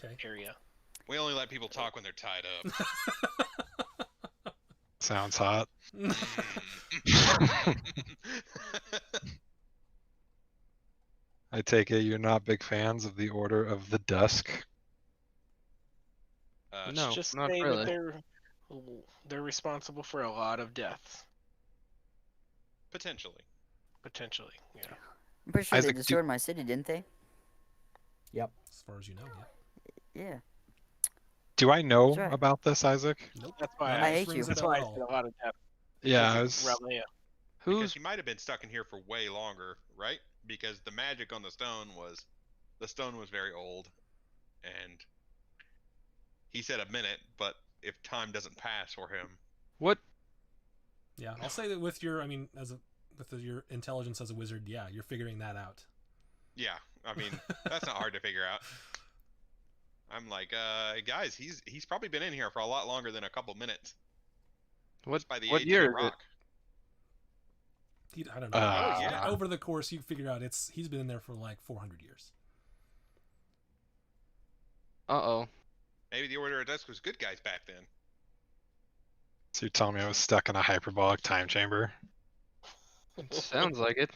Okay. area. We only let people talk when they're tied up. Sounds hot. Mm. I take it you're not big fans of the Order of the Dusk. No, Just not say really. that they're responsible for a lot of deaths, Potentially. potentially. Yeah. I'm pretty sure Isaac, they do- destroyed my city, didn't they? As far as you know, yeah. Yeah. Do I know Sure. about this, Isaac? Nope. That's why None of I this hate rings you. a That's bell why I at said all. a lot of deaths. Yeah, I because was. of Ralea. Because Who's he might have been stuck in here for way longer, right? Because the magic on the stone was very old, and he said a minute, but if time doesn't pass for him, what? Yeah, I'll say that with your, your intelligence as a wizard, yeah, you're figuring that out. yeah, I mean that's not hard to figure out. I'm like, guys, he's probably been in here for a lot longer than a couple minutes. What? Just by the What age year of the is it? rock. I don't know. Oh, yeah. Over the course, you figure out he's been in there for like 400 years. Uh-oh. Maybe the Order of Dusk was good guys back then. So you're telling me I was stuck in a hyperbolic time chamber? Sounds like it.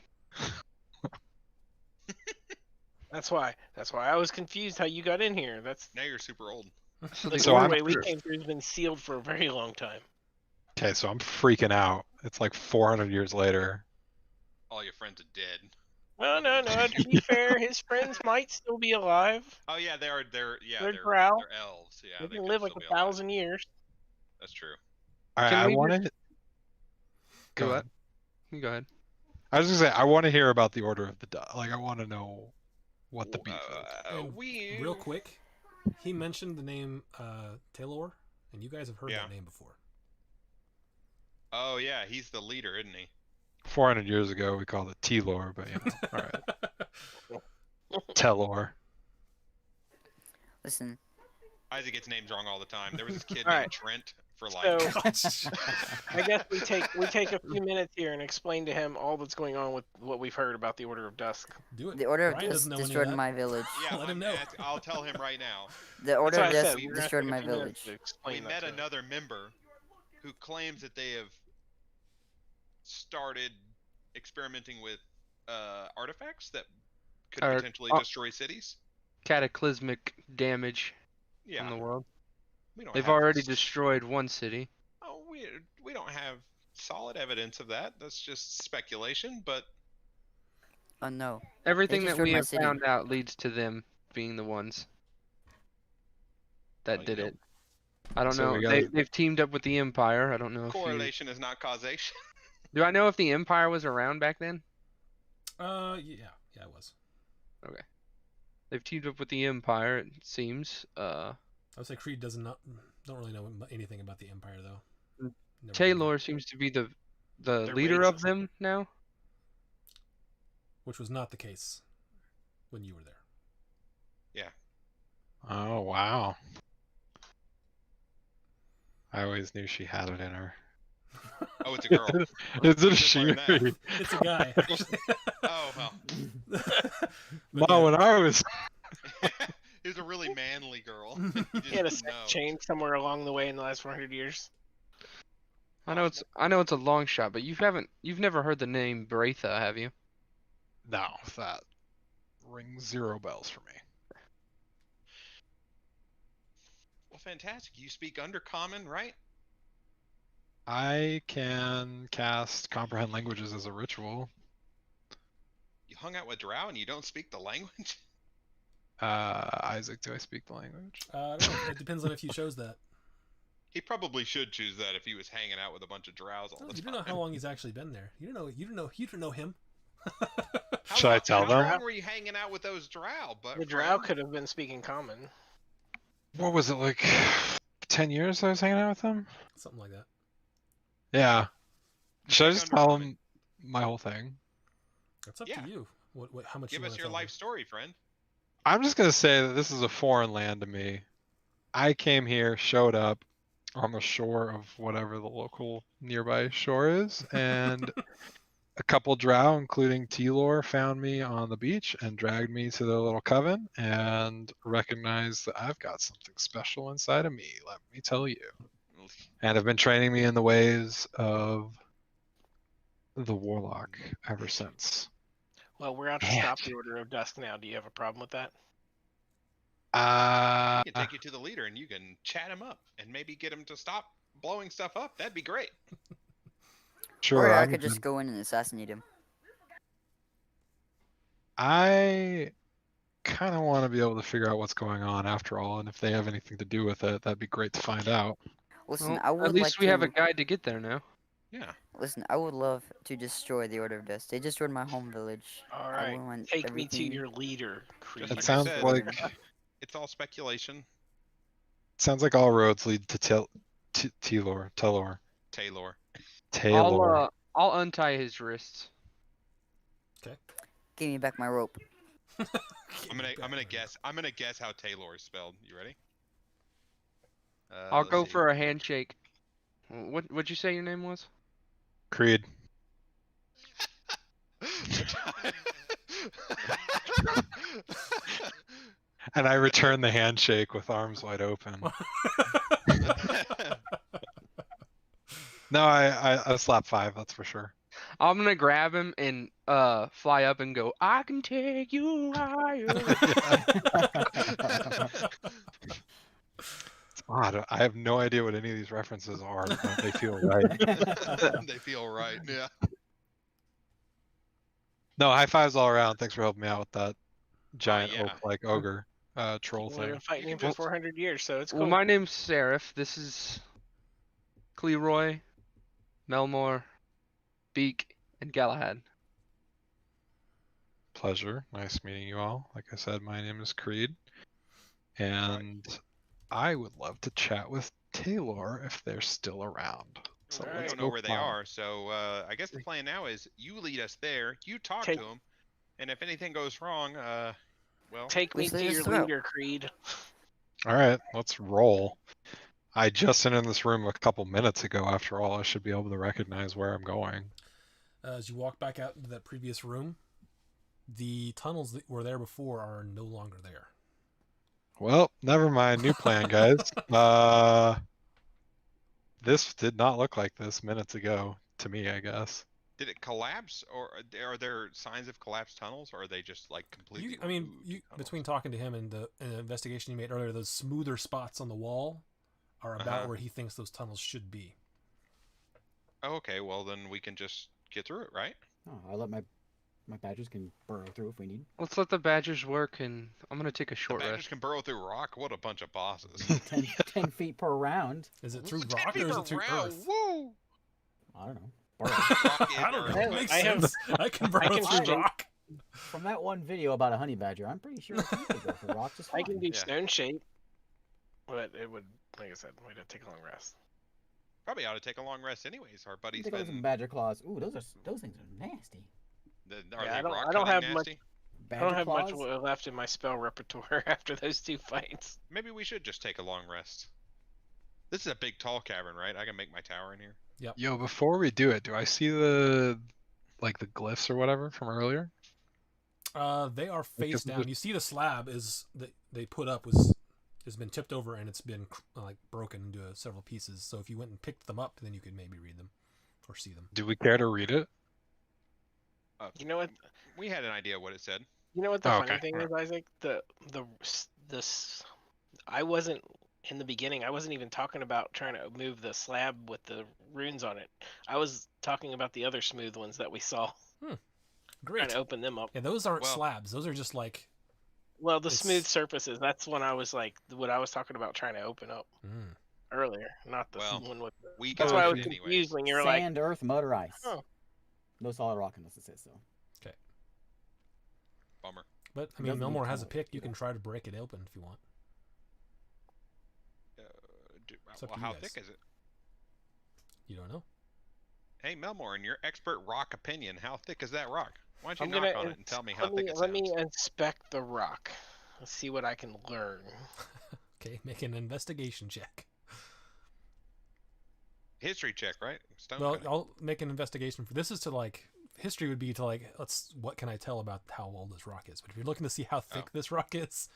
That's why I was confused how you got in here. That's Now you're super old. So the the So I'm doorway we order- came through has been sealed for a very long time. Okay, so I'm freaking out. It's like 400 years later. All your friends are dead. No. To be fair, his friends might still be alive. Oh yeah, they're They're drow. they're elves. Yeah, They they can could live like still be alive. 1,000 years. That's true. All right, Can I we want to. Do Go what? ahead. You go ahead. I was gonna say I want to hear about the Order of the Dusk. Like I want to know what the beef is. And We Real quick, he mentioned the name Taylor, and you guys have heard Yeah. that name before. Oh yeah, he's the leader, isn't he? 400 years ago, we called it T-lore, but you know, all right. Telor. Listen, Isaac gets names wrong all the time. There was this kid All named right. Trent for like. So I guess we take a few minutes here and explain to him all that's going on with what we've heard about the Order of Dusk. Do it. the Order of Brian Dusk doesn't know any of destroyed that. my village. Yeah, Let him know. I'll tell him right now. The Order That's of what I Dusk said. We're gonna destroyed take a my few minutes village. to explain We that met to him. another member who claims that they have started experimenting with artifacts that could Or- potentially oh. destroy cities. Cataclysmic damage Yeah, on the world. we don't They've have already destroyed one city. Oh, we don't have solid evidence of that. That's just speculation. But Oh no. Everything that destroyed we my have city. found out leads to them being the ones that Well, did you know, it. I don't So we know. gotta- They've teamed up with the Empire. I don't know if you... correlation is not causation. Do I know if the Empire was around back then? Yeah, it was. They've teamed up with the Empire, it seems. I would say Creed don't really know anything about the Empire though. Mm. Never did. Taylor seems to be the They're leader of racist. them now. Which was not the case when you were there. Oh wow. I always knew she had it in her. Oh, it's a girl. Is it a Just she? learned that. It's a guy, actually. Oh well, But Mom, yeah, when I was he was a really manly girl. He had a didn't sex know. change somewhere along the way in the last 400 years. I know it's a long shot, but you've never heard the name Braitha, have you? no, that rings 0 bells for me. Well, fantastic. You speak Undercommon, right? I can cast comprehend languages as a ritual. You hung out with Drow and you don't speak the language? Isaac, do I speak the language? I don't know. It depends on if you chose that. He probably should choose that if he was hanging out with a bunch of Drows all Oh, the you time. don't know how long he's actually been there. You don't know him. How Should I long- tell How them? long were you hanging out with those Drow? But The Drow could have been speaking common. What was it, like 10 years I was hanging out with them? Something like that. Yeah. Should I Speak just tell Undercommon. them my whole thing? That's up Yeah. to you. How much Give you us wanna your tell life them. story, friend. I'm just gonna say that this is a foreign land to me. I came here, showed up on the shore of whatever the local nearby shore is, and a couple drow, including T-Lore, found me on the beach and dragged me to their little coven and recognized that I've got something special inside of me, let me tell you. And have been training me in the ways of the warlock ever since. Well, we're out to Man. stop the Order of Dusk now. Do you have a problem with that? He can take you to the leader and you can chat him up and maybe get him to stop blowing stuff up. That'd be great. Sure. Or I I'm could just good. go in and assassinate him. I kind of want to be able to figure out what's going on after all, and if they have anything to do with it, that'd be great to find out. Listen, Well, I would at least like we to, have a guide to get there now. Yeah. Listen, I would love to destroy the Order of Dusk. They destroyed my home village. All I right. would want Take me to everything- your leader, Creed. Just It like I sounds said, like It's all speculation. all roads lead to Telor. Taylor. I'll untie his wrists. Give me back my rope. I'm gonna guess how Taylor is spelled. You ready? I'll let's go see. for a handshake. What'd you say your name was? Creed. And I return the handshake with arms wide open. No, I slap 5, that's for sure. I'm gonna grab him and fly up and go, I can take you higher. It's odd. I have no idea what any of these references are, but they feel right. They feel right. Yeah. No, high fives all around. Thanks for helping me out with that giant yeah. oak-like ogre troll We've thing. been fighting You him can for 400 years, so it's cool. Well, my name's Seraph. This is Cleroy, Melmore, Beak, and Galahad. Pleasure. Nice meeting you all. Like I said, my name is Creed. And I would love to chat with Taylor if they're still around. So We Alright. don't know where they are, so I guess the plan now is you lead us there, you talk to them, and if anything goes wrong, well, Take me Which to leads your through. leader, Creed. All right, let's roll. I just entered this room a couple minutes ago. After all, I should be able to recognize where I'm going. As you walk back out into that previous room, the tunnels that were there before are no longer there. Well, never mind. New plan, guys. This did not look like this minutes ago to me, I guess. did it collapse, or are there signs of collapsed tunnels, or are they just like completely? removed tunnels? Between talking to him and the investigation you made earlier, those smoother spots on the wall are about Uh-huh. where he thinks those tunnels should be. Oh, okay, well then we can just get through it, right? Oh, I'll let my badgers can burrow through if we need. Let's let the Badgers work, and I'm gonna take a The short badgers rest. can burrow through rock. What a bunch of bosses. 10 feet per round. Is it through 10 rock or feet is per it through round, earth? Woo! I don't know. Burrow. Rock I don't know. in It earth. makes I have- sense. I can burrow can through do- rock. From that one video about a honey badger, I'm pretty sure you could go for rocks just I fine. can do Yeah. stone shape, but it would, like I said, we'd have to take a long rest. Probably ought to take a long rest anyways. Our buddy's Take a look at some been. badger claws. Ooh, those things are nasty. Are Yeah, they I don't- rock I don't cutting have much- nasty? Badger I don't have claws? much left in my spell repertoire after those 2 fights. Maybe we should just take a long rest. This is a big, tall cavern, right? I can make my tower in here. Yo, before we do it, do I see the glyphs or whatever from earlier? They are face Because down. there's- You see the slab is that they put up has been tipped over and it's been like broken into several pieces. So if you went and picked them up, then you could maybe read them or see them. Do we care to read it? You know what? We had an idea what it said. You know what the Oh, funny okay, thing is, Isaac? I wasn't in the beginning. I wasn't even talking about trying to move the slab with the runes on it. I was talking about the other smooth ones that we saw. Great. Trying to open them up. Yeah, those aren't Well- slabs. Those are just like. Well, the It's- smooth surfaces. That's when I was like, what I was talking about trying to open up earlier, not the Well, one with. We That's can why I do was it anyways. confused when you were like, Sand, earth, mud, or ice. Oh. No solid rock unless it says so. Bummer. But I It mean, doesn't Melmore need has a tunnels, pick. You yeah. can try to break it open if you want. It's up Well, to you how guys. thick is it? You don't know. Hey, Melmore, in your expert rock opinion, how thick is that rock? Why don't you I'm knock gonna on it and tell me how let thick me it let me sounds? inspect the rock. Let's see what I can learn. Okay, make an investigation check. History check, right? Stone Well, cutting. I'll make an investigation for this. Is to like history would be to like what can I tell about how old this rock is? But if you're looking to see how thick this rock is,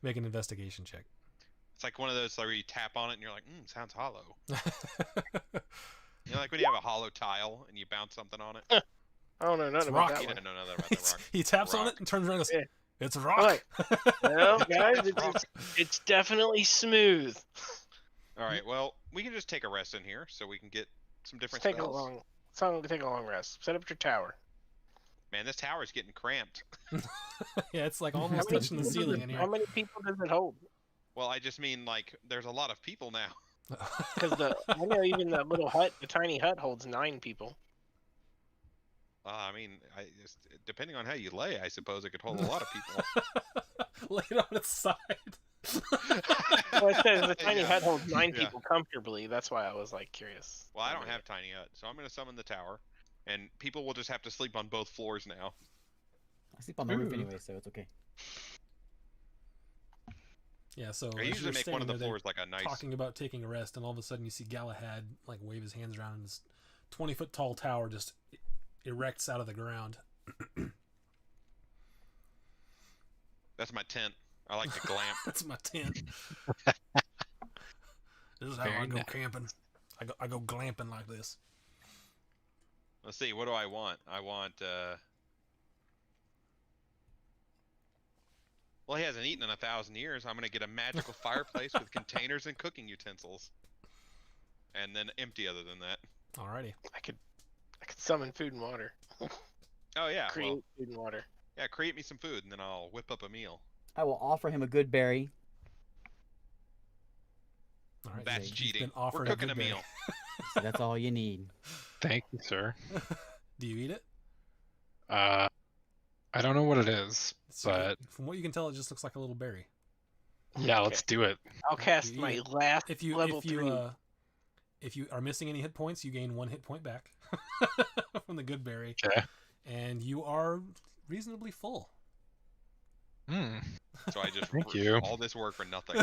make an investigation check. It's like one of those where you tap on it and you're like, sounds hollow. You know, like when you have a hollow tile and you bounce something on it? I don't know nothing about rock. that You one. don't know nothing about the rock. He taps on Rock. it and turns around and goes, Yeah. "It's a rock." like, Well, guys, Rock. it's definitely smooth. All right, well, we can just take a rest in here so we can get some Let's different take a spells. take a long rest. Set up your tower. Man, this tower's getting cramped. Yeah, it's like almost many touching the people ceiling in How here. many people does it hold? Well, I just mean, like, there's a lot of people now. Because I know even the little hut, the tiny hut, holds 9 people. I mean, depending on how you lay, I suppose it could hold a lot of people. Lay it on its side. Well, it says the tiny Yeah. hut holds 9 Yeah. people comfortably. That's why I was like curious. Well, I don't have tiny hut, so I'm going to summon the tower, and people will just have to sleep on both floors now. I sleep on the roof Ooh. anyway, so it's okay. Yeah, so I as usually you're make one of the standing there, floors like a nice. talking about taking a rest, and all of a sudden you see Galahad like wave his hands around, and this 20-foot tall tower just erects out of the ground. That's my tent. I like to glamp. That's my tent. This is how Very I go nice. camping. I go glamping like this. Let's see. What do I want? I want. Well, he hasn't eaten in 1,000 years. I'm gonna get a magical fireplace with containers and cooking utensils, and then empty. Other than that. Alrighty. I could summon food and water. Oh yeah. Create Well, food and water. yeah. Create me some food, and then I'll whip up a meal. I will offer him a good berry. All right. That's he's cheating. been We're offered cooking a good berry. meal. So that's all you need. Thank you, sir. Do you eat it? I don't know what it is, So but from what you can tell, it just looks like a little berry. yeah, Okay. let's do it. I'll cast You eat my it. last If you level if you 3. if you are missing any hit points, you gain 1 hit point back from the good berry, Okay. and you are reasonably full. Hmm. So I just Thank you. all this work for nothing.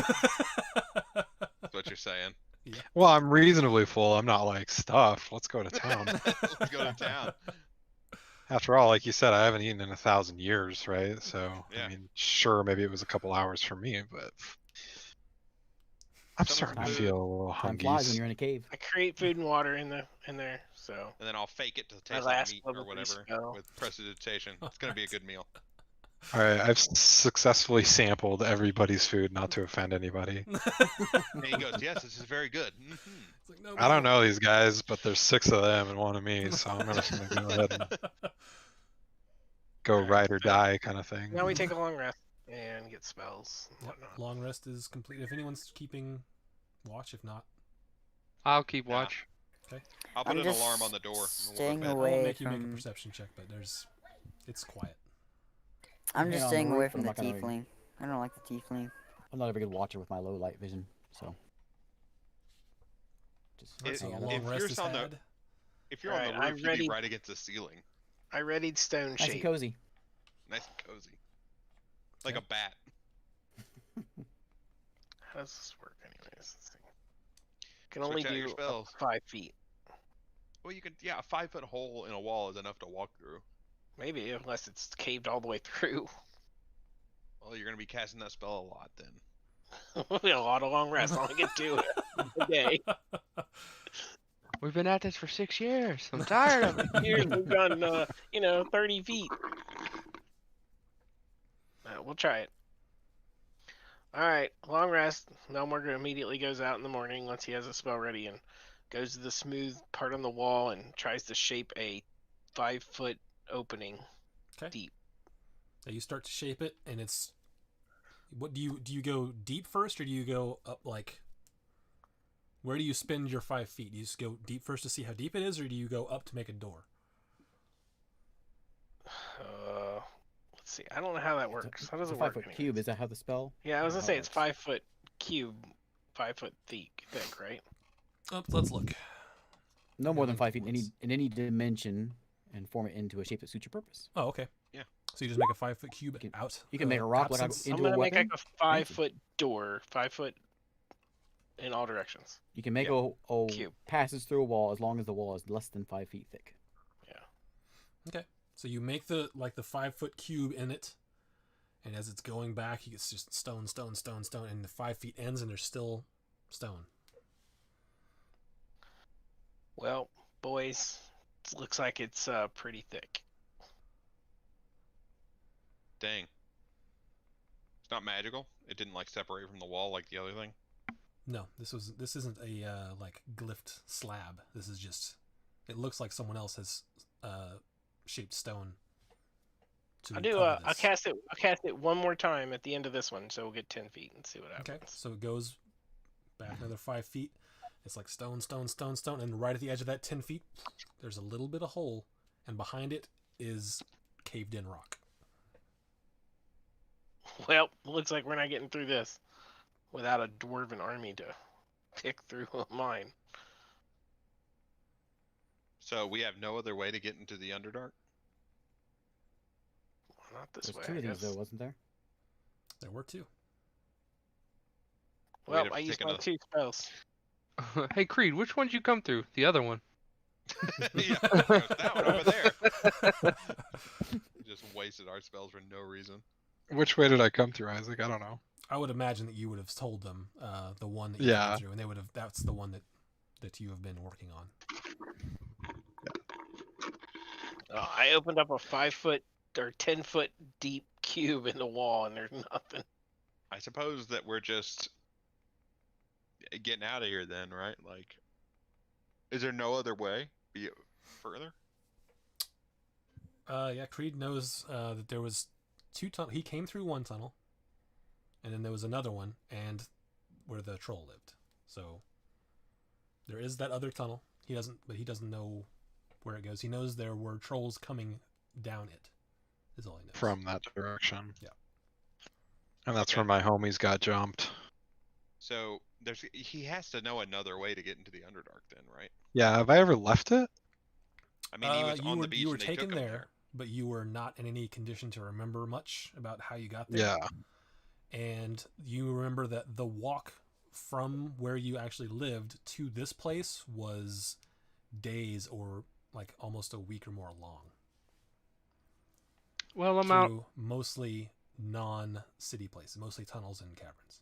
That's what you're saying. Well, I'm reasonably full. I'm not like stuffed. Let's go to town. Let's go to town. After all, like you said, I haven't eaten in 1,000 years, right? So, Yeah. I mean, sure, maybe it was a couple hours for me, but I'm Some starting to food. feel a little Time flies when hungry. you're in a cave. I create food and water in there, so And then I'll fake it to My taste like last meat or level 3 whatever spell. with prestidigitation. It's gonna be a good meal. All right, I've successfully sampled everybody's food, not to offend anybody. And he goes, "Yes, this is very good." Mhm. It's like, no, I don't know these guys, but there's 6 of them and 1 of me, so I'm just gonna go ahead and go Alright, ride or so- die kind of thing. now we take a long rest and get spells and Yep, whatnot. long rest is complete. If anyone's keeping watch, if not, I'll keep Nah. watch. I'll put I'm an just alarm on the door. and we'll go to staying bed. I away. won't make you make a from- perception check, but it's quiet. I'm Yeah, just on staying the away roof, from but the I'm not gonna- tiefling. I don't like the tiefling. I'm not a very good watcher with my low light vision, so. Just If- So a hang on. long if rest you're is on the- had. If you're on the Alright, I'm roof, you'd ready. be right against the ceiling. I readied stone Nice and shape. cozy. Nice and cozy. Like Okay. a bat. How does this work, anyways? Let's see. Can only Switch out your do spells. 5 feet, Well, you could, yeah, a 5-foot hole in a wall is enough to walk through. maybe, unless it's caved all the way through. Well, you're gonna be casting that spell a lot then. A lot of long rest. I'll get to it. Okay. We've been at this for 6 years. I'm tired of it. Years we've done, 30 feet. We'll try it. All right, long rest. Melmorger immediately goes out in the morning once he has a spell ready and goes to the smooth part on the wall and tries to shape a 5-foot opening Okay. deep. So you start to shape it, and it's. What do you go deep first, or do you go up like? Where do you spend your 5 feet? Do you just go deep first to see how deep it is, or do you go up to make a door? Let's see. I don't know how that works. How does It's it a work? 5-foot cube. Is that how the spell? Yeah, I was gonna how say it it's works? 5-foot cube, 5-foot thick, right? Oh, let's look. No more than One 5 feet points. in any dimension, and form it into a shape that suits your purpose. Oh, okay. Yeah. So you just make a 5-foot cube can- out. You can make a rock like absence? into I'm gonna a make weapon. like a 5-foot door, 5 foot in all directions. You can make Yeah. a Cube. passes through a wall as long as the wall is less than 5 feet thick. Okay. So you make the 5-foot cube in it, and as it's going back, it's just stone, and the 5 feet ends, and there's still stone. Well, boys, it looks like it's pretty thick. Dang. It's not magical. It didn't like separate from the wall like the other thing. No, this isn't a like glyphed slab. This is just. It looks like someone else has shaped stone. To I'll do. cover I'll this. cast it. I'll cast it one more time at the end of this one, so we'll get 10 feet and see what happens. Okay, so it goes back another 5 feet. It's like stone, and right at the edge of that 10 feet, there's a little bit of hole, and behind it is caved in rock. Well, looks like we're not getting through this without a dwarven army to pick through a mine. So we have no other way to get into the Underdark? Well, not this There's way. 2 I of these guess. though, wasn't there? There were 2. We'd Well, have to I take used my another- 2 spells. Hey Creed, which one'd you come through? The other one. Yeah, that one over there. Just wasted our spells for no reason. Which way did I come through, Isaac? I don't know. I would imagine that you would have told them the one that you Yeah. came through, and they would have. That's the one that you have been working on. I opened up a 5-foot or 10-foot deep cube in the wall, and there's nothing. I suppose that we're just getting out of here then, right? Like, is there no other way further? Yeah, Creed knows that there was 2 tunnels. He came through one tunnel, and then there was another one, and where the troll lived. So there is that other tunnel. He doesn't know where it goes. He knows there were trolls coming down it. Is all he knows. From that direction. Yeah. And that's Okay. where my homies got jumped. So he has to know another way to get into the Underdark then, right? Yeah, have I ever left it? I mean, he was you on were the beach you were and they taken took him there, but you were not in any condition to remember much about how you got there. Yeah. And you remember that the walk from where you actually lived to this place was days or like almost a week or more long. Well, I'm out. Through mostly non-city places, mostly tunnels and caverns.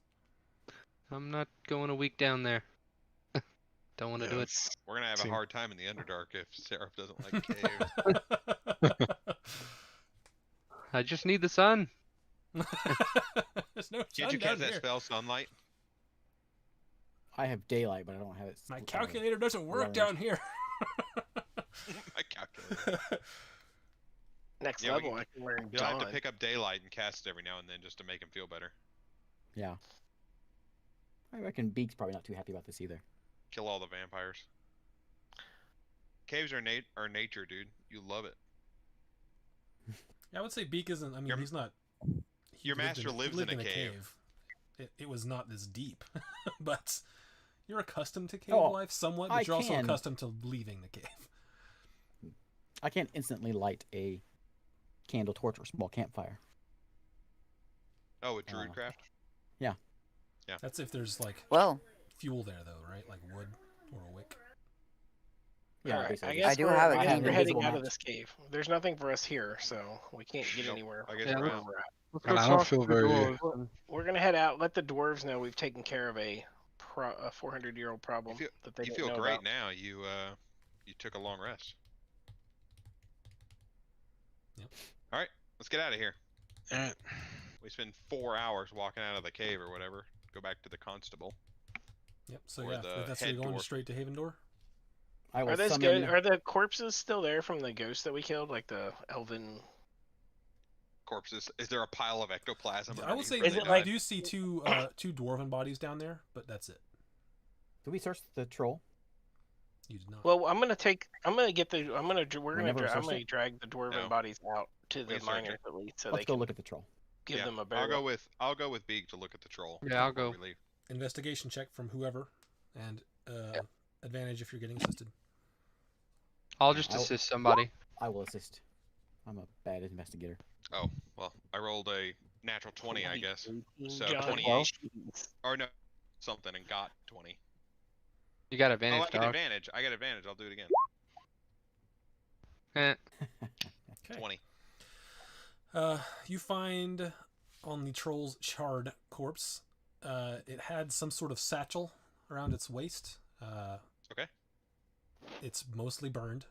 I'm not going a week down there. Don't want to do it. We're gonna have a Same. hard time in the Underdark if Seraph doesn't like caves. I just need the sun. There's no Did sun you down cast that here. spell, Sunlight? I have daylight, but I don't have it. My calculator doesn't work range. down here. My calculator. Next Yeah, we level, can- I can learn You'll have to Dawn. pick up daylight and cast it every now and then just to make him feel better. Yeah. I reckon Beak's probably not too happy about this either. Kill all the vampires. Caves are nature, dude. You love it. Yeah, I would say Beak isn't. I mean, Your- he's not. he your lived master he lives lived in a cave. It was not this deep, but you're accustomed to cave Oh, life somewhat. But I you're also can. accustomed to leaving the cave. I can't instantly light a candle torch or small campfire. Oh, with Druidcraft? That's if there's like Well, fuel there, though, right? Like wood or a wick. Yeah, Alright, basically I just- guess I do we're, have a I guess candle we're heading invisible out of match. this cave. There's nothing for us here, so we can't get Nope. anywhere. I guess Yeah, we're where out. we're at. Let's And go I don't talk feel to the very- dwarves. We're gonna head out. Let the dwarves know we've taken care of a 400-year-old problem that they You didn't feel know great about. now. You took a long rest. Yep. All right, let's get out of here. Alright. We spend 4 hours walking out of the cave or whatever. Go back to the constable. Yep. So Or yeah, the if that's where head you're going dwarf. straight to Haven Door. I will Are those summon. are the corpses still there from the ghosts that we killed, like the elven? Corpses. Is there a pile of ectoplasm? I would underneath say where Is they it I like- died? do see two dwarven bodies down there, but that's it. Did we search the troll? You did not. Well, I'm gonna get the. I'm gonna. We're We gonna. never I'm searched gonna it? drag the dwarven No. bodies out to the We'll search miners it. at least, so Let's they go can look at the troll. give Yeah, them a I'll burial. go with Beak to look at the troll. Yeah, I'll before go. we leave. Investigation check from whoever, and advantage if you're getting assisted. I'll just I'll- assist somebody. I will assist. I'm a bad investigator. Oh, well, I rolled a natural 20, I guess. 18, So John. 28. Or no, something and got 20. You got Oh, advantage, I get dog. advantage. I get advantage. I'll do it again. Eh. Okay. 20. You find on the troll's charred corpse, it had some sort of satchel around its waist. Okay. It's mostly burned,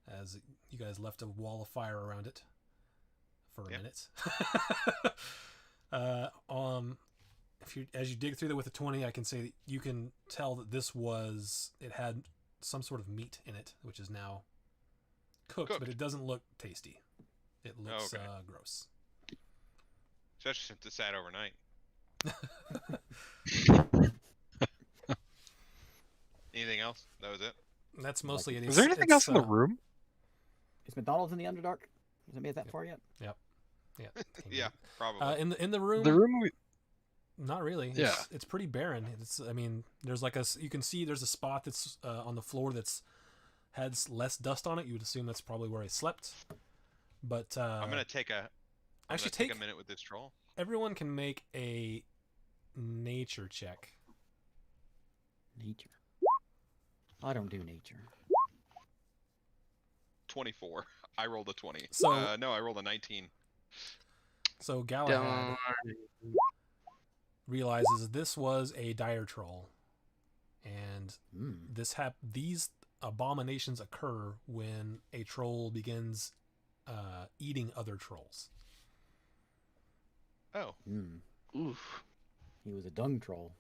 as you guys left a wall of fire around it for a Yeah. minute. If you as you dig through there with a 20, I can say that you can tell that it had some sort of meat in it, which is now cooked. But Cooked. it doesn't look tasty. It looks okay. gross. Especially since it sat overnight. Anything else? That was it? That's mostly it. Is there anything else in the room? Is McDonald's in the Underdark? Has it made it that far yet? Yeah. Yeah, probably. In the room, The room we... not really. Yeah. It's pretty barren. I mean, there's like you can see there's a spot that's on the floor that's has less dust on it. You would assume that's probably where he slept. But I'm gonna take a. I'm actually gonna take take a minute with this troll. everyone can make a nature check. Nature. I don't do nature. 24. I rolled a 20. So- no, I rolled a 19. So Galahad Darn. realizes this was a dire troll, and Hmm. these abominations occur when a troll begins eating other trolls. Oh, Hmm. Oof. He was a dung troll.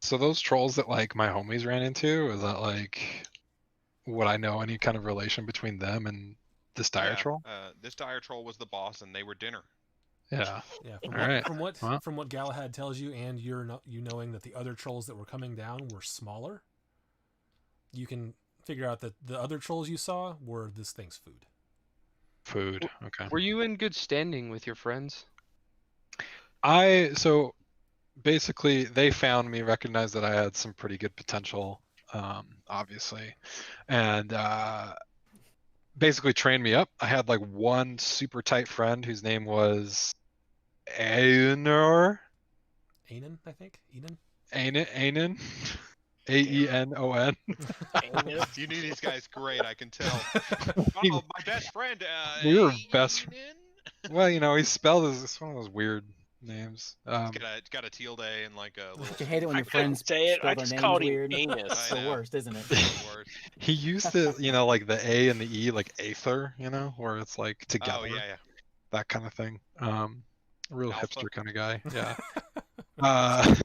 So those trolls that like my homies ran into, is that like, would I know any kind of relation between them and this dire yeah. troll? This dire troll was the boss, and they were dinner. Yeah. Yeah, All right. Well. from what Galahad tells you, and you knowing that the other trolls that were coming down were smaller, you can figure out that the other trolls you saw were this thing's food. Food. Okay. Were you in good standing with your friends? So basically they found me, recognized that I had some pretty good potential, obviously, and basically trained me up. I had like one super tight friend whose name was Aenon. Aenon, I think. Aenon. Aenon. Aenon. You knew these guys great, I can tell. He- Oh, my best friend. We were best- Aiden? Well, he spelled it's one of those weird names. It's got a tilde and like a little. But you hate it when I your couldn't friends say it. spell I their just names called him weird. Anus. It's I the know. worst, isn't it? the worst. He used to, like the A and the E, like Aether, where it's like together, Oh yeah, that kind of thing. Real Alpha. hipster kind of guy. Yeah. Uh,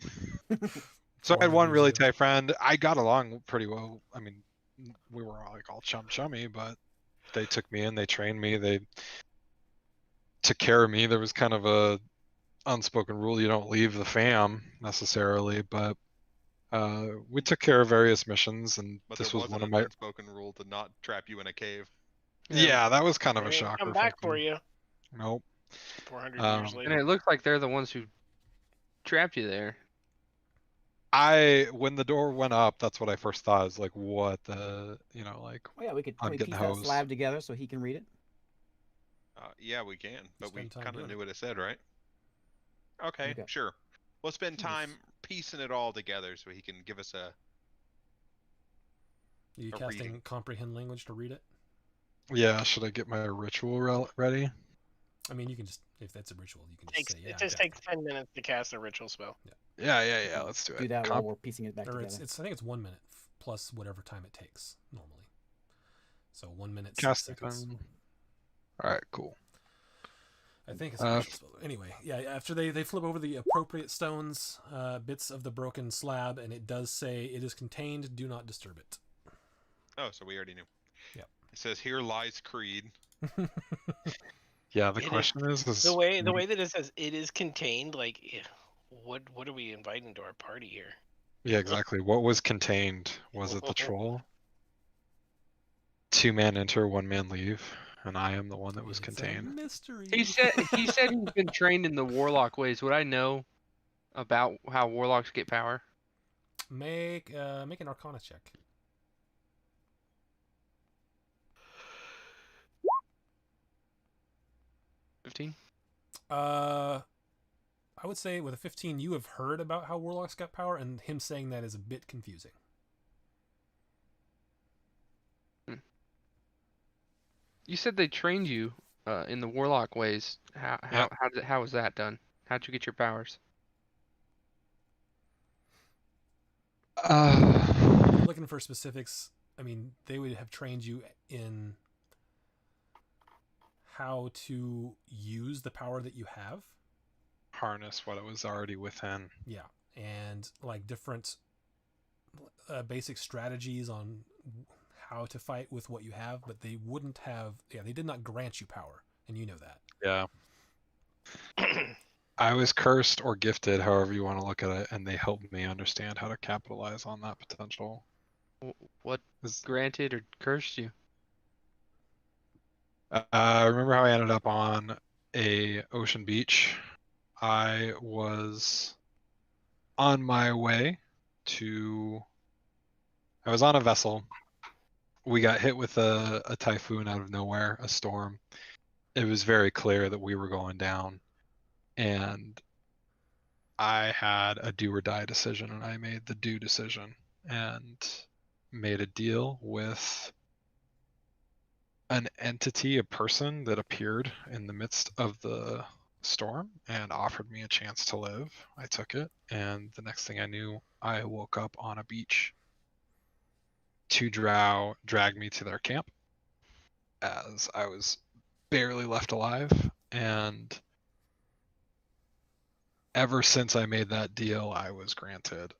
so I had one really tight friend. I got along pretty well. I mean, we were all chummy, but they took me in, they trained me, they took care of me. There was kind of a unspoken rule: you don't leave the fam necessarily, but we took care of various missions, and But this there was wasn't one of an my. unspoken rule to not trap you in a cave. Yeah, that was kind of a Right, shocker. come back from for you. Nope. 400 years Um, And later. it looked like they're the ones who trapped you there. When the door went up, that's what I first thought. Is like, what the, like, Oh yeah, we could I'm we getting piece that hosed. slab together so he can read it. Yeah, we can, but we spend time kind of doing knew it. what it said, right? Okay, Okay. sure. We'll spend Nice. time piecing it all together so he can give us a. You A casting reading. comprehend language to read it? Yeah, should I get my ritual ready? I mean, you can just, if that's a ritual, you can just say, yeah. It just takes 10 minutes to cast a ritual spell. Yeah. Let's do it. Do that while we're piecing it back Or together. I think it's 1 minute plus whatever time it takes normally. So 1 minute, 6 Casting seconds. time. All right, cool. I think it's a ritual spell. Anyway, yeah. After they flip over the appropriate stones, bits of the broken slab, and it does say it is contained. Do not disturb it. Oh, so we already knew. Yep. It says, "Here lies Creed." Yeah, the It is- question is The way that it says it is contained, like, what are we inviting to our party here? Yeah, exactly. What was contained? Was it the troll? 2 man enter, 1 man leave, and I am the one that was It's a contained. mystery. He said he's been trained in the warlock ways. Would I know about how warlocks get power? Make an Arcana check. 15? I would say with a 15, you have heard about how warlocks got power, and him saying that is a bit confusing. You said they trained you in the warlock ways. How was that done? How'd you get your powers? If you're looking for specifics, I mean, they would have trained you in how to use the power that you have. Harness what it was already within. Yeah, and like different basic strategies on how to fight with what you have, but they wouldn't have. Yeah, they did not grant you power, and you know that. Yeah. I was cursed or gifted, however you want to look at it, and they helped me understand how to capitalize on that potential. What Is- granted or cursed you? remember how I ended up on a ocean beach? I was on my way to. I was on a vessel. We got hit with a typhoon out of nowhere, a storm. It was very clear that we were going down, and I had a do or die decision, and I made the do decision and made a deal with an entity, a person that appeared in the midst of the storm and offered me a chance to live. I took it, and the next thing I knew, I woke up on a beach. Two drow dragged me to their camp as I was barely left alive, and ever since I made that deal, I was granted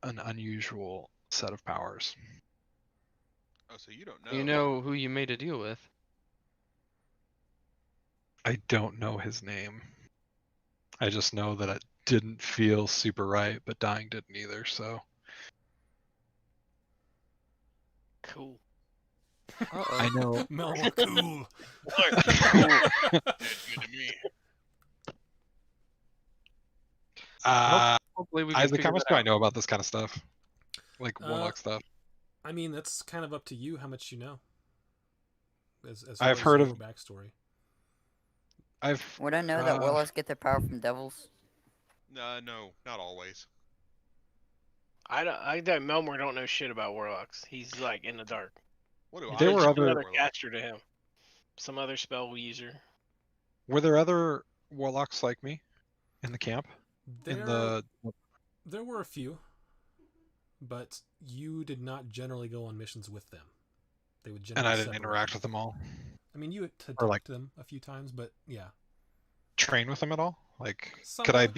an unusual set of powers. Oh, so you don't know. You know who you made a deal with. I don't know his name. I just know that it didn't feel super right, but dying didn't either, so. Cool. I know. Melmore, cool. That's good to me. Hopefully we can Isaac, figure how much that do I out. know about this kind of stuff? Like warlock stuff? I mean, that's kind of up to you how much you know. As I've far heard as of- your backstory. Would I know that warlocks get their power from devils? No, not always. I that Melmore don't know shit about warlocks. He's like in the dark. What do There I were know Just other- about another warlocks? caster to him. Some other spell user. Were there other warlocks like me in the camp? There were a few, but you did not generally go on missions with them. They would generally And I didn't separate interact you. with them all. I mean, you had to Or, talk like- to them a few times, but yeah. Train with them at all? Like, Somewhat.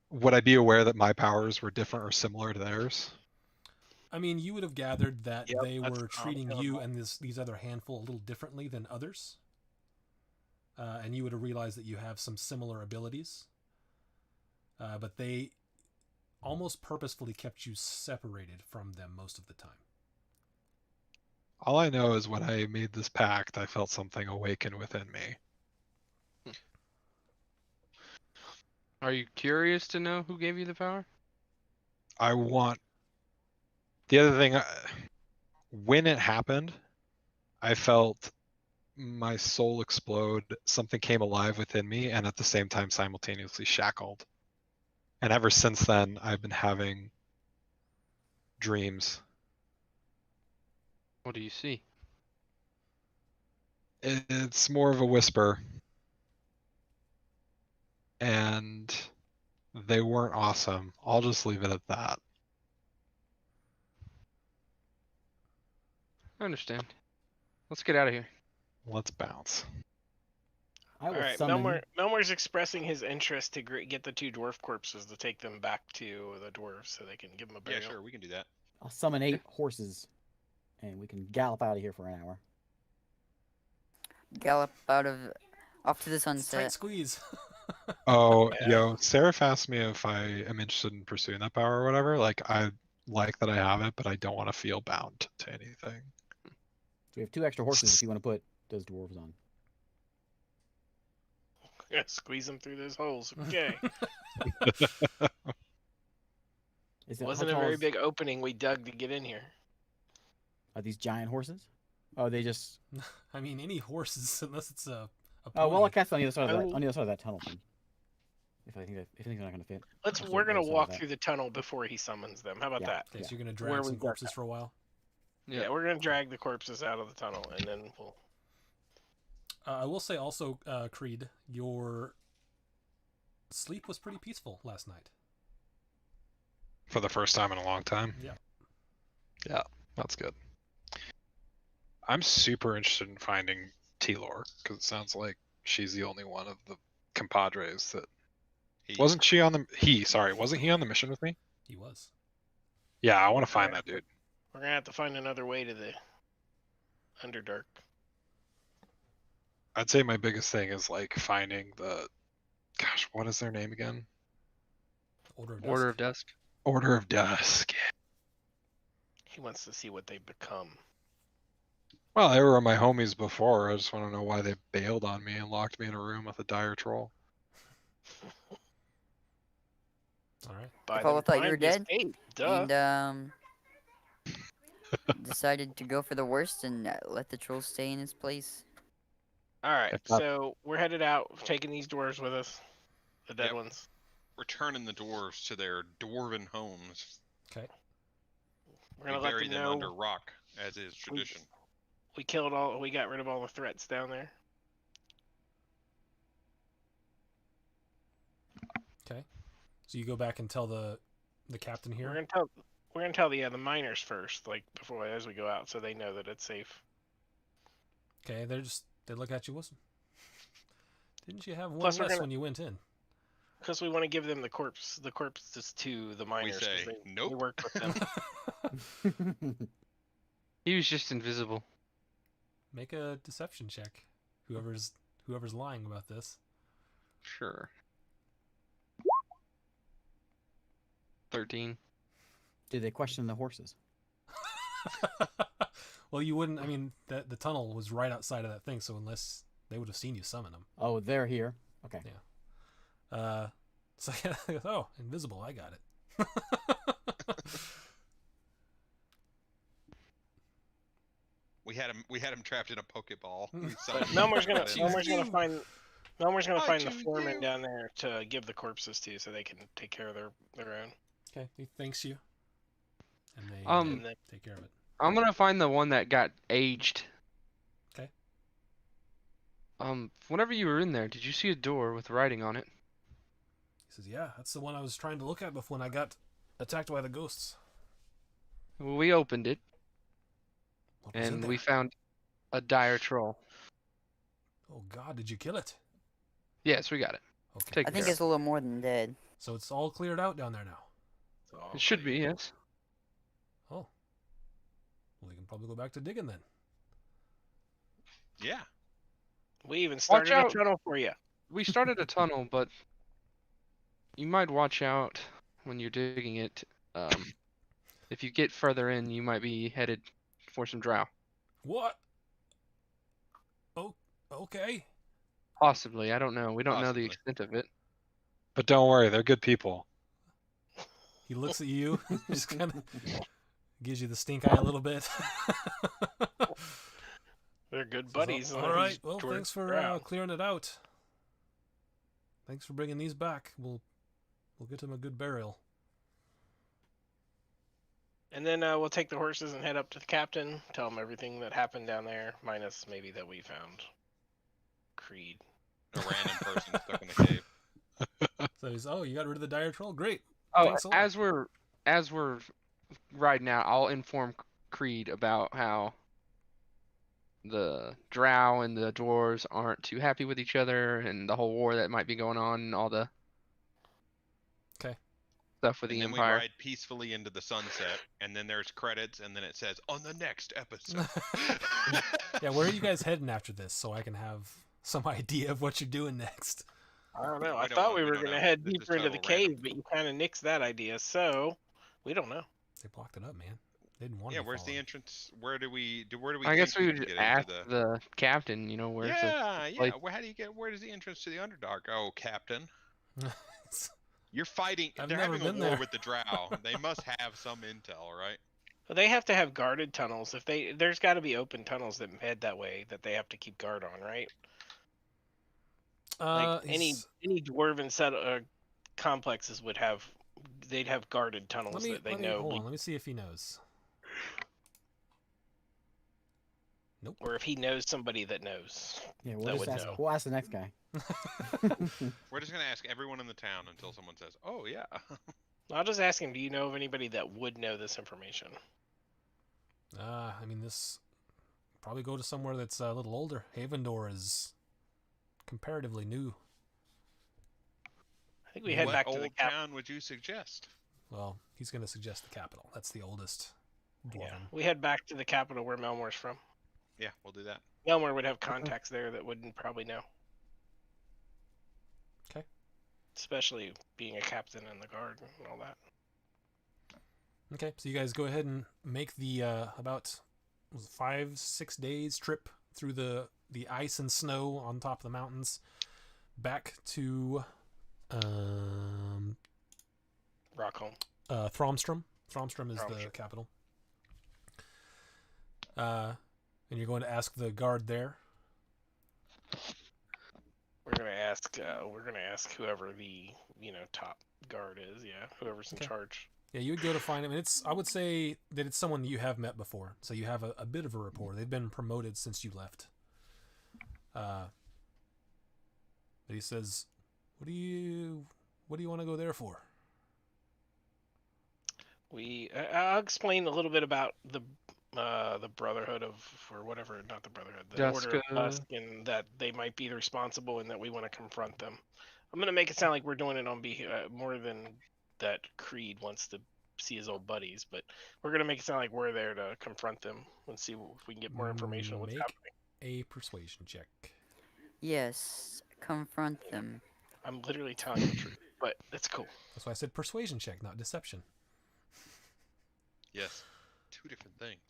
would I be aware that my powers were different or similar to theirs? I mean, you would have gathered that Yep, they that's were how I'm treating feeling you about and these other handful a little differently than others. And you would have realized that you have some similar abilities. But they almost purposefully kept you separated from them most of the time. All I know is when I made this pact, I felt something awaken within me. Are you curious to know who gave you the power? I want. The other thing, when it happened, I felt my soul explode. Something came alive within me, and at the same time, simultaneously shackled. And ever since then, I've been having dreams. What do you see? It's more of a whisper. And they weren't awesome. I'll just leave it at that. I understand. Let's get out of here. Let's bounce. I will All right, summon. Melmore's expressing his interest to get the two dwarf corpses to take them back to the dwarves so they can give them a Yeah, burial. sure, we can do that. I'll summon 8 horses, and we can gallop out of here for an hour. Gallop off to the It's a tight sunset. squeeze. Oh, Yeah. yo, Seraph asked me if I am interested in pursuing that power or whatever. Like, I like that I have it, but I don't want to feel bound to anything. So we have 2 extra horses if you want to put those dwarves on. Yeah, squeeze them through those holes. Okay. Is it, Wasn't how a tall very is- big opening we dug to get in here. Are these giant horses? Oh, they just. I mean, any horses, unless it's a Oh pony. well, I'll cast on the other side of that. Oh. On the other side of that tunnel thing. If I think they're not gonna fit. We're Just gonna other side of walk that. through the tunnel before he summons them. How about Yeah. that? Okay, so you're going to Where drag we some got corpses that. for a while. Yeah, we're gonna drag the corpses out of the tunnel and then we'll. I will say also, Creed, your sleep was pretty peaceful last night. For the first time in a long time. Yeah. Yeah, that's good. I'm super interested in finding T-Lore, because it sounds like she's the only one of the compadres that... Wasn't he on the mission with me? He was. Yeah, I want to find that dude. We're gonna have to find another way to the Underdark. I'd say my biggest thing is like finding the... Gosh, what is their name again? Order of Order Dusk. of Dusk. Order of Dusk. He wants to see what they become. Well, they were my homies before. I just want to know why they bailed on me and locked me in a room with a dire troll. All right. By Paul them thought you were find this dead, cave, Duh. And decided to go for the worst and let the troll stay in his place. All right, If not- so we're headed out, taking these dwarves with us, the dead Yep. ones. Returning the dwarves to their dwarven homes. Okay. We're We gonna let bury them them know under rock, as is tradition. we got rid of all the threats down there. So you go back and tell the captain here. We're gonna tell the miners first, like before as we go out, so they know that it's safe. Okay, they look at you. Listen, didn't you have one Plus, we're less gonna- when you went in? Because we want to give them the corpses to the We miners. 'cause say, they nope. work with them. He was just invisible. Make a deception check. Whoever's lying about this. Sure. 13. Do they question the horses? Well, you wouldn't. I mean, the tunnel was right outside of that thing, so unless they would have seen you summon them. Oh, they're here. Okay. So oh, invisible. I got it. We had him trapped in a Pokeball. We But summoned him Melmor's and gonna got in. Melmor's gonna find I the choose foreman you. down there to give the corpses to, so they can take care of their own. Okay, he thanks you, and they And then take care of it. I'm gonna find the one that got aged. Okay. Whenever you were in there, did you see a door with writing on it? He says, "Yeah, that's the one I was trying to look at before when I got attacked by the ghosts." Well, we opened it, What was in and there? we found a dire troll. Oh God, did you kill it? Yes, we got it. Okay. Take I think care. it's a little more than dead. So it's all cleared out down there now. It should be, yes. Oh. Well, you can probably go back to digging then. Yeah. we even started a out. tunnel for you. We started a tunnel, but you might watch out when you're digging it. If you get further in, you might be headed for some drow. What? Oh, okay. Possibly, I don't know. We don't know Possibly. the extent of it. But don't worry, they're good people. He looks at you, just kind of gives you the stink eye a little bit. They're good Says, buddies. All right. Well, thanks for clearing it out. Thanks for bringing these back. We'll get them a good burial. And then we'll take the horses and head up to the captain. Tell him everything that happened down there, minus maybe that we found Creed. A random person stuck in the cave. So he's, oh, you got rid of the dire troll? Great. Oh, Thanks a lot. as we're riding out, I'll inform Creed about how the drow and the dwarves aren't too happy with each other, and the whole war that might be going on, and all the Okay. stuff with And the then we Empire. ride peacefully into the sunset, and then there's credits, and then it says, on the next episode. Yeah, where are you guys heading after this so I can have some idea of what you're doing next? I don't know. We I don't thought know. we We were don't going to know. head This is deeper into the total random. cave, but you kind of nixed that idea, so we don't know. They blocked it up, man. They didn't want Yeah, to where's the follow. entrance? Where do we I guess think we can would get ask into the captain, where's Yeah. like- How do you get? Where is the entrance to the Underdark? Oh, Captain, the... you're fighting. I've They're never having a been war there. with the Drow. They must have some intel, right? But they have to have guarded tunnels. There's got to be open tunnels that head that way that they have to keep guard on, right? Like any dwarven set complexes would have, they'd have guarded tunnels that they know. Hold on, let me see if he knows. Nope. Or if he knows somebody that knows. Yeah, That we'll just would ask. know. We'll ask the next guy. We're just gonna ask everyone in the town until someone says, "Oh yeah." I'll just ask him, do you know of anybody that would know this information? I mean, this probably go to somewhere that's a little older. Havendor is comparatively new. I think we head What back to old the cap. town would you suggest? Well, he's going to suggest the capital. That's the oldest dwarven. Yeah, we head back to the capital where Melmor's from. Yeah, we'll do that. Melmor would have contacts there that wouldn't probably know. Okay. Especially being a captain in the guard and all that. Okay, so you guys go ahead and make the about 5-6 days trip through the ice and snow on top of the mountains back to Rockholm. Thromstrom. Thromstrom is the Thromstrom. capital. And you're going to ask the guard there. We're gonna ask whoever the top guard is. Yeah, whoever's in Okay. charge. Yeah, you would go to find him, and I would say that it's someone you have met before, so you have a bit of a rapport. They've been promoted since you left. But he says, "What do you want to go there for?" I'll explain a little bit about the Brotherhood of, or whatever, not the Brotherhood, the Order of Dusk, Dusk, and that they might be responsible and that we want to confront them. I'm gonna make it sound like we're doing it on more than that Creed wants to see his old buddies, but we're gonna make it sound like we're there to confront them and see if we can get more information on what's Make happening. a persuasion check. Yes, confront them. I'm literally telling the truth, but it's cool. That's why I said persuasion check, not deception. Yes. Two different things.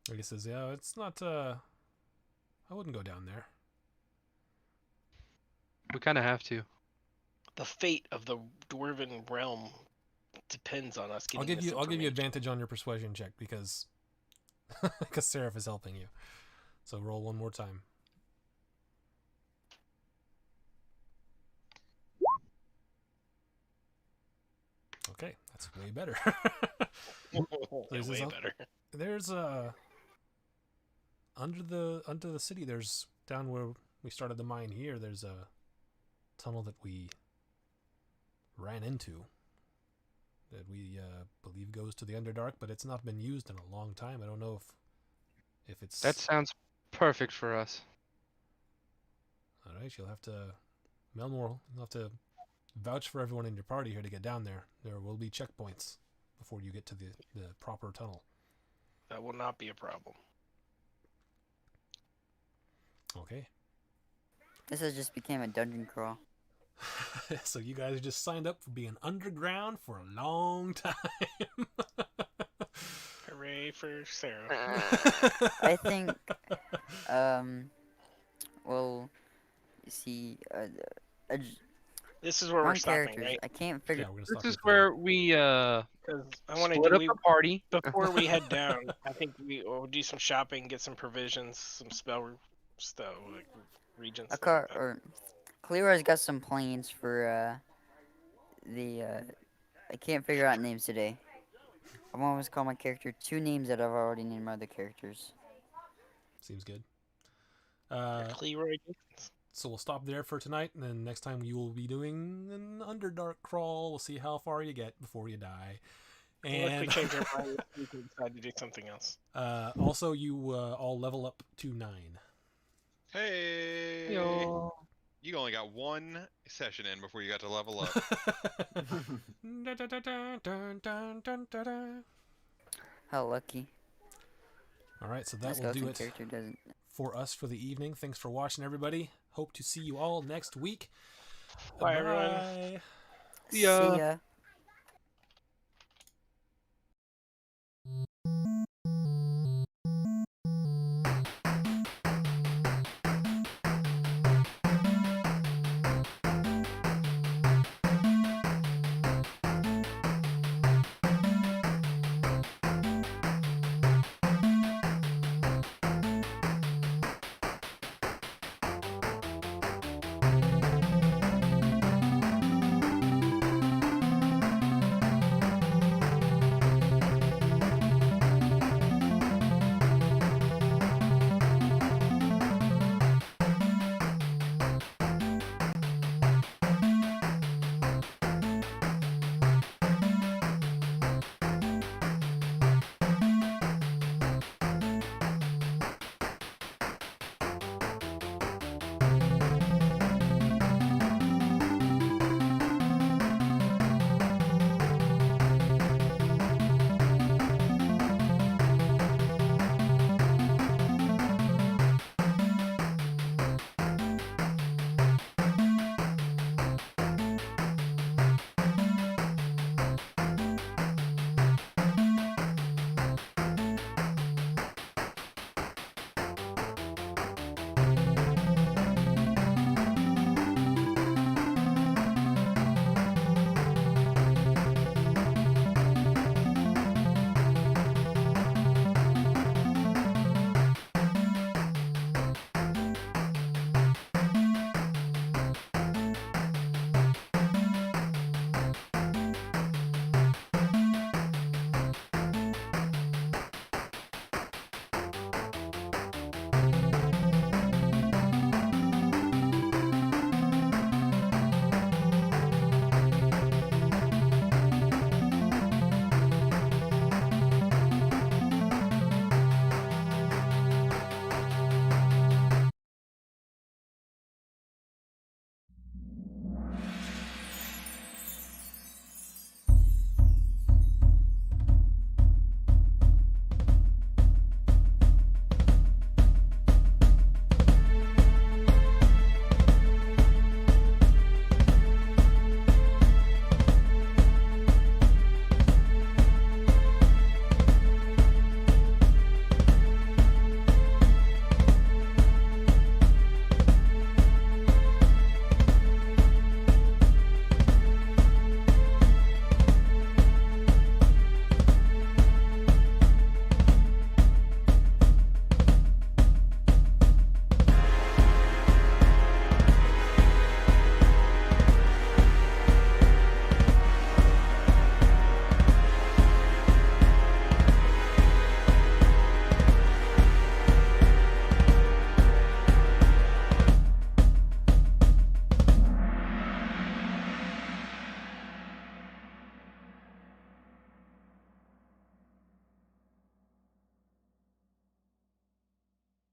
Like he says, yeah, it's not, I wouldn't go down there. We kind of have to. The fate of the dwarven realm depends on us getting this I'll give you information. advantage on your persuasion check because because Seraph is helping you. So roll one more time. Okay, that's way better. This is Way up- better. There's under the city. There's down where we started the mine here. There's a tunnel that we ran into that we believe goes to the Underdark, but it's not been used in a long time. I don't know if it's. That sounds perfect for us. All right. You'll have to, Melmore. You'll have to vouch for everyone in your party here to get down there. There will be checkpoints before you get to the proper tunnel. That will not be a problem. Okay. This has just became a dungeon crawl. So you guys just signed up for being underground for a long time. Hooray for Sarah. I think, well, you see, This is where wrong we're stopping, characters. right? I can't figure. Yeah, we're gonna This stop is here for now. where we Because I want to split up do the party. before we head down. I think we'll do some shopping, get some provisions, some spell stuff, like regions. A stuff car like that. or Clear's got some plans for I can't figure out names today. I'm always call my character two names that I've already named my other characters. Seems good. Cleroy. So we'll stop there for tonight, and then next time you will be doing an Underdark crawl. We'll see how far you get before you die. Unless we And change our mind, we can decide to do something else. also, you all level up to 9. Hey. Yo. You only got one session in before you got to level up. How lucky. All right, so My that will do skeleton it character doesn't. for us for the evening. Thanks for watching, everybody. Hope to see you all next week. Bye, everyone. Bye. See ya. See ya.